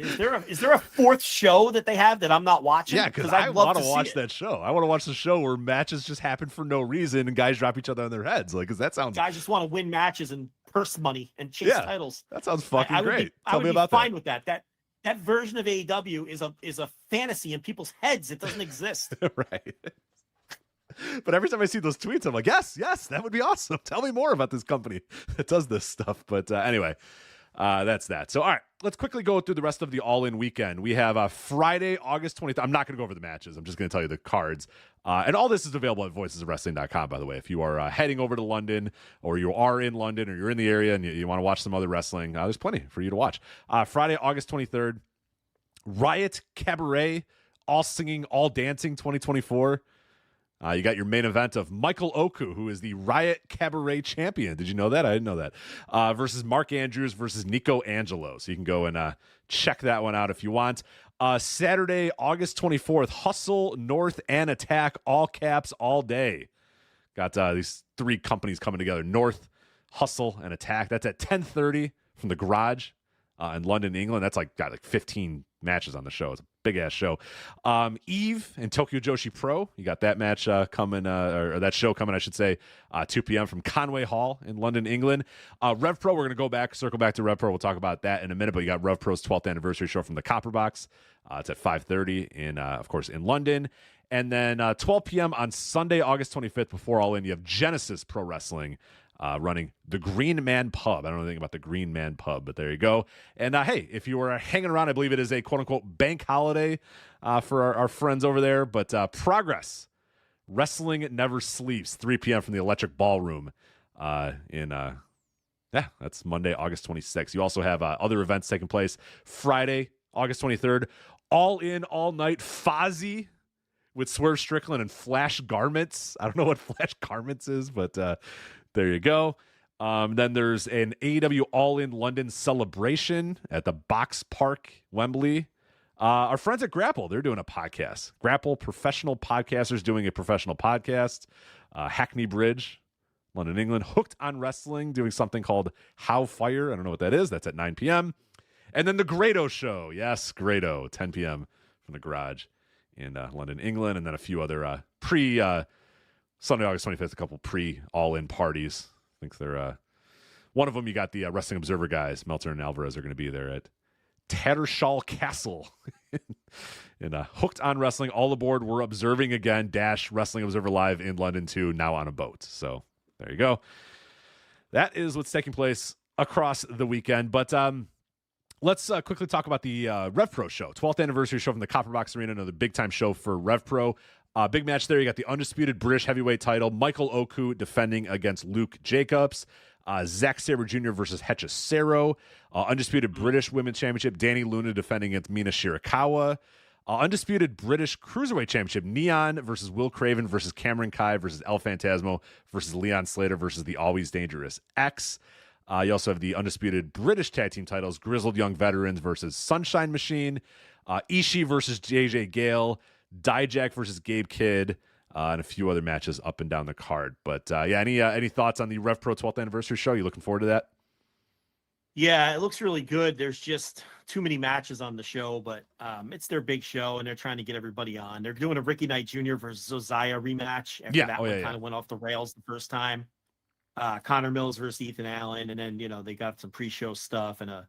Is there a fourth show that they have that I'm not watching? Yeah, because I want to watch that show. I want to watch the show where matches just happen for no reason and guys drop each other on their heads. Like, because that sounds. Guys just want to win matches and purse money and chase titles. That sounds fucking great. Tell me about that. I would be fine with that. That version of AEW is a fantasy in people's heads. It doesn't exist. Right. But every time I see those tweets, I'm like, yes, that would be awesome. Tell me more about this company that does this stuff. But anyway, that's that. So, all right, let's quickly go through the rest of the All In weekend. We have Friday, August 23rd. I'm not going to go over the matches. I'm just going to tell you the cards. And all this is available at voicesofwrestling.com, by the way. If you are heading over to London or you are in London or you're in the area and you want to watch some other wrestling, there's plenty for you to watch. Friday, August 23rd, Riot Cabaret, All Singing, All Dancing 2024. You got your main event of Michael Oku, who is the Riot Cabaret champion. Did you know that? I didn't know that. Versus Mark Andrews versus Nico Angelo. So you can go and check that one out if you want. Saturday, August 24th, Hustle, North, and Attack, all caps, all day. Got these three companies coming together, North, Hustle, and Attack. That's at 10:30 from the Garage in London, England. That's got 15 matches on the show. It's a big-ass show. Eve and Tokyo Joshi Pro. You got that match coming, or that show coming, I should say, 2 p.m. from Conway Hall in London, England. RevPro, we're going to circle back to RevPro. We'll talk about that in a minute, but you got RevPro's 12th anniversary show from the Copper Box. It's at 5:30 in, of course, in London. And then 12 p.m. on Sunday, August 25th, before All In, you have Genesis Pro Wrestling running the Green Man Pub. I don't know anything about the Green Man Pub, but there you go. And hey, if you were hanging around, I believe it is a quote-unquote bank holiday for our friends over there, but Progress Wrestling Never Sleeps, 3 p.m. from the Electric Ballroom that's Monday, August 26th. You also have other events taking place. Friday, August 23rd, All In, All Night, Fozzy with Swerve Strickland and Flash Garments. I don't know what Flash Garments is, but there you go. Then there's an AEW All In London celebration at the Box Park, Wembley. Our friends at Grapple, they're doing a podcast. Grapple Professional Podcasters doing a professional podcast. Hackney Bridge, London, England. Hooked on Wrestling doing something called How Fire. I don't know what that is. That's at 9 p.m. And then the Grado Show. Yes, Grado, 10 p.m. from the Garage in London, England. And then a few other Sunday, August 25th, a couple pre-all-in parties. I think they're one of them. You got the Wrestling Observer guys, Meltzer and Alvarez, are going to be there at Tattershall Castle. And Hooked on Wrestling, all aboard. We're observing again. Dash Wrestling Observer Live in London too, now on a boat. So there you go. That is what's taking place across the weekend. But let's quickly talk about the RevPro show, 12th anniversary show from the Copper Box Arena, another big-time show for RevPro. Big match there. You got the undisputed British heavyweight title, Michael Oku defending against Luke Jacobs. Zack Sabre Jr. versus Hechicero. Undisputed British Women's Championship, Danny Luna defending against Mina Shirakawa. Undisputed British Cruiserweight Championship, Neon versus Will Craven versus Cameron Kai versus El Phantasmo versus Leon Slater versus the Always Dangerous X. You also have the undisputed British tag team titles, Grizzled Young Veterans versus Sunshine Machine. Ishii versus JJ Gale. Dijak versus Gabe Kidd. And a few other matches up and down the card. But any thoughts on the RevPro 12th anniversary show? You looking forward to that? Yeah, it looks really good. There's just too many matches on the show, but it's their big show, and they're trying to get everybody on. They're doing a Ricky Knight Jr. versus Josiah rematch. After that one kind of went off the rails the first time. Connor Mills versus Ethan Allen, and then they got some pre-show stuff and a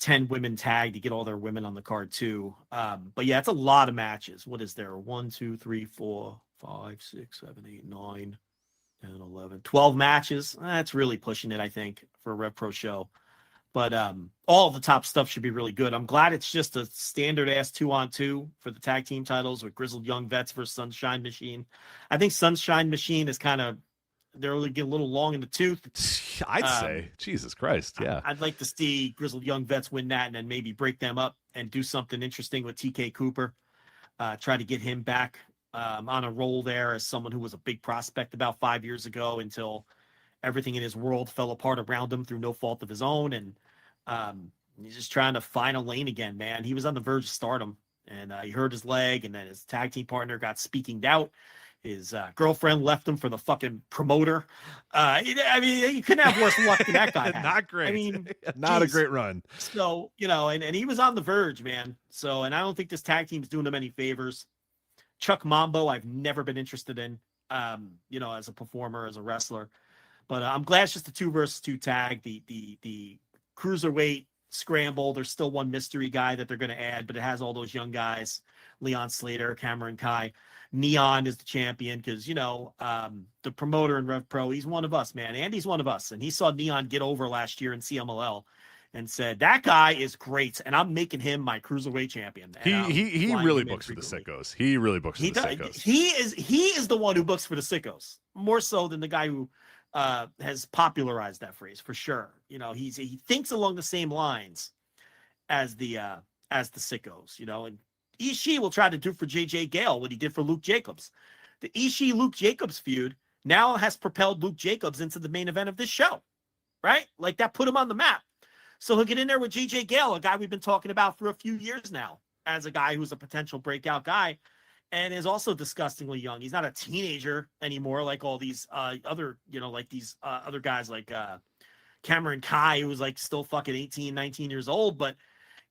10 women tag to get all their women on the card too. But yeah, it's a lot of matches. What is there? 1, 2, 3, 4, 5, 6, 7, 8, 9, 10, 11, 12 matches. That's really pushing it, I think, for a RevPro show. But all the top stuff should be really good. I'm glad it's just a standard ass 2-on-2 for the tag team titles with Grizzled Young Vets versus Sunshine Machine. I think Sunshine Machine is they're really getting a little long in the tooth. I'd say. Jesus Christ. Yeah. I'd like to see Grizzled Young Vets win that and then maybe break them up and do something interesting with TK Cooper. Try to get him back on a roll there as someone who was a big prospect about 5 years ago until everything in his world fell apart around him through no fault of his own. And he's just trying to find a lane again, man. He was on the verge of stardom and he hurt his leg, and then his tag team partner got speaking out. His girlfriend left him for the fucking promoter. I mean, you couldn't have worse luck than that guy had. Not great. I mean, not a great run. So, and he was on the verge, man. So, and I don't think this tag team's doing him any favors. Chuck Mambo, I've never been interested in, as a performer, as a wrestler. But I'm glad it's just a 2 versus 2 tag. The cruiserweight scramble, there's still one mystery guy that they're going to add, but it has all those young guys, Leon Slater, Cameron Kai. Neon is the champion because, the promoter in RevPro, he's one of us, man. Andy's one of us. And he saw Neon get over last year in CMLL and said, that guy is great, and I'm making him my cruiserweight champion. He really books for the sickos. He really books for the sickos. He is the one who books for the sickos, more so than the guy who has popularized that phrase, for sure. He thinks along the same lines as the sickos, and Ishii will try to do for JJ Gale what he did for Luke Jacobs. The Ishii-Luke Jacobs feud now has propelled Luke Jacobs into the main event of this show, right? Like, that put him on the map. So he'll get in there with JJ Gale, a guy we've been talking about for a few years now, as a guy who's a potential breakout guy and is also disgustingly young. He's not a teenager anymore like all these other guys like Cameron Kai, who's like still fucking 18, 19 years old, but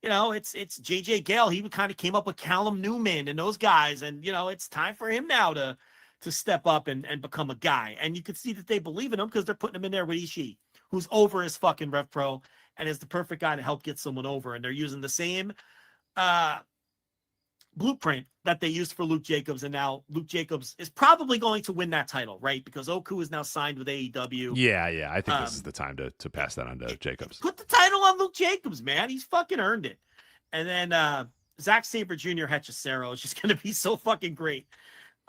it's JJ Gale. He kind of came up with Callum Newman and those guys. And, it's time for him now to step up and become a guy. And you can see that they believe in him because they're putting him in there with Ishii, who's over his fucking RevPro and is the perfect guy to help get someone over. And they're using the same blueprint that they used for Luke Jacobs. And now Luke Jacobs is probably going to win that title, right? Because Oku is now signed with AEW. Yeah. I think this is the time to pass that on to Jacobs. Put the title on Luke Jacobs, man. He's fucking earned it. And then Zack Sabre Jr. Hechicero is just going to be so fucking great.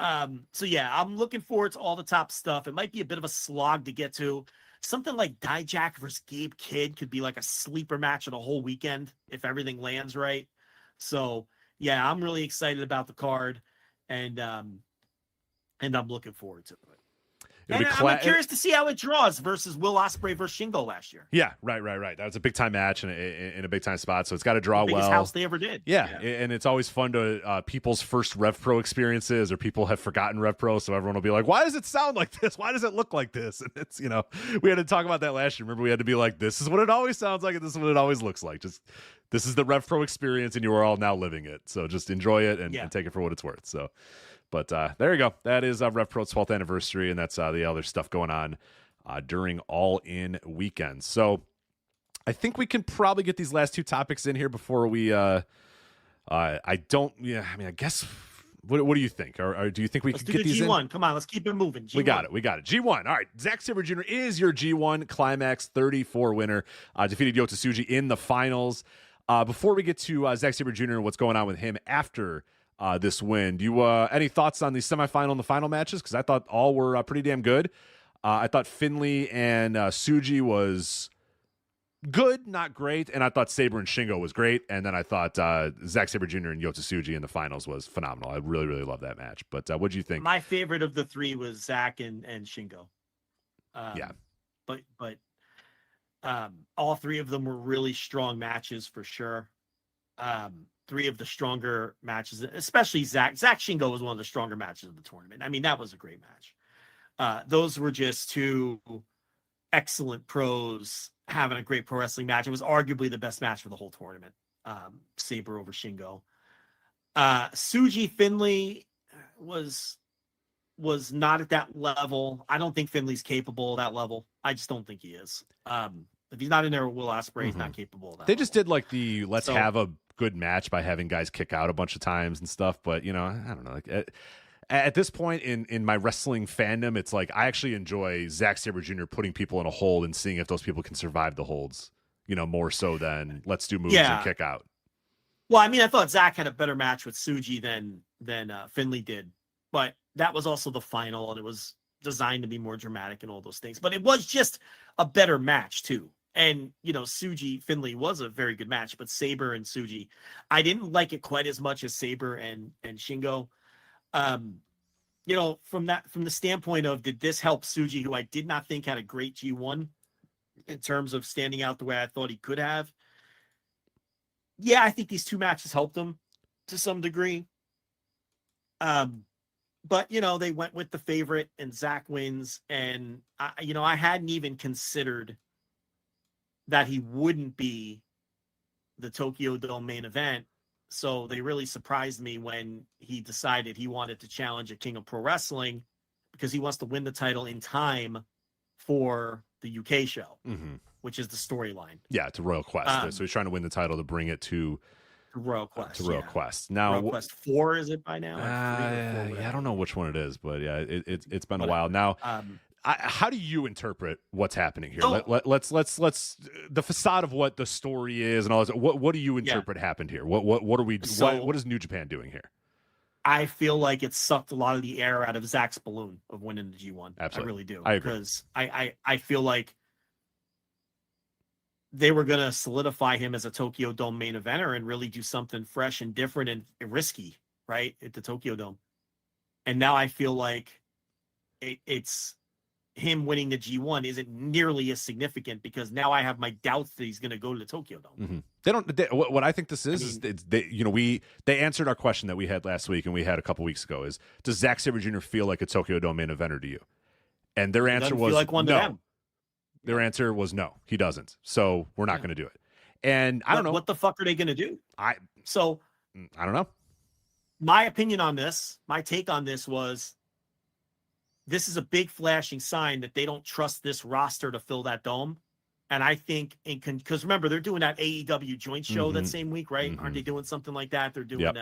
So yeah, I'm looking forward to all the top stuff. It might be a bit of a slog to get to. Something like Dijak versus Gabe Kidd could be like a sleeper match of the whole weekend if everything lands right. So yeah, I'm really excited about the card, and I'm looking forward to it. And I'm curious to see how it draws versus Will Ospreay versus Shingo last year. Yeah, right. That was a big time match in a big time spot, so it's got to draw the biggest house they ever did. Yeah, and it's always fun to people's first RevPro experiences, or people have forgotten RevPro, so everyone will be like, "Why does it sound like this? Why does it look like this?" And it's we had to talk about that last year. Remember, we had to be like, "This is what it always sounds like, and this is what it always looks like." Just this is the RevPro experience, and you are all now living it. So just enjoy it and take it for what it's worth. So. But there you go. That is RevPro's 12th anniversary, and that's the other stuff going on during All In weekends. So I think we can probably get these last two topics in here before we. I guess. What do you think? Or do you think we Let's could do get the these G1. in? Come on, let's keep it moving. G1. We got it. G1. All right. Zack Sabre Jr. is your G1 Climax 34 winner. Defeated Yota Tsuji in the finals. Before we get to Zack Sabre Jr. and what's going on with him after this win, do you any thoughts on the semifinal and the final matches? Because I thought all were pretty damn good. I thought Finley and Tsuji was good, not great, and I thought Sabre and Shingo was great, and then I thought Zack Sabre Jr. and Yota Tsuji in the finals was phenomenal. I really, really love that match. But what do you think? My favorite of the three was Zack and Shingo. Yeah, but all three of them were really strong matches for sure. Three of the stronger matches, especially Zack Shingo was one of the stronger matches of the tournament. I mean, that was a great match. Those were just two excellent pros having a great pro wrestling match. It was arguably the best match for the whole tournament. Sabre over Shingo. Tsuji Finley was not at that level. I don't think Finley's capable of that level. I just don't think he is. If he's not in there with Will Ospreay, he's not capable of that. They just level. did like the let's have a good match by having guys kick out a bunch of times and stuff. But I don't know. Like, at this point in my wrestling fandom, it's like I actually enjoy Zack Sabre Jr. putting people in a hold and seeing if those people can survive the holds, more so than let's do moves and kick out. Well, I mean, I thought Zack had a better match with Tsuji than Finley did, but that was also the final, and it was designed to be more dramatic and all those things. But it was just a better match too. And Tsuji Finley was a very good match, but Sabre and Tsuji, I didn't like it quite as much as Sabre and Shingo. From the standpoint of, did this help Tsuji, who I did not think had a great G1 in terms of standing out the way I thought he could have? Yeah, I think these two matches helped him to some degree. But they went with the favorite and Zack wins. And I hadn't even considered that he wouldn't be the Tokyo Dome main event. So they really surprised me when he decided he wanted to challenge at King of Pro Wrestling because he wants to win the title in time for the UK show, which is the storyline. Yeah, to Royal Quest. So he's trying to win the title to bring it to Royal Quest. Quest. Now, Royal Quest 4 is it by now? I don't know which one it is, but yeah, it's been a while now. How do you interpret what's happening here? Let's the facade of what the story is and all this. What do you interpret happened here? What are we? What is New Japan doing here? I feel like it sucked a lot of the air out of Zack's balloon of winning the G1. Absolutely. I really do. I agree. Because I feel like they were going to solidify him as a Tokyo Dome main eventer and really do something fresh and different and risky, right, at the Tokyo Dome. And now I feel like it's him winning the G1 isn't nearly as significant because now I have my doubts that he's going to go to the Tokyo Dome. What I think this is they answered our question that we had last week and we had a couple weeks ago is, does Zack Sabre Jr. feel like a Tokyo Dome main eventer to you? And their answer was like one no. To them. Their answer was no, he doesn't. So we're not going to do it. And I don't know. What the fuck are they going to do? I don't know. My opinion on this, my take on this was, this is a big flashing sign that they don't trust this roster to fill that dome. And I think, because remember, they're doing that AEW joint show that same week, right? Aren't they doing something like that? They're doing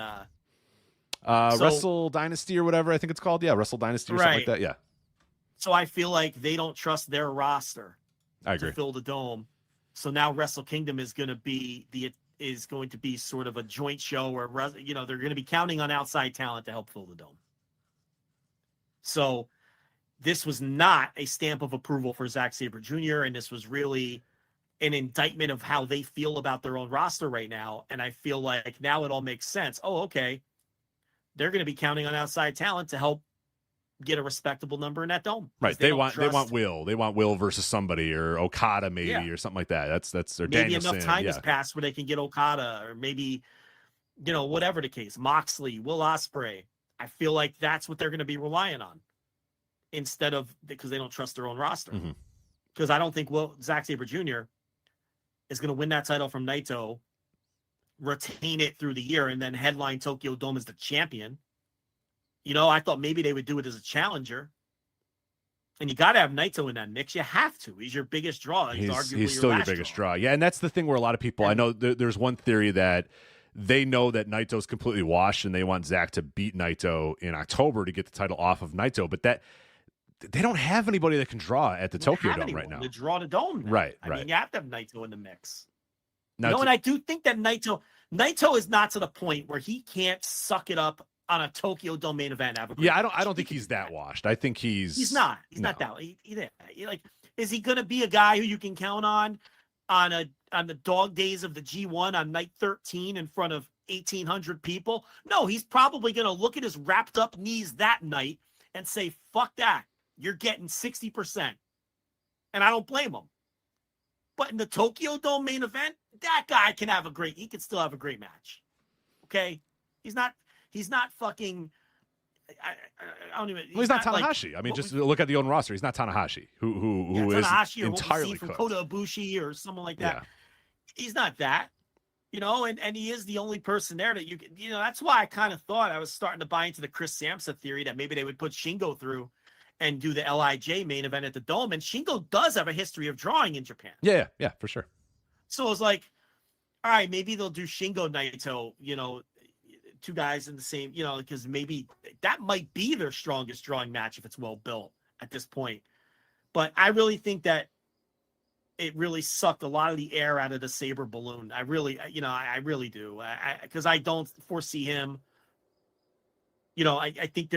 Wrestle Dynasty or whatever I think it's called. Yeah, Wrestle Dynasty or something like that. Yeah. So I feel like they don't trust their roster to fill the dome. So now Wrestle Kingdom is going to be sort of a joint show where they're going to be counting on outside talent to help fill the dome. So this was not a stamp of approval for Zack Sabre Jr., and this was really an indictment of how they feel about their own roster right now. And I feel like now it all makes sense. Oh, okay. They're going to be counting on outside talent to help get a respectable number in that dome. Right. They want Will. They want Will versus somebody or Okada maybe or something like that. That's their maybe Danielson. Enough time has passed where they can get Okada or maybe, whatever the case, Moxley, Will Ospreay. I feel like that's what they're going to be relying on instead of because they don't trust their own roster. Because I don't think Zack Sabre Jr. is going to win that title from Naito, retain it through the year, and then headline Tokyo Dome as the champion. I thought maybe they would do it as a challenger. And you got to have Naito in that mix. You have to. He's your biggest draw. He's arguably still your biggest draw. Yeah, and that's the thing where a lot of people, I know there's one theory that they know that Naito's completely washed and they want Zack to beat Naito in October to get the title off of Naito, but that they don't have anybody that can draw at the Tokyo Dome right now. To draw the dome. Now. Right. I mean, you have to have Naito in the mix. Now, And I do think that Naito is not to the point where he can't suck it up on a Tokyo Dome main event. I don't think he's that washed. I think he's not. He's not that. Like, is he going to be a guy who you can count on the dog days of the G1 on night 13 in front of 1,800 people? No, he's probably going to look at his wrapped up knees that night and say, "Fuck that! You're getting 60%," and I don't blame him. But in the Tokyo Dome main event, that guy can still have a great match. Okay, he's not fucking. I don't even. He's not Tanahashi. Like, I mean, just look at the own roster. He's not Tanahashi, who is Tanahashi entirely from cooked. Kota Ibushi or someone like that. Yeah. He's not that, and he is the only person there that you can. That's why I kind of thought I was starting to buy into the Chris Samsa theory that maybe they would put Shingo through and do the LIJ main event at the Dome. And Shingo does have a history of drawing in Japan. Yeah, for sure. So it was like, all right, maybe they'll do Shingo Naito, two guys in the same, because maybe that might be their strongest drawing match if it's well built at this point. But I really think that it really sucked a lot of the air out of the Sabre balloon. I really do. Because I don't foresee him. I think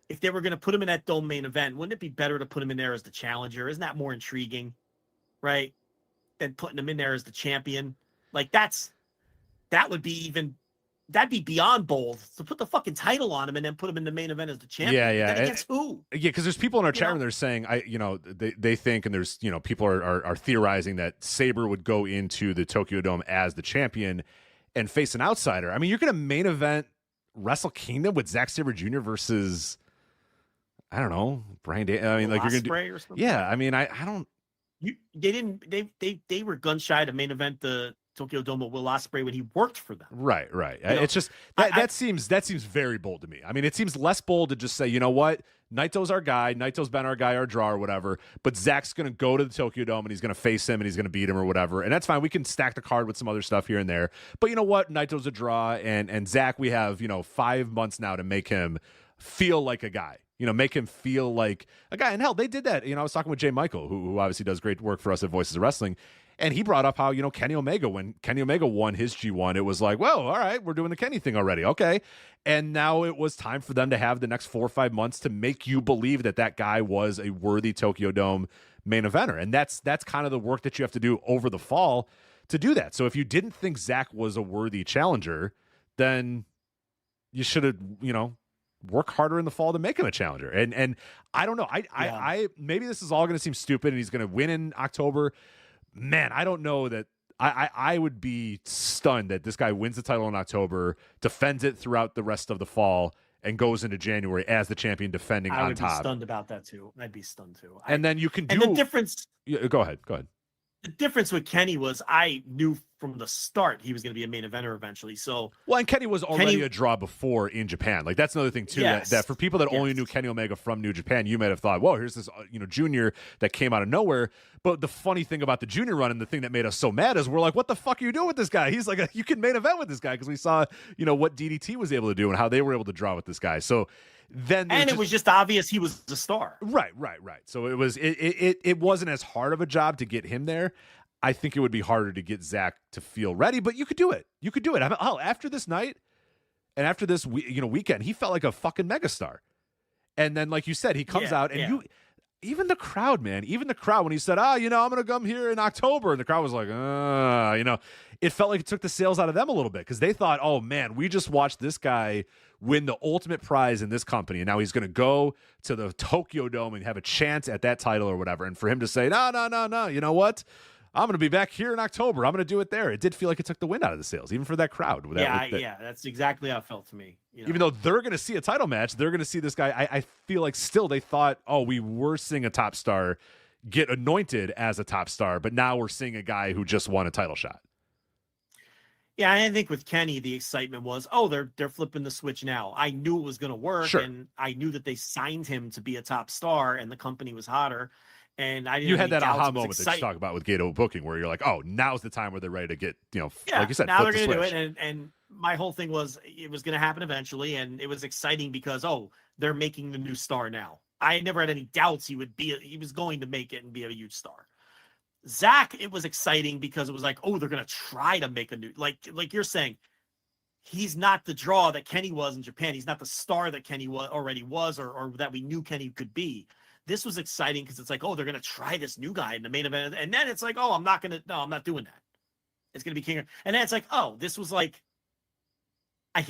if they were going to put him in that Dome main event, wouldn't it be better to put him in there as the challenger? Isn't that more intriguing, right? Than putting him in there as the champion? Like that'd be beyond bold to put the fucking title on him and then put him in the main event as the champion. Yeah. Then against who? Yeah, because there's people in our chat room that are saying, they think, and there's, people are theorizing that Sabre would go into the Tokyo Dome as the champion and face an outsider. I mean, you're going to main event Wrestle Kingdom with Zack Sabre Jr. versus, I don't know, Brian Day. I mean, like you're going to do. Yeah, I mean, I don't. They were gun shy to main event the Tokyo Dome with Will Ospreay when he worked for them. Right. It's just that seems very bold to me. I mean, it seems less bold to just say, you know what, Naito's our guy, Naito's been our guy, our draw or whatever, but Zack's going to go to the Tokyo Dome and he's going to face him and he's going to beat him or whatever, and that's fine. We can stack the card with some other stuff here and there, but you know what, Naito's a draw, and Zack, we have 5 months now to make him feel like a guy. Make him feel like a guy. And hell, they did that. I was talking with Jay Michael, who obviously does great work for us at Voices of Wrestling. And he brought up how, Kenny Omega, when Kenny Omega won his G1, it was like, whoa, all right, we're doing the Kenny thing already. Okay. And now it was time for them to have the next 4 or 5 months to make you believe that guy was a worthy Tokyo Dome main eventer. And that's kind of the work that you have to do over the fall to do that. So if you didn't think Zack was a worthy challenger, then you should have, work harder in the fall to make him a challenger. And I don't know. I maybe this is all going to seem stupid and he's going to win in October. Man, I don't know that I would be stunned that this guy wins the title in October, defends it throughout the rest of the fall, and goes into January as the champion defending on top. I would be stunned about that too. I'd be stunned too. And then you can do. And the difference. Yeah, go ahead. The difference with Kenny was I knew from the start he was going to be a main eventer eventually. So and Kenny was already a draw before in Japan. Like that's another thing too. Yes. That for people that only knew Kenny Omega from New Japan, you might have thought, "Whoa, here's this junior that came out of nowhere." But the funny thing about the junior run and the thing that made us so mad is we're like, "What the fuck are you doing with this guy?" He's like, "You can main event with this guy," because we saw what DDT was able to do and how they were able to draw with this guy. So then it was just obvious he was the star. Right. So it wasn't as hard of a job to get him there. I think it would be harder to get Zack to feel ready, but you could do it. I mean, after this night and after this weekend, he felt like a fucking megastar. And then, like you said, he comes out and even the crowd, man, when he said, I'm going to come here in October. And the crowd was like, it felt like it took the sales out of them a little bit because they thought, oh man, we just watched this guy win the ultimate prize in this company. And now he's going to go to the Tokyo Dome and have a chance at that title or whatever. And for him to say, no, you know what? I'm going to be back here in October. I'm going to do it there. It did feel like it took the wind out of the sails, even for that crowd. That's exactly how it felt to me. Even though they're going to see a title match, they're going to see this guy. I feel like still they thought, oh, we were seeing a top star get anointed as a top star, but now we're seeing a guy who just won a title shot. Yeah, I think with Kenny, the excitement was, oh, they're flipping the switch now. I knew it was going to work, Sure. and I knew that they signed him to be a top star, and the company was hotter. And I didn't. You have had any that doubts. aha It was moment that you exciting. talk about with Gato booking, where you're like, oh, now's the time where they're ready to get, Yeah, like you said, now flip they're the going to do switch. it, and my whole thing was it was going to happen eventually, and it was exciting because they're making the new star now. I never had any doubts he was going to make it and be a huge star. Zach, it was exciting because it was like, oh, they're going to try to make a new, like you're saying, he's not the draw that Kenny was in Japan. He's not the star that Kenny already was, or that we knew Kenny could be. This was exciting because it's like, oh, they're going to try this new guy in the main event. And then it's like, oh, I'm not doing that. It's going to be King. And then it's like, oh, this was like, I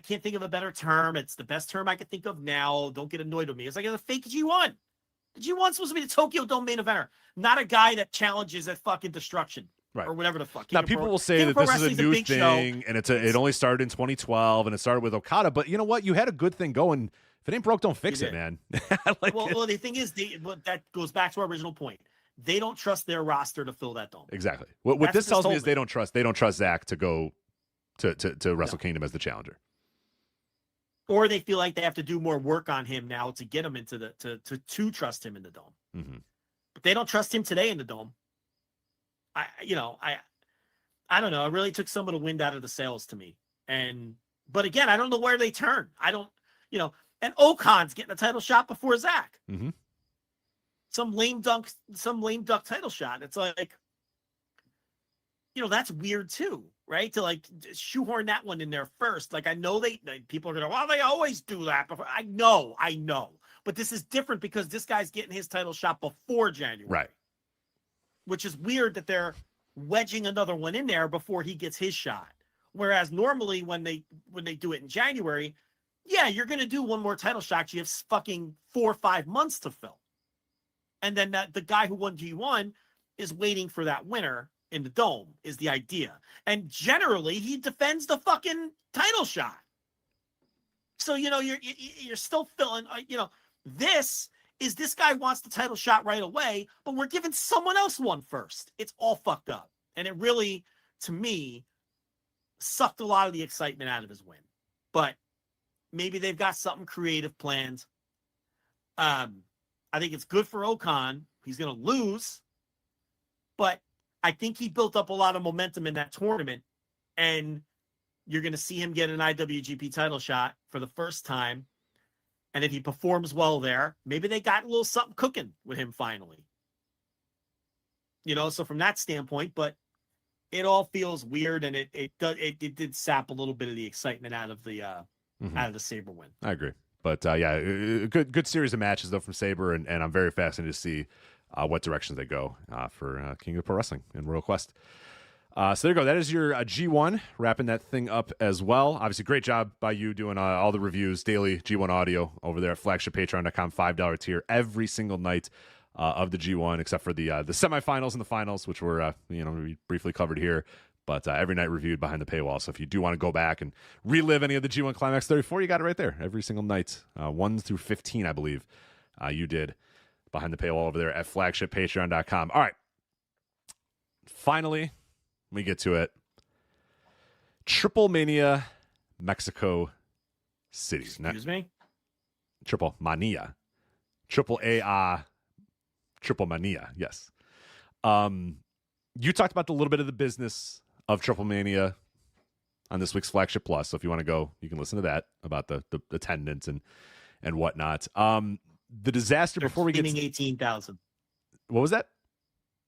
can't think of a better term. It's the best term I can think of now. Don't get annoyed with me. It's like a fake G1. The G1's supposed to be the Tokyo Dome main eventer, not a guy that challenges at fucking Destruction. Right. Or whatever the fuck. Now, people will say that this is a new thing, and it only started in 2012, and it started with Okada. But you know what? You had a good thing going. If it ain't broke, don't fix it, man. Well, the thing is, that goes back to our original point. They don't trust their roster to fill that dome. Exactly. What this tells me is they don't trust Zach to go to Wrestle Kingdom as the challenger. Or they feel like they have to do more work on him now to get him into to trust him in the dome. Mm-hmm. But they don't trust him today in the dome. I don't know. It really took some of the wind out of the sails to me. But again, I don't know where they turn. And Okan's getting a title shot before Zach. Mm-hmm. Some lame duck title shot. It's like, that's weird too, right? To like shoehorn that one in there first. Like I know people are gonna, well, they always do that before. I know, but this is different because this guy's getting his title shot before January, right? Which is weird that they're wedging another one in there before he gets his shot. Whereas normally when they do it in January, yeah, you're going to do one more title shot. You have fucking 4 or 5 months to fill. And then the guy who won G1 is waiting for that winner in the dome is the idea. And generally he defends the fucking title shot. So, you're still filling, this guy wants the title shot right away, but we're giving someone else one first. It's all fucked up. And it really, to me, sucked a lot of the excitement out of his win. But maybe they've got something creative planned. I think it's good for Okan. He's going to lose. But I think he built up a lot of momentum in that tournament. And you're going to see him get an IWGP title shot for the first time. And if he performs well there, maybe they got a little something cooking with him finally. So from that standpoint, but it all feels weird, and it did sap a little bit of the excitement out of the Sabre win. I agree, but good series of matches though from Sabre, and I'm very fascinated to see what directions they go for King of Pro Wrestling and Royal Quest. So there you go. That is your G1, wrapping that thing up as well. Obviously, great job by you doing all the reviews, daily G1 audio over there at flagshippatreon.com, $5 tier every single night of the G1, except for the semifinals and the finals, which were we briefly covered here. But every night reviewed behind the paywall. So if you do want to go back and relive any of the G1 Climax 34, you got it right there every single night, 1 through 15, I believe you did behind the paywall over there at flagshippatreon.com. All right, finally. Let me get to it. TripleMania Mexico City. Excuse me? TripleMania. TripleMania, yes. You talked about a little bit of the business of TripleMania on this week's Flagship Plus. So if you want to go, you can listen to that about the attendance and whatnot. The disaster They're before we get claiming 18,000. What was that?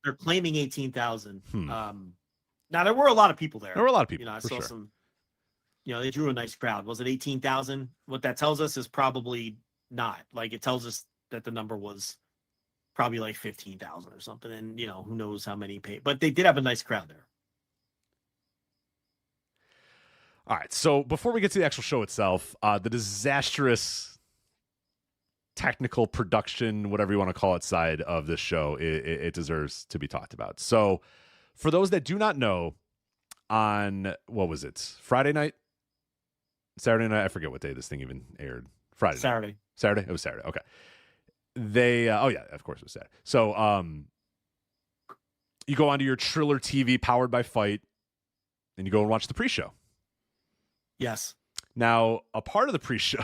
They're claiming 18,000. Now there were a lot of people there. There were a lot of people. I saw some. They drew a nice crowd. Was it 18,000? What that tells us is probably not. Like it tells us that the number was probably like 15,000 or something. And who knows how many paid. But they did have a nice crowd there. All right. So before we get to the actual show itself, the disastrous technical production, whatever you want to call it, side of this show, it deserves to be talked about. So for those that do not know, on, what was it, Friday night? Saturday night? I forget what day this thing even aired. Friday Saturday. Night. Saturday? It was Saturday. Okay. They, of course it was Saturday. So you go onto your Triller TV powered by Fight, and you go and watch the pre-show. Yes. Now, a part of the pre-show,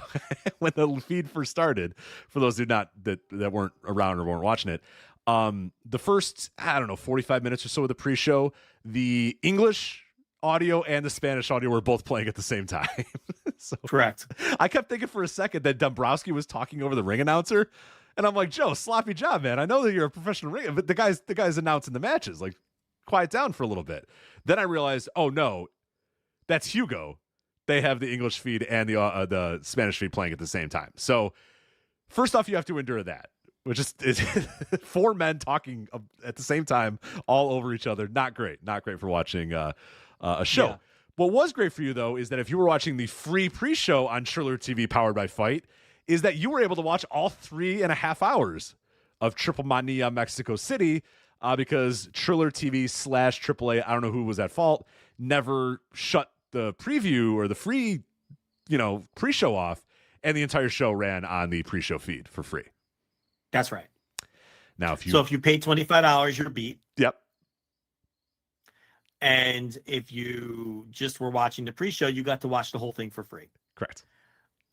when the feed first started, for those that weren't around or weren't watching it, the first, 45 minutes or so of the pre-show, the English audio and the Spanish audio were both playing at the same time. So Correct. I kept thinking for a second that Dombrowski was talking over the ring announcer, and I'm like, Joe, sloppy job, man. I know that you're a professional ring, but the guy's announcing the matches. Like, quiet down for a little bit. Then I realized, oh no, that's Hugo. They have the English feed and the Spanish feed playing at the same time. So first off, you have to endure that, which is 4 men talking at the same time all over each other. Not great for watching a show. Yeah. What was great for you, though, is that if you were watching the free pre-show on Triller TV powered by Fight, is that you were able to watch all 3.5 hours of TripleMania Mexico City because Triller TV / AAA, I don't know who was at fault, never shut the preview or the free, pre-show off, and the entire show ran on the pre-show feed for free. That's right. Now, if you pay $25, you're beat. Yep. And if you just were watching the pre-show, you got to watch the whole thing for free. Correct.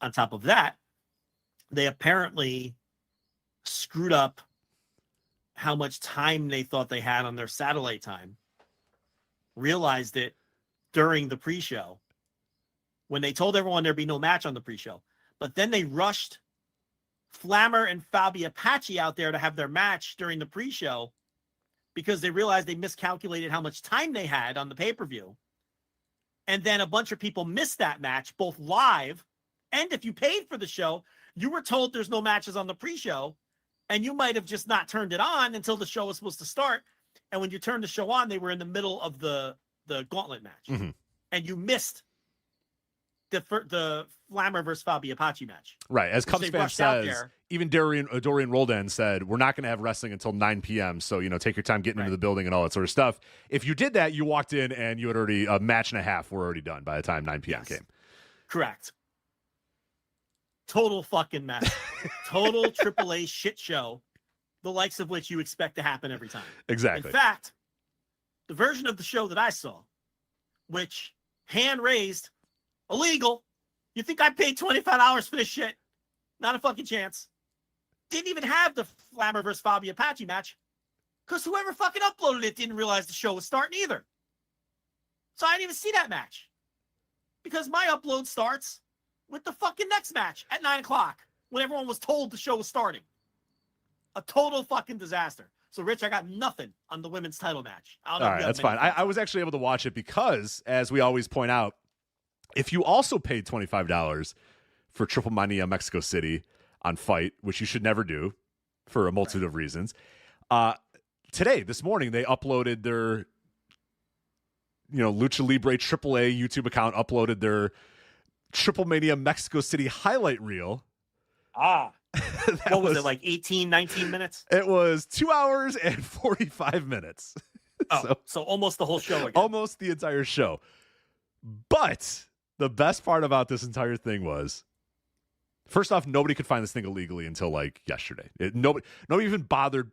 On top of that, they apparently screwed up how much time they thought they had on their satellite time. Realized it during the pre-show when they told everyone there'd be no match on the pre-show. But then they rushed Flammer and Fabi Apache out there to have their match during the pre-show because they realized they miscalculated how much time they had on the pay-per-view. And then a bunch of people missed that match, both live and if you paid for the show, you were told there's no matches on the pre-show, and you might have just not turned it on until the show was supposed to start. And when you turned the show on, they were in the middle of the gauntlet match. Mm-hmm. And you missed the Flammer versus Fabi Apache match. Right. As Cubs fan says, even Dorian Roldan said, we're not going to have wrestling until 9 p.m. So, take your time getting into the building and all that sort of stuff. If you did that, you walked in and you had already a match and a half were already done by the time 9 p.m. came. Correct. Total fucking mess. Total AAA shit show, the likes of which you expect to happen every time. Exactly. In fact, the version of the show that I saw, which hand raised, illegal. You think I paid $25 for this shit? Not a fucking chance. Didn't even have the Flammer versus Fabi Apache match because whoever fucking uploaded it didn't realize the show was starting either. So I didn't even see that match because my upload starts with the fucking next match at 9:00 when everyone was told the show was starting. A total fucking disaster. So, Rich, I got nothing on the women's title match. All right, that's fine. I was actually able to watch it because, as we always point out, if you also paid $25 for TripleMania Mexico City on Fight, which you should never do for a multitude of reasons, this morning, they uploaded their, Lucha Libre AAA YouTube account, uploaded their TripleMania Mexico City highlight reel. What was it, like 18, 19 minutes? It was 2 hours and 45 minutes. So almost the whole show again. Almost the entire show. But the best part about this entire thing was, first off, nobody could find this thing illegally until like yesterday. Nobody even bothered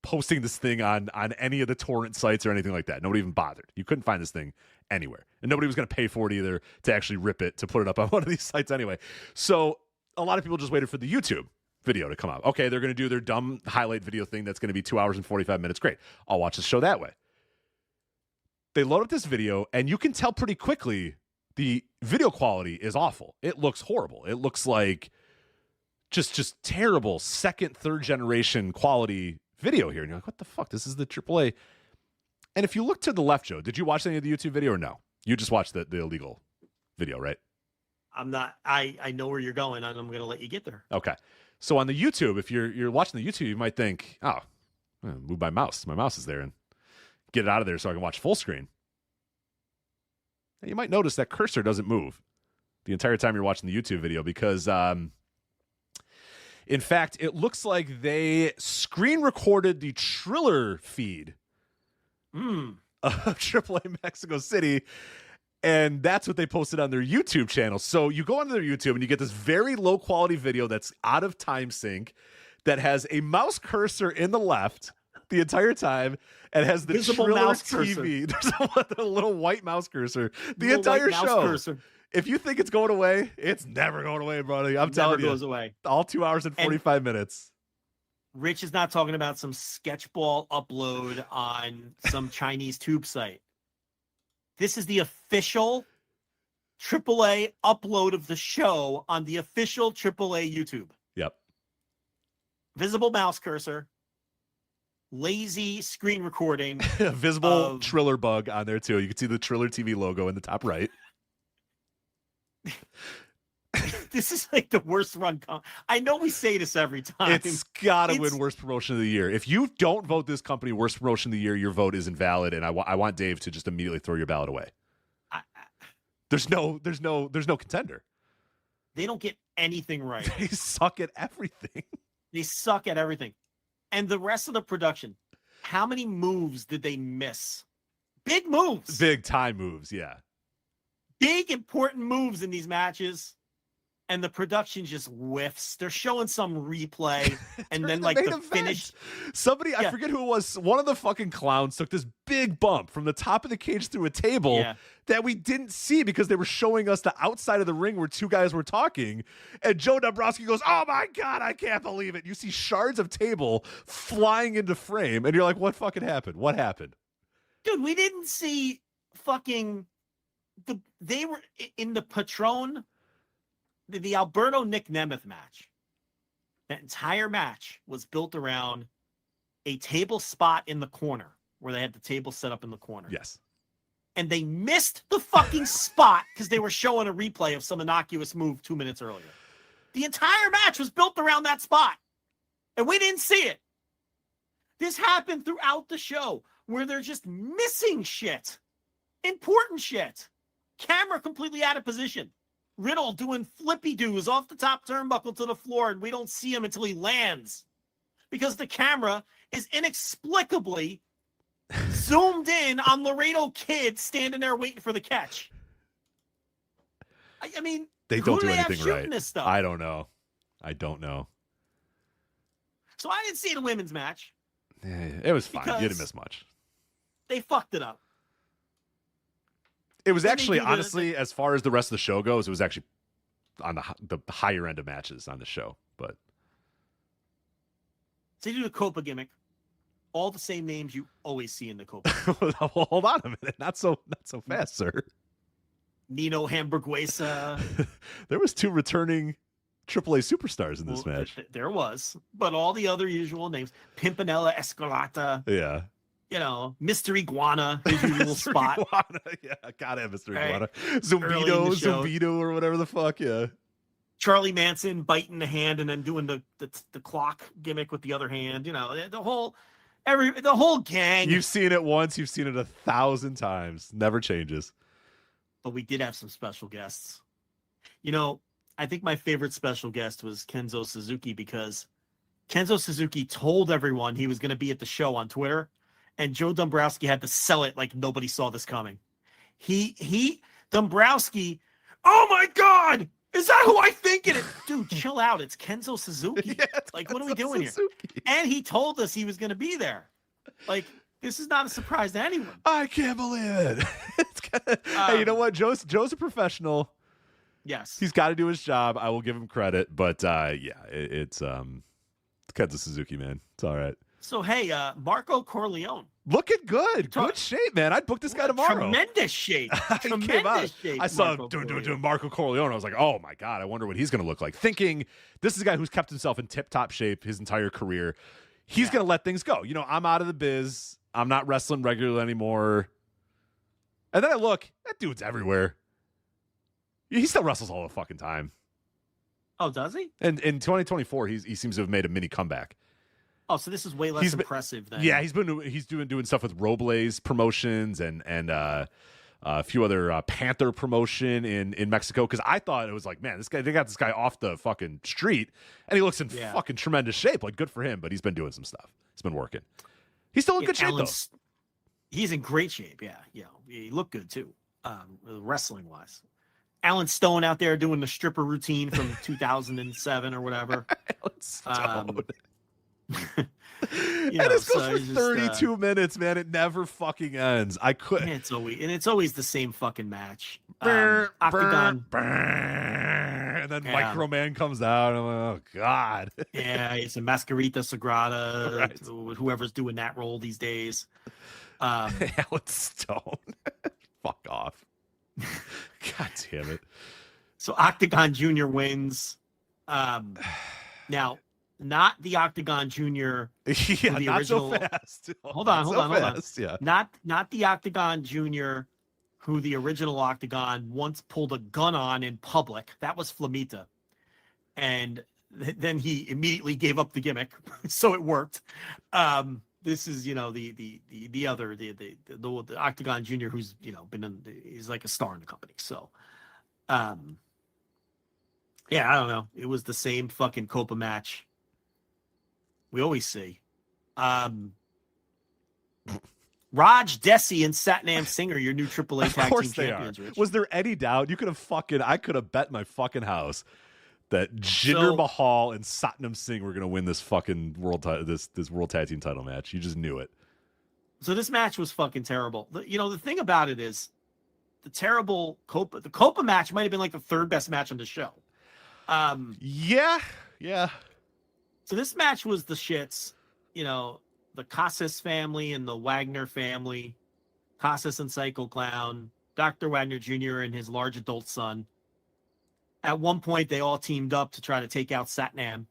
posting this thing on any of the torrent sites or anything like that. Nobody even bothered. You couldn't find this thing anywhere. And nobody was going to pay for it either to actually rip it, to put it up on one of these sites anyway. So a lot of people just waited for the YouTube video to come out. Okay, they're going to do their dumb highlight video thing that's going to be 2 hours and 45 minutes. Great. I'll watch the show that way. They load up this video, and you can tell pretty quickly the video quality is awful. It looks horrible. It looks like just terrible second, third generation quality video here. And you're like, what the fuck? This is the AAA. And if you look to the left, Joe, did you watch any of the YouTube video or no? You just watched the illegal video, right? I'm not. I know where you're going, and I'm going to let you get there. Okay. So on the YouTube, if you're watching the YouTube, you might think, oh, move my mouse. My mouse is there, and get it out of there so I can watch full screen. And you might notice that cursor doesn't move the entire time you're watching the YouTube video because, in fact, it looks like they screen recorded the Triller feed of AAA Mexico City, and that's what they posted on their YouTube channel. So you go onto their YouTube and you get this very low quality video that's out of time sync, that has a mouse cursor in the left, the entire time and has the Visible Triller mouse TV. There's a little white mouse cursor. The Little entire white mouse show. cursor. If you think it's going away, it's never going away, buddy. I'm telling you. Never goes away. All 2 hours and 45 minutes. Rich is not talking about some sketchball upload on some Chinese tube site. This is the official AAA upload of the show on the official AAA YouTube. Yep. Visible mouse cursor, lazy screen recording. Visible Triller bug on there too. You can see the Triller TV logo in the top right. This is like the worst run. I know we say this every time. It's gotta win worst promotion of the year. If you don't vote this company worst promotion of the year, your vote is invalid, and I want Dave to just immediately throw your ballot away. There's no contender. They don't get anything right. They suck at everything. They suck at everything. And the rest of the production, how many moves did they miss? Big moves. Big time moves, yeah. Big important moves in these matches. And the production just whiffs. They're showing some replay, and then like the finish. Somebody, I forget who it was. One of the fucking clowns took this big bump from the top of the cage through a table that we didn't see because they were showing us the outside of the ring where two guys were talking. And Joe Dombrowski goes, "Oh my God, I can't believe it." You see shards of table flying into frame, and you're like, "What fucking happened? What happened?" Dude, we didn't see fucking they were in the Patron. The Alberto Nick Nemeth match, that entire match was built around a table spot in the corner where they had the table set up in the corner. Yes. And they missed the fucking spot because they were showing a replay of some innocuous move 2 minutes earlier. The entire match was built around that spot, and we didn't see it. This happened throughout the show where they're just missing shit. Important shit. Camera completely out of position. Riddle doing flippy doos off the top turnbuckle to the floor, and we don't see him until he lands because the camera is inexplicably zoomed in on Laredo Kid standing there waiting for the catch. I mean, they don't do they anything right. This stuff? I don't know. So I didn't see the women's match. It was fine. You didn't miss much. They fucked it up. It was actually, honestly, as far as the rest of the show goes, it was actually on the higher end of matches on the show. But so you do the Copa gimmick, all the same names you always see in the Copa. Hold on a minute, not so fast, sir. Nino Hamburguesa. There was 2 returning AAA superstars in this match. There was, but all the other usual names: Pimpinella Escarlata. Yeah. You know, Mr. Iguana, his usual spot. Iguana. Yeah, gotta have Mr. Iguana. Zumbido, or whatever the fuck, yeah. Charlie Manson biting the hand and then doing the clock gimmick with the other hand. You know, the whole gang. You've seen it once, you've seen it 1,000 times. Never changes. But we did have some special guests. You know, I think my favorite special guest was Kenzo Suzuki because Kenzo Suzuki told everyone he was going to be at the show on Twitter. And Joe Dombrowski had to sell it like nobody saw this coming. Dombrowski, oh my God, is that who I think it is? Dude, chill out. It's Kenzo Suzuki. Yeah, like, Kenzo, what are we doing Suzuki here? And he told us he was going to be there. Like, this is not a surprise to anyone. I can't believe it. Hey, you know what? Joe's a professional. Yes. He's got to do his job. I will give him credit. But, it's Kenzo Suzuki, man. It's all right. So, hey, Marco Corleone. Looking good. Good shape, man. I'd book this guy tomorrow. Tremendous shape. Tremendous shape. I saw Marco Corleone. I was like, oh, my God, I wonder what he's going to look like. Thinking this is a guy who's kept himself in tip-top shape his entire career. He's going to let things go. You know, I'm out of the biz. I'm not wrestling regularly anymore. And then I look, that dude's everywhere. He still wrestles all the fucking time. Oh, does he? And in 2024, he seems to have made a mini comeback. Oh, so this is way less impressive than. Yeah, he's doing stuff with Robles Promotions and a few other Panther promotion in Mexico. Because I thought it was like, man, they got this guy off the fucking street, and he looks in fucking tremendous shape. Like, good for him, but he's been doing some stuff. He's been working. He's still in good shape though. He's in great shape. Yeah, he looked good too, wrestling wise. Alan Stone out there doing the stripper routine from 2007 or whatever. Alan Stone. And this goes for 32 minutes, man. It never fucking ends. I couldn't. It's always the same fucking match. Octagon. And then Micro Man comes out. And I'm like, oh God. Yeah, it's a Mascarita Sagrada. Right. Whoever's doing that role these days. Alan Stone. Fuck off. God damn it. So Octagon Jr. wins. Now, not the Octagon Jr. Yeah, the not original. so fast. Hold on. Yeah. Not the Octagon Jr. who the original Octagon once pulled a gun on in public. That was Flamita. And then he immediately gave up the gimmick. So it worked. This is, the other, the Octagon Jr. who's, he's like a star in the company. So, yeah, I don't know. It was the same fucking Copa match we always see. Raj Desi and Satnam Singh are your new AAA tag team champions, Rich. Was there any doubt? I could have bet my fucking house that Jinder Mahal and Satnam Singh were going to win this fucking this world tag team title match. You just knew it. So this match was fucking terrible. The thing about it is the Copa match might have been like the third best match on the show. Yeah. So this match was the shits, the Casas family and the Wagner family, Casas and Psycho Clown, Dr. Wagner Jr. and his large adult son. At one point, they all teamed up to try to take out Satnam,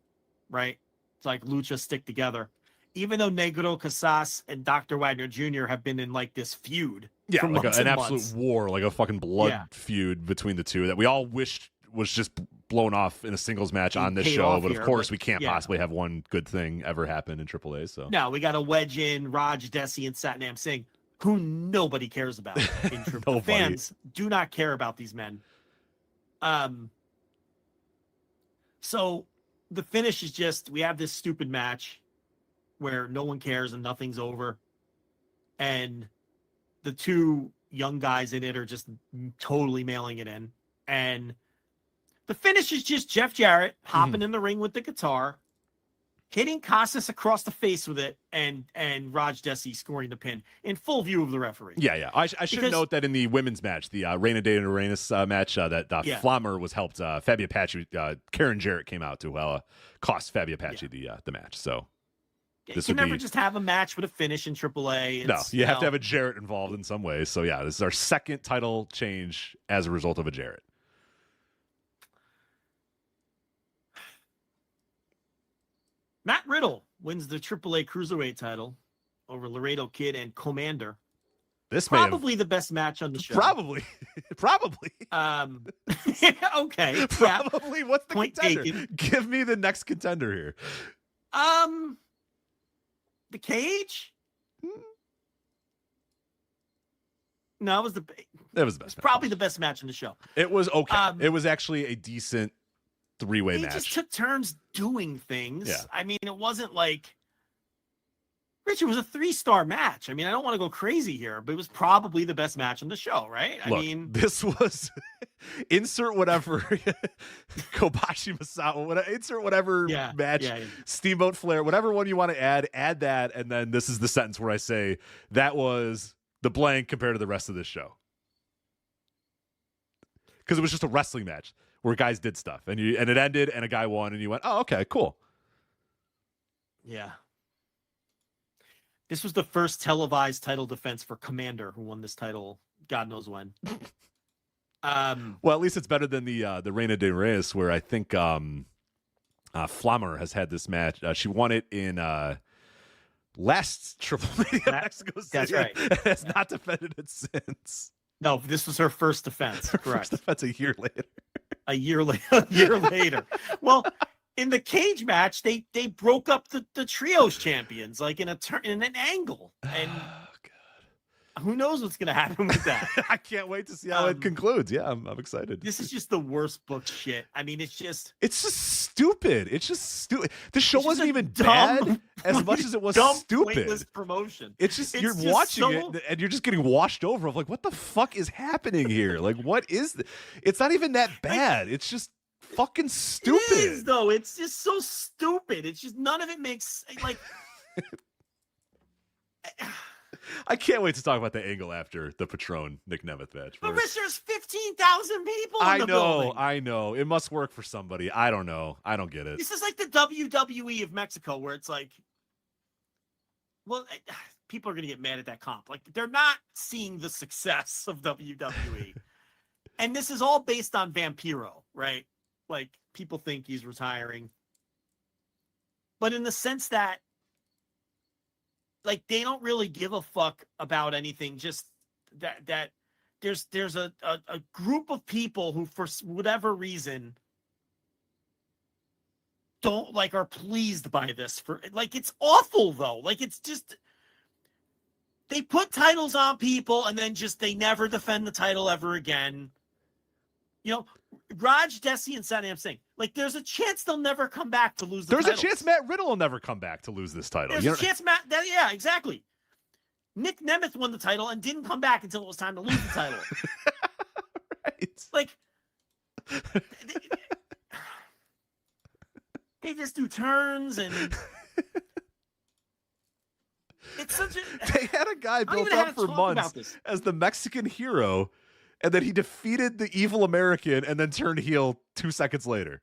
right? It's like Lucha stick together. Even though Negro Casas and Dr. Wagner Jr. have been in like this feud. Yeah, like an absolute months. war, like a fucking blood feud between the two that we all wished was just blown off in a singles match on this show. But of course, we can't possibly have one good thing ever happen in AAA. So no, we got to wedge in Raj Desi and Satnam Singh, who nobody cares about in AAA. Fans do not care about these men. So the finish is just, we have this stupid match where no one cares and nothing's over. And the two young guys in it are just totally mailing it in. And the finish is just Jeff Jarrett hopping in the ring with the guitar, hitting Casas across the face with it, and Raj Desi scoring the pin in full view of the referee. Yeah. I should note that in the women's match, the Reina de Arenas match, that Flammer was helped. Fabi Apache, Karen Jarrett came out to cost Fabi Apache the match. So this you can never just have a match with a finish in AAA. No, you have to have a Jarrett involved in some way. So yeah, this is our second title change as a result of a Jarrett. Matt Riddle wins the AAA Cruiserweight title over Laredo Kid and Commander. This probably the best match on the show. Probably. Okay. Probably. Yeah. What's the Point contender? taken. Give me the next contender here. The Cage. No, it was the best. Probably the best match in the show. It was okay. It was actually a decent three-way match. They just took turns doing things. Yeah. I mean, it wasn't like Richard, it was a 3-star match. I mean, I don't want to go crazy here, but it was probably the best match on the show, right? This was insert whatever Kobashi Masawa, insert whatever match, Steamboat Flair, whatever one you want to add that, and then this is the sentence where I say that was the blank compared to the rest of this show. Because it was just a wrestling match where guys did stuff, and it ended, and a guy won, and you went, oh, okay, cool. Yeah. This was the first televised title defense for Commander, who won this title God knows when. Well, at least it's better than the Reina de Reyes, where I think Flammer has had this match. She won it in last TripleMania Mexico City. That's right. And has not defended it since. No, this was her first defense. Correct. First defense a year later. A year later. Well, in the cage match, they broke up the trios champions like in an angle, and who knows what's going to happen with that? I can't wait to see how it concludes. Yeah, I'm excited. This is just the worst booked shit. I mean, it's just stupid. It's just stupid. The show wasn't even bad as much as it was stupid. Pointless promotion. It's just you're watching it and you're just getting washed over of like, what the fuck is happening here? Like, what is it's not even that bad. It's just fucking stupid. It is, though. It's just so stupid. It's just none of it makes like. I can't wait to talk about the angle after the Patron Nick Nemeth match. But Rich, there's 15,000 people in the building. I know. It must work for somebody. I don't know. I don't get it. This is like the WWE of Mexico, where it's like, well, people are going to get mad at that comp. Like, they're not seeing the success of WWE. And this is all based on Vampiro, right? Like, people think he's retiring. But in the sense that, like, they don't really give a fuck about anything. Just that there's a group of people who, for whatever reason, don't like are pleased by this. For like, it's awful though. Like, it's just they put titles on people and then just they never defend the title ever again. You know, Raj, Desi, and Satnam Singh. Like, there's a chance they'll never come back to lose the title. There's a chance Matt Riddle will never come back to lose this title. There's a chance yeah, exactly. Nick Nemeth won the title and didn't come back until it was time to lose the title. Right. Like, they just do turns and it's such a... They had a guy built up for months as the Mexican hero, and then he defeated the evil American and then turned heel 2 seconds later.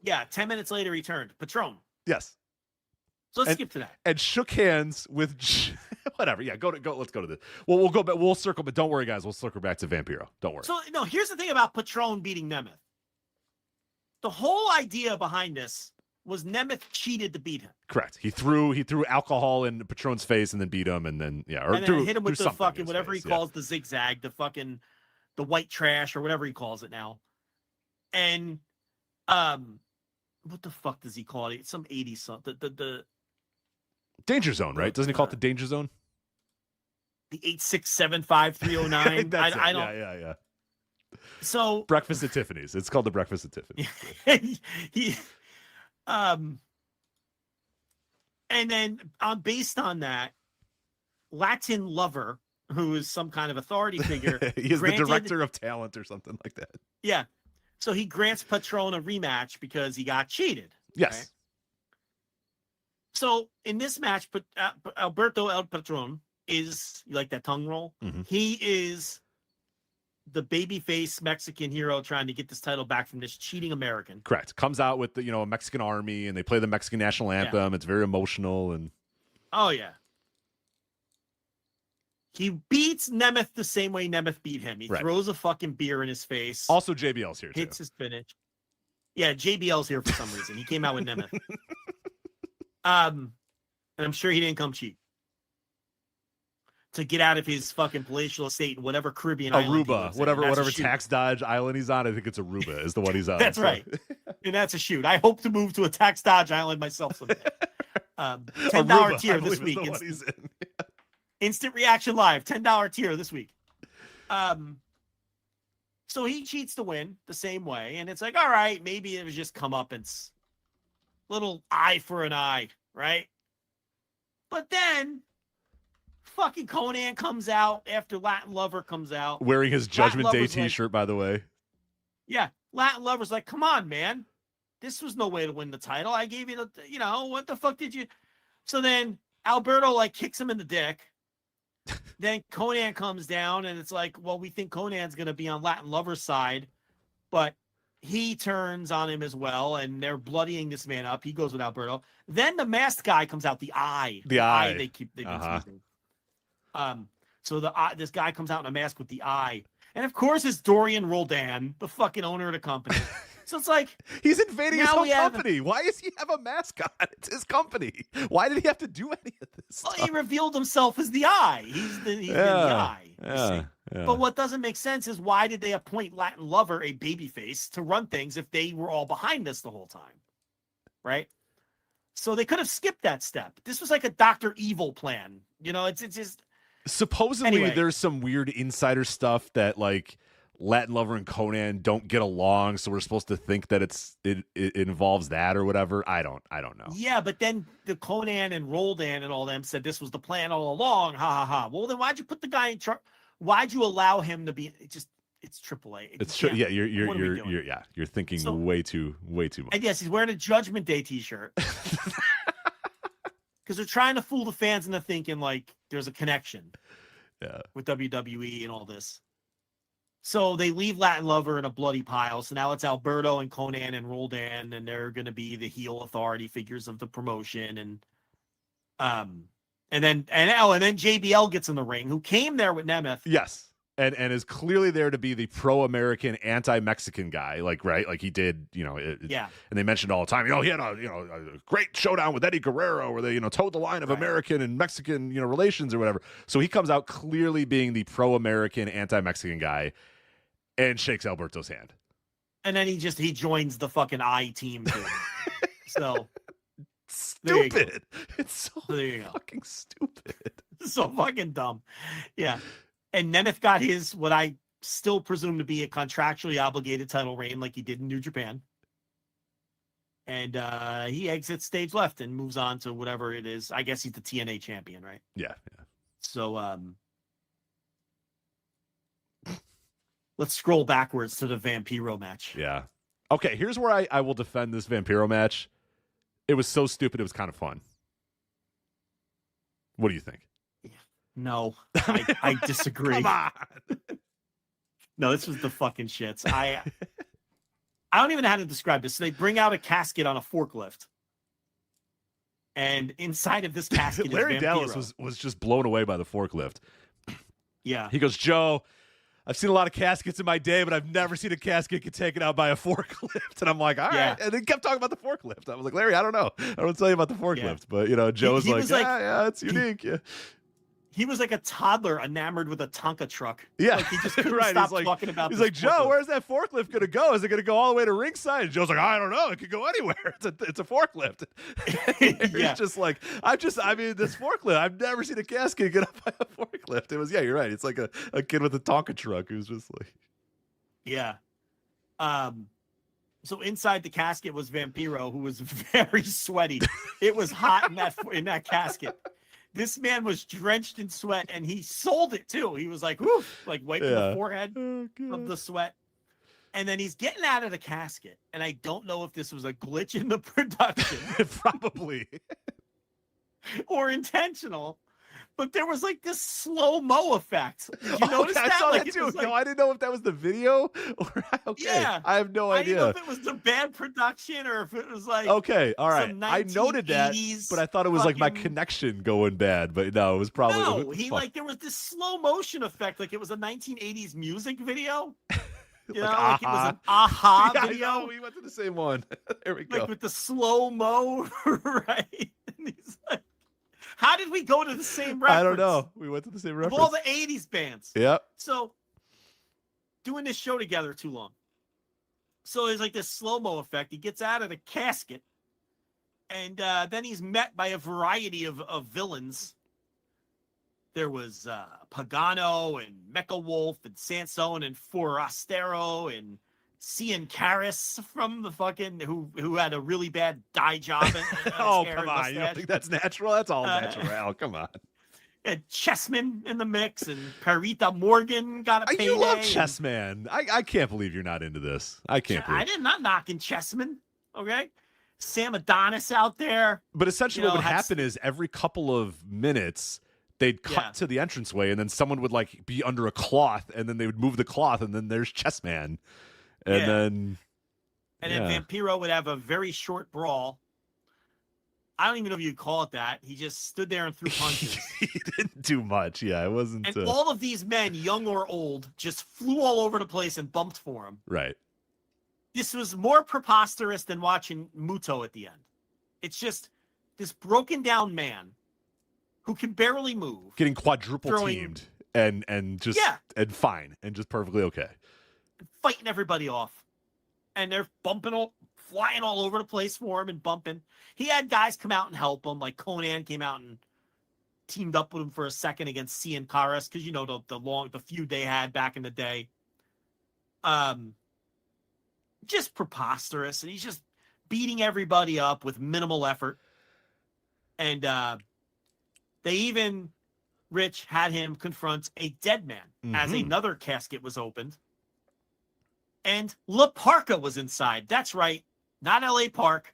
Yeah, 10 minutes later he turned. Patron. Yes. So let's skip to that. And shook hands with whatever. Yeah, go. Let's go to this. Well, we'll go back. We'll circle, but don't worry, guys. We'll circle back to Vampiro. Don't worry. So no, here's the thing about Patron beating Nemeth. The whole idea behind this was Nemeth cheated to beat him. Correct. He threw alcohol in Patron's face and then beat him, and then or and then hit him with the fucking whatever face, he calls the zigzag, the fucking the white trash or whatever he calls it now. And what the fuck does he call it? It's some 80s something. The Danger Zone, right? Doesn't he call it the Danger Zone? The 8675309. I don't. Yeah. So Breakfast at Tiffany's. It's called the Breakfast at Tiffany's. And then based on that, Latin Lover, who is some kind of authority figure, he is the director of talent or something like that. Yeah. So he grants Patron a rematch because he got cheated. Yes. Right? So in this match, Alberto El Patron is, you like that tongue roll? Mm-hmm. He is the babyface Mexican hero trying to get this title back from this cheating American. Correct. Comes out with the, a Mexican army, and they play the Mexican national anthem. Yeah. It's very emotional. And oh yeah. He beats Nemeth the same way Nemeth beat him. He throws a fucking beer in his face. Also, JBL's here, hits his finish. Yeah, JBL's here for some reason. He came out with Nemeth. And I'm sure he didn't come cheap to get out of his fucking palatial estate in whatever Caribbean island. Aruba, whatever tax dodge island he's on. I think it's Aruba is the one he's on. That's right. And that's a shoot. I hope to move to a tax dodge island myself someday. $10 tier this week. Instant Reaction Live, $10 tier this week. So he cheats to win the same way. And it's like, all right, maybe it was just comeuppance. Little eye for an eye, right? But then fucking Conan comes out after Latin Lover comes out. Wearing his Judgment Day t-shirt, by the way. Yeah. Latin Lover's like, come on, man. This was no way to win the title. I gave you what the fuck did you? So then Alberto kicks him in the dick. Then Conan comes down and it's like, well, we think Conan's going to be on Latin Lover's side, but he turns on him as well, and they're bloodying this man up. He goes with Alberto. Then the masked guy comes out, the eye. The eye. They've been using. So this guy comes out in a mask with the eye. And of course it's Dorian Roldan, the fucking owner of the company. So it's like he's invading his own company. Why does he have a mask on? It's his company. Why did he have to do any of this stuff? Well, he revealed himself as the eye. He's the eye. Yeah. But what doesn't make sense is why did they appoint Latin Lover, a babyface, to run things if they were all behind this the whole time? Right? So they could have skipped that step. This was like a Dr. Evil plan. It's just supposedly there's some weird insider stuff that Latin Lover and Conan don't get along, so we're supposed to think that it involves that or whatever. I don't know. Yeah, but then the Conan and Roldan and all them said this was the plan all along. Ha ha ha. Well, then why'd you put the guy in charge? Why'd you allow him to be? It's It's AAA. It's true. Yeah, What are we doing? you're thinking So- way too much. And yes, he's wearing a Judgment Day T-shirt because they're trying to fool the fans into thinking like there's a connection with WWE and all this. So they leave Latin Lover in a bloody pile. So now it's Alberto and Conan and Roldan, and they're going to be the heel authority figures of the promotion. And then JBL gets in the ring, who came there with Nemeth. Yes. And is clearly there to be the pro-American, anti-Mexican guy, right? Like he did, And they mentioned all the time, he had a great showdown with Eddie Guerrero, where they, towed the line of American and Mexican, relations or whatever. So he comes out clearly being the pro-American, anti-Mexican guy, and shakes Alberto's hand. And then he joins the fucking I team too. So stupid. It's so fucking stupid. So fucking dumb. Yeah. And Nemeth got his, what I still presume to be a contractually obligated title reign like he did in New Japan. And he exits stage left and moves on to whatever it is. I guess he's the TNA champion, right? Yeah. So let's scroll backwards to the Vampiro match. Yeah. Okay, here's where I will defend this Vampiro match. It was so stupid, it was kind of fun. What do you think? No, I disagree. Come on. No, this was the fucking shits. I don't even know how to describe this. So they bring out a casket on a forklift. And inside of this casket Larry is Dallas was just blown away by the forklift. Yeah. He goes, Joe, I've seen a lot of caskets in my day, but I've never seen a casket get taken out by a forklift. And I'm like, all right. And he kept talking about the forklift. I was like, Larry, I don't know. I don't tell you about the forklift. But, Joe's like, it's unique. Yeah. He was like a toddler enamored with a Tonka truck. Yeah. Like he just couldn't stop talking about He's this like, Joe, where's that forklift going to go? Is it going to go all the way to ringside? And Joe's like, I don't know. It could go anywhere. It's a forklift. He's just like, this forklift, I've never seen a casket get up by a forklift. It was, you're right. It's like a kid with a Tonka truck who's just like. Yeah. So inside the casket was Vampiro, who was very sweaty. It was hot in that casket. This man was drenched in sweat, and he sold it too. He was like, whoo, like wiping the forehead of the sweat. And then he's getting out of the casket. And I don't know if this was a glitch in the production. Probably. Or intentional. But there was like this slow-mo effect. Did you notice that? I saw like, that too. Like, no, I didn't know if that was the video or Yeah. I have no idea. I didn't know if it was the bad production or if it was like okay, all right. I noted that, but I thought it was like my connection going bad. But no, it was probably there was this slow motion effect, like it was a 1980s music video. You know, like it was an aha video. I know, we went to the same one. There we go. Like with the slow mo, right? And he's like, how did we go to the same reference? I don't know. We went to the same reference. Of all the 80s bands. Yep. So, doing this show together too long. So there's like this slow-mo effect. He gets out of the casket, and then he's met by a variety of villains. There was Pagano and Mecha Wolf and Sansone and Forastero and Cian Caris from the fucking who had a really bad dye job. Oh, come on. You don't think that's natural? That's all natural. Come on. And Chessman in the mix, and Perita Morgan got a payday. You love Chessman. I can't believe you're not into this. I can't believe. I'm not knocking Chessman, okay? Sam Adonis out there. But essentially what would happen is every couple of minutes, they'd cut to the entranceway, and then someone would like be under a cloth, and then they would move the cloth, and then there's Chessman. And then Vampiro would have a very short brawl. I don't even know if you'd call it that. He just stood there and threw punches. He didn't do much. Yeah, it wasn't. And all of these men, young or old, just flew all over the place and bumped for him. Right. This was more preposterous than watching Muto at the end. It's just this broken down man who can barely move. Getting quadruple teamed and just and fine and just perfectly okay. Fighting everybody off. And they're flying all over the place for him and bumping. He had guys come out and help him. Like Conan came out and teamed up with him for a second against Cian Caris, because the feud they had back in the day. Just preposterous, and he's just beating everybody up with minimal effort. And they even, Rich, had him confront a dead man as another casket was opened. And La Parka was inside. That's right. Not L.A. Park.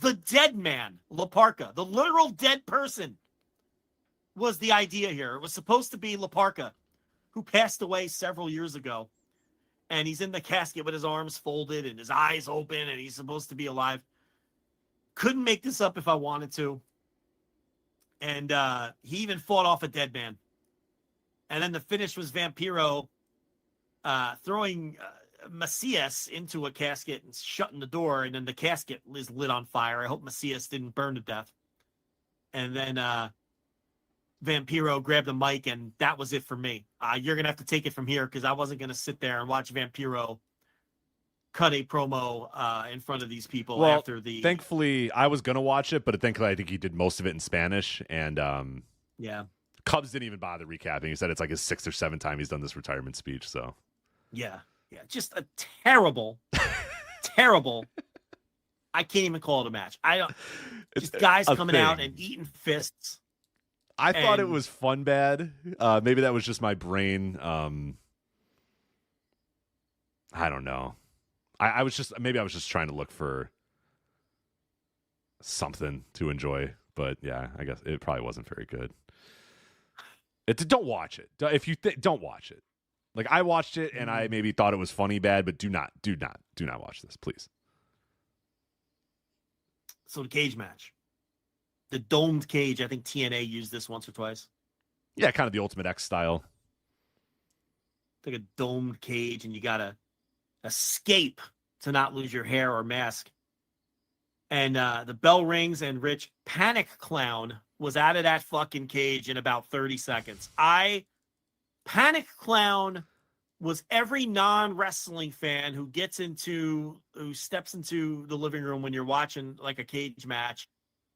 The dead man, La Parka, the literal dead person, was the idea here. It was supposed to be La Parka, who passed away several years ago. And he's in the casket with his arms folded and his eyes open, and he's supposed to be alive. Couldn't make this up if I wanted to. And he even fought off a dead man. And then the finish was Vampiro throwing Macias into a casket and shutting the door, and then the casket is lit on fire. I hope Macias didn't burn to death. And then Vampiro grabbed the mic, and that was it for me. You're going to have to take it from here, because I wasn't going to sit there and watch Vampiro cut a promo in front of these people after the... Thankfully, I was going to watch it, but thankfully I think he did most of it in Spanish, and yeah. Cubs didn't even bother recapping. He said it's like his 6th or 7th time he's done this retirement speech, so... Yeah, just a terrible, terrible. I can't even call it a match. Just guys coming out and eating fists. I thought it was fun bad. Maybe that was just my brain. I don't know. I was just trying to look for something to enjoy, but yeah, I guess it probably wasn't very good. Don't watch it. If you don't watch it. Like, I watched it and I maybe thought it was funny bad, but do not watch this, please. So the cage match, the domed cage. I think TNA used this once or twice. Yeah, kind of the Ultimate X style. Like a domed cage, and you gotta escape to not lose your hair or mask. And the bell rings, and Rich Panic Clown was out of that fucking cage in about 30 seconds. Panic Clown was every non-wrestling fan who steps into the living room when you're watching like a cage match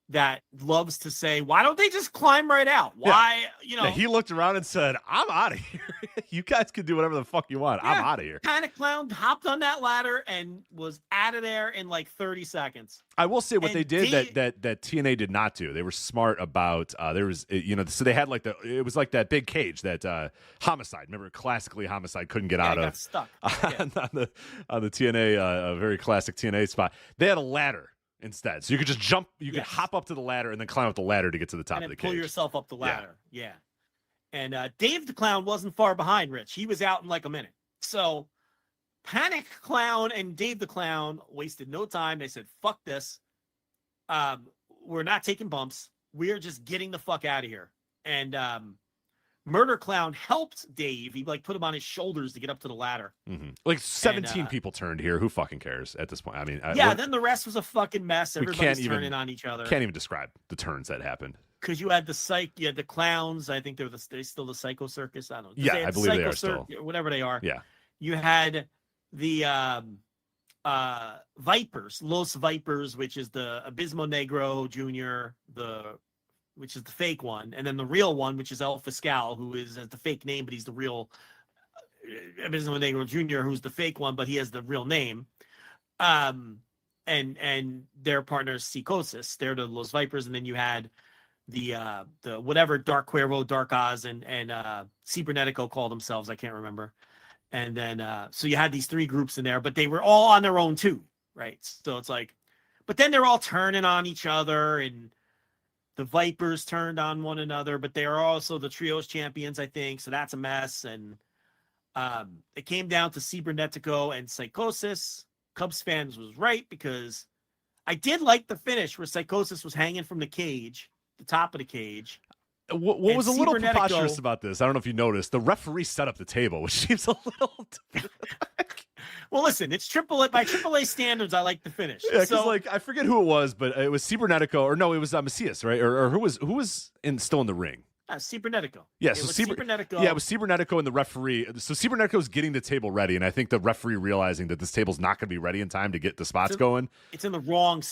that loves to say, why don't they just climb right out? Why, Yeah, he looked around and said, I'm out of here. You guys can do whatever the fuck you want. I'm out of here. Panic Clown hopped on that ladder and was out of there in like 30 seconds. I will say what they did that TNA did not do. They were smart about, so they had like it was like that big cage that Homicide. Remember, classically Homicide couldn't get out of. Got stuck. on the TNA, a very classic TNA spot. They had a ladder instead. So you could just jump, could hop up to the ladder and then climb up the ladder to get to the top of the cage. Pull yourself up the ladder. Yeah. And Dave the Clown wasn't far behind Rich. He was out in like a minute. So Panic Clown and Dave the Clown wasted no time. They said, fuck this. We're not taking bumps. We're just getting the fuck out of here. And Murder Clown helped Dave. He put him on his shoulders to get up to the ladder. Mm-hmm. Like 17 people turned here. Who fucking cares at this point? I mean, then the rest was a fucking mess. Everybody's turning on each other. Can't even describe the turns that happened. Because you had the clowns. I think they're still the Psycho Circus. I don't know. Yeah, I believe they are still. Whatever they are. Yeah. You had the Vipers, Los Vipers, which is the Abismo Negro Jr., which is the fake one, and then the real one, which is El Fiscal, who has the fake name, but he's the real Abismo Negro Jr., who's the fake one, but he has the real name. And their partners, Psychosis, they're the Los Vipers, and then you had the whatever Dark Cuervo, Dark Oz, and Cibernetico call themselves, I can't remember. And then so you had these three groups in there, but they were all on their own too, right? So it's like, but then they're all turning on each other, and the Vipers turned on one another, but they are also the trios champions, I think. So that's a mess. And it came down to Cibernetico and Psychosis. Cubs fans was right, because I did like the finish where Psychosis was hanging from the cage, the top of the cage. What was a little preposterous about this? I don't know if you noticed. The referee set up the table, which seems a little... Well, listen, it's by AAA standards. I like the finish. Yeah, because I forget who it was, but it was Cibernetico, or no, it was Macias, right? Or who was still in the ring? Cibernetico. Yeah, so Cibernetico. Yeah, it was Cibernetico and the referee. So Cibernetico's getting the table ready, and I think the referee realizing that this table's not going to be ready in time to get the spots going. It's in the wrong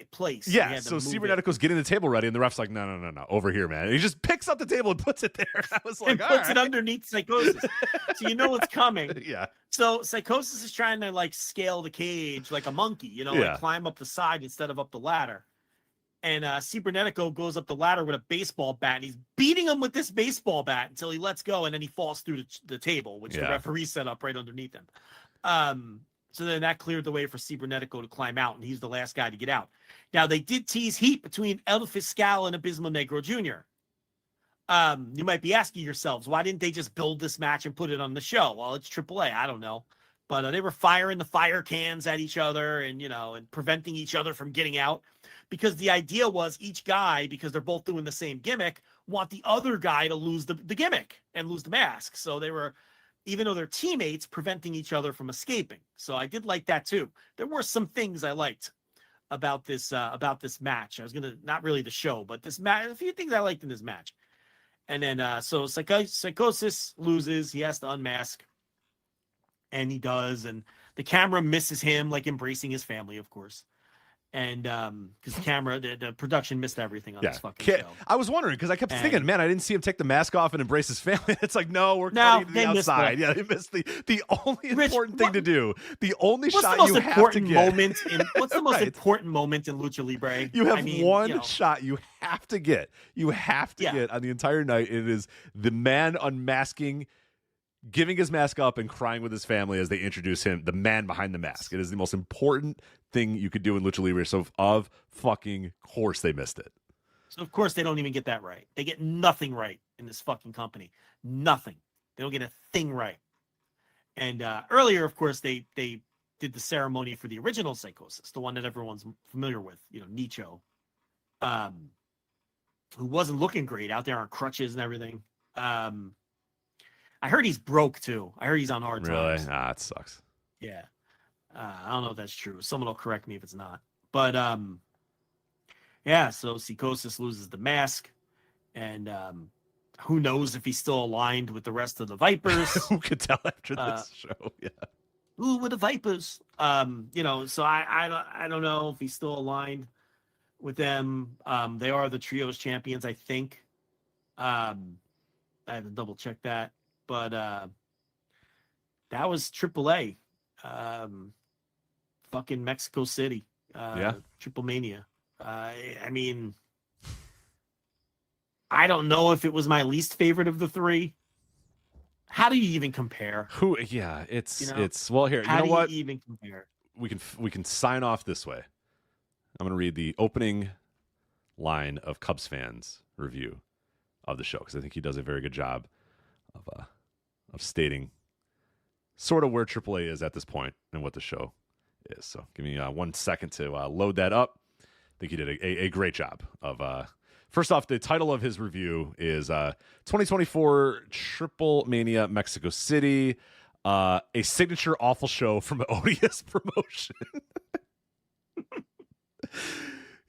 place. Yeah, so Cibernetico's getting the table ready, and the ref's like, no, over here, man. And he just picks up the table and puts it there. I was like, puts it underneath Psychosis, so you know it's coming. Yeah. So Psychosis is trying to scale the cage like a monkey, climb up the side instead of up the ladder. And Cibernetico goes up the ladder with a baseball bat, and he's beating him with this baseball bat until he lets go, and then he falls through the table, which the referee set up right underneath him. So then that cleared the way for Cibernetico to climb out, and he's the last guy to get out. Now, they did tease heat between El Fiscal and Abismo Negro Jr. You might be asking yourselves, why didn't they just build this match and put it on the show? Well, it's AAA. I don't know. But they were firing the fire cans at each other and, and preventing each other from getting out. Because the idea was each guy, because they're both doing the same gimmick, want the other guy to lose the gimmick and lose the mask. So they were, even though they're teammates, preventing each other from escaping. So I did like that too. There were some things I liked about this match. I was gonna, not really the show, but this match, a few things I liked in this match. And then so Psychosis loses. He has to unmask, and he does. And the camera misses him, like embracing his family, of course. And because the production missed everything on this fucking show. I was wondering because I kept thinking, man, I didn't see him take the mask off and embrace his family. It's like, no, we're cutting to the outside. Yeah, they missed the only important thing to do. The only shot you have to get. What's the most important moment in Lucha Libre? You have one shot you have to get. You have to get on the entire night. It is the man unmasking, giving his mask up and crying with his family as they introduce him, the man behind the mask. It is the most important thing you could do in Lucha Libre. So of fucking course they missed it. So of course they don't even get that right. They get nothing right in this fucking company. Nothing. They don't get a thing right. And earlier, of course, they did the ceremony for the original Psychosis, the one that everyone's familiar with, Nicho, who wasn't looking great out there on crutches and everything. I heard he's broke too. I heard he's on hard times. Really? It sucks. Yeah. I don't know if that's true. Someone will correct me if it's not. But so Psychosis loses the mask, and who knows if he's still aligned with the rest of the Vipers. Who could tell after this show? Yeah. Who were the Vipers? So I don't know if he's still aligned with them. They are the trios champions, I think. I have to double check that. But that was AAA. Fucking Mexico City. TripleMania. I mean, I don't know if it was my least favorite of the three. How do you even compare? It's well here. How you know what? Do you even compare? We can sign off this way. I'm gonna read the opening line of Cubs fans review of the show because I think he does a very good job of stating sort of where AAA is at this point and what the show is. So give me 1 second to load that up. I think he did a great job of. First off, the title of his review is 2024 TripleMania Mexico City, a signature awful show from an odious promotion.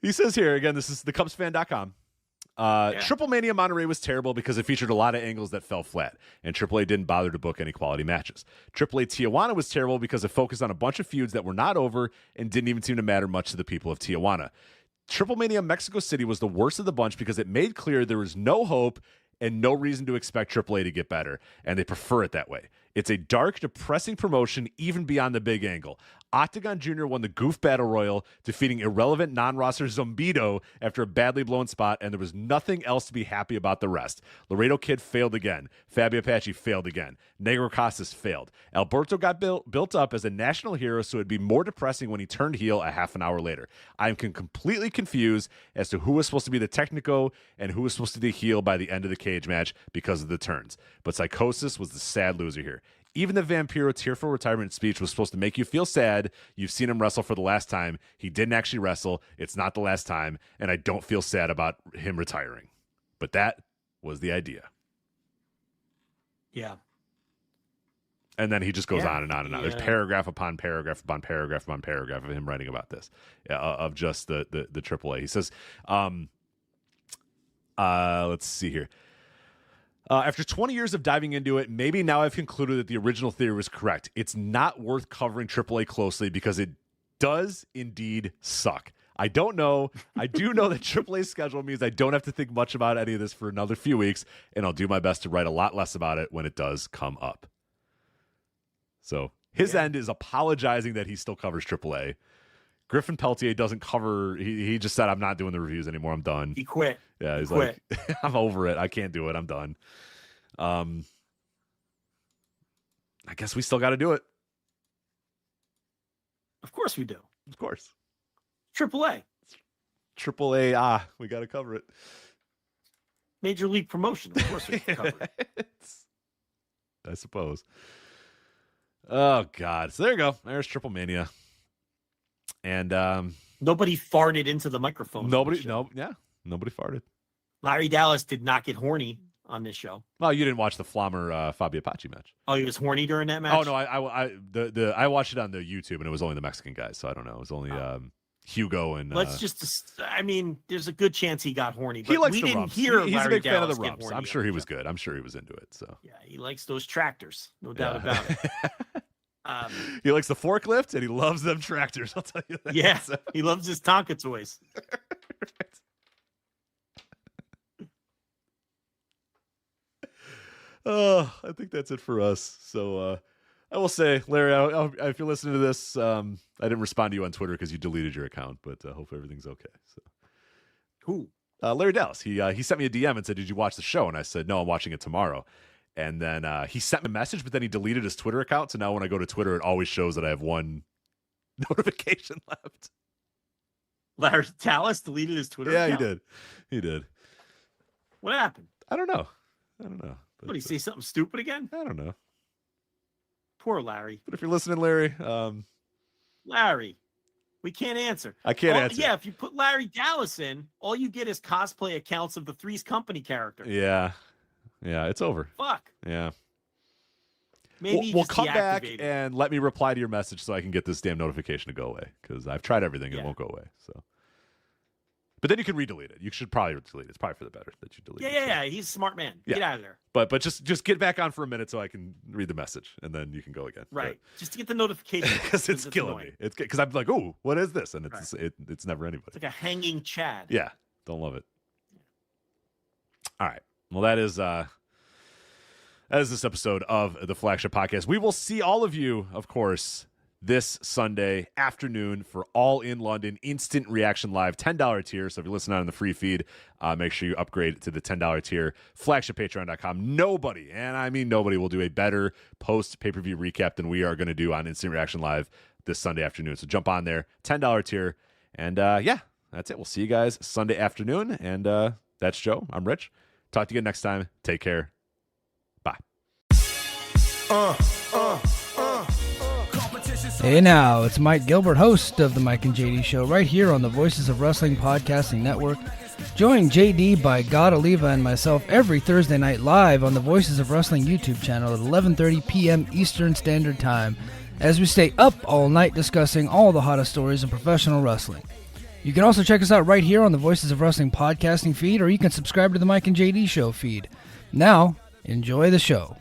He says here, again, this is thecubsfan.com. TripleMania Monterrey was terrible because it featured a lot of angles that fell flat, and AAA didn't bother to book any quality matches. AAA Tijuana was terrible because it focused on a bunch of feuds that were not over and didn't even seem to matter much to the people of Tijuana. TripleMania Mexico City was the worst of the bunch because it made clear there was no hope and no reason to expect AAA to get better, and they prefer it that way. It's a dark, depressing promotion even beyond the big angle. Octagon Jr. won the Goof Battle Royal, defeating irrelevant non-roster Zombido after a badly blown spot, and there was nothing else to be happy about the rest. Laredo Kid failed again. Fabio Apache failed again. Negro Casas failed. Alberto got built up as a national hero, so it'd be more depressing when he turned heel a half an hour later. I'm completely confused as to who was supposed to be the Technico and who was supposed to be the heel by the end of the cage match because of the turns. But Psychosis was the sad loser here. Even the Vampiro tearful retirement speech was supposed to make you feel sad. You've seen him wrestle for the last time. He didn't actually wrestle. It's not the last time, and I don't feel sad about him retiring. But that was the idea. Yeah. And then he just goes on and on and on. There's paragraph upon paragraph upon paragraph upon paragraph of him writing about this, of just the AAA. He says, let's see here. After 20 years of diving into it, maybe now I've concluded that the original theory was correct. It's not worth covering AAA closely because it does indeed suck. I don't know. I do know that AAA's schedule means I don't have to think much about any of this for another few weeks, and I'll do my best to write a lot less about it when it does come up. So his end is apologizing that he still covers AAA. Griffin Peltier doesn't cover. He just said, I'm not doing the reviews anymore. I'm done. He quit. Yeah, he's like, I'm over it. I can't do it. I'm done. I guess we still got to do it. course we do. Of course. AAA. AAA, we got to cover it. Major League Promotion. Of course we can cover it. I suppose. Oh, God. So there you go. There's TripleMania. And nobody farted into the microphone. nobody farted. Larry Dallas did not get horny on this show. Well, you didn't watch the Flommer Fabio Apache match. Oh, he was horny during that match? Oh, no, I watched it on the YouTube, and it was only the Mexican guys, so I don't know. It was only Hugo and... there's a good chance he got horny. But he likes we the didn't rumps. hear He's Larry a big fan of Dallas the get rumps. horny I'm sure he on was the show. good. I'm sure he was into it. So Yeah, he likes those tractors. No doubt about it. He likes the forklift, and he loves them tractors. I'll tell you that. Yeah, So- he loves his Tonka toys. I think that's it for us. So I will say, Larry, if you're listening to this, I didn't respond to you on Twitter because you deleted your account, but hope everything's okay. So, Who? Larry Dallas. He sent me a DM and said, "Did you watch the show?" And I said, "No, I'm watching it tomorrow." And then he sent me a message, but then he deleted his Twitter account. So now when I go to Twitter, it always shows that I have one notification left. Larry Dallas deleted his Twitter account? He did. What happened? I don't know. But, What, did he say something stupid again? I don't know. Poor Larry. But if you're listening, Larry, Larry, we can't answer. I can't answer. Yeah, if you put Larry Dallas in, all you get is cosplay accounts of the Three's Company character. Yeah, it's over. Fuck. Yeah. Maybe we'll just come back deactivate it. and let me reply to your message so I can get this damn notification to go away because I've tried everything and it Yeah. won't go away. So, but then you can redelete it. You should probably delete it. It's probably for the better that you delete it. Yeah. He's a smart man. Yeah. Get out of there. But just get back on for a minute so I can read the message and then you can go again. Right. Just to get the notification. Because it's killing annoying. me. It's because I'm like, oh, what is this? And it's never anybody. It's like a hanging Chad. Yeah, don't love it. All right. Well, that is this episode of the Flagship Podcast. We will see all of you, of course, this Sunday afternoon for All In London Instant Reaction Live, $10 tier. So if you're listening on the free feed, make sure you upgrade to the $10 tier. FlagshipPatreon.com. Nobody, and I mean nobody, will do a better post pay-per-view recap than we are going to do on Instant Reaction Live this Sunday afternoon. So jump on there, $10 tier. And yeah, that's it. We'll see you guys Sunday afternoon. And that's Joe. I'm Rich. Talk to you again next time. Take care. Bye. Hey now, it's Mike Gilbert, host of the Mike and JD Show, right here on the Voices of Wrestling Podcasting Network. Join JD by God Oliva and myself every Thursday night live on the Voices of Wrestling YouTube channel at 11:30 p.m. Eastern Standard Time, as we stay up all night discussing all the hottest stories in professional wrestling. You can also check us out right here on the Voices of Wrestling podcasting feed, or you can subscribe to the Mike and JD Show feed. Now, enjoy the show.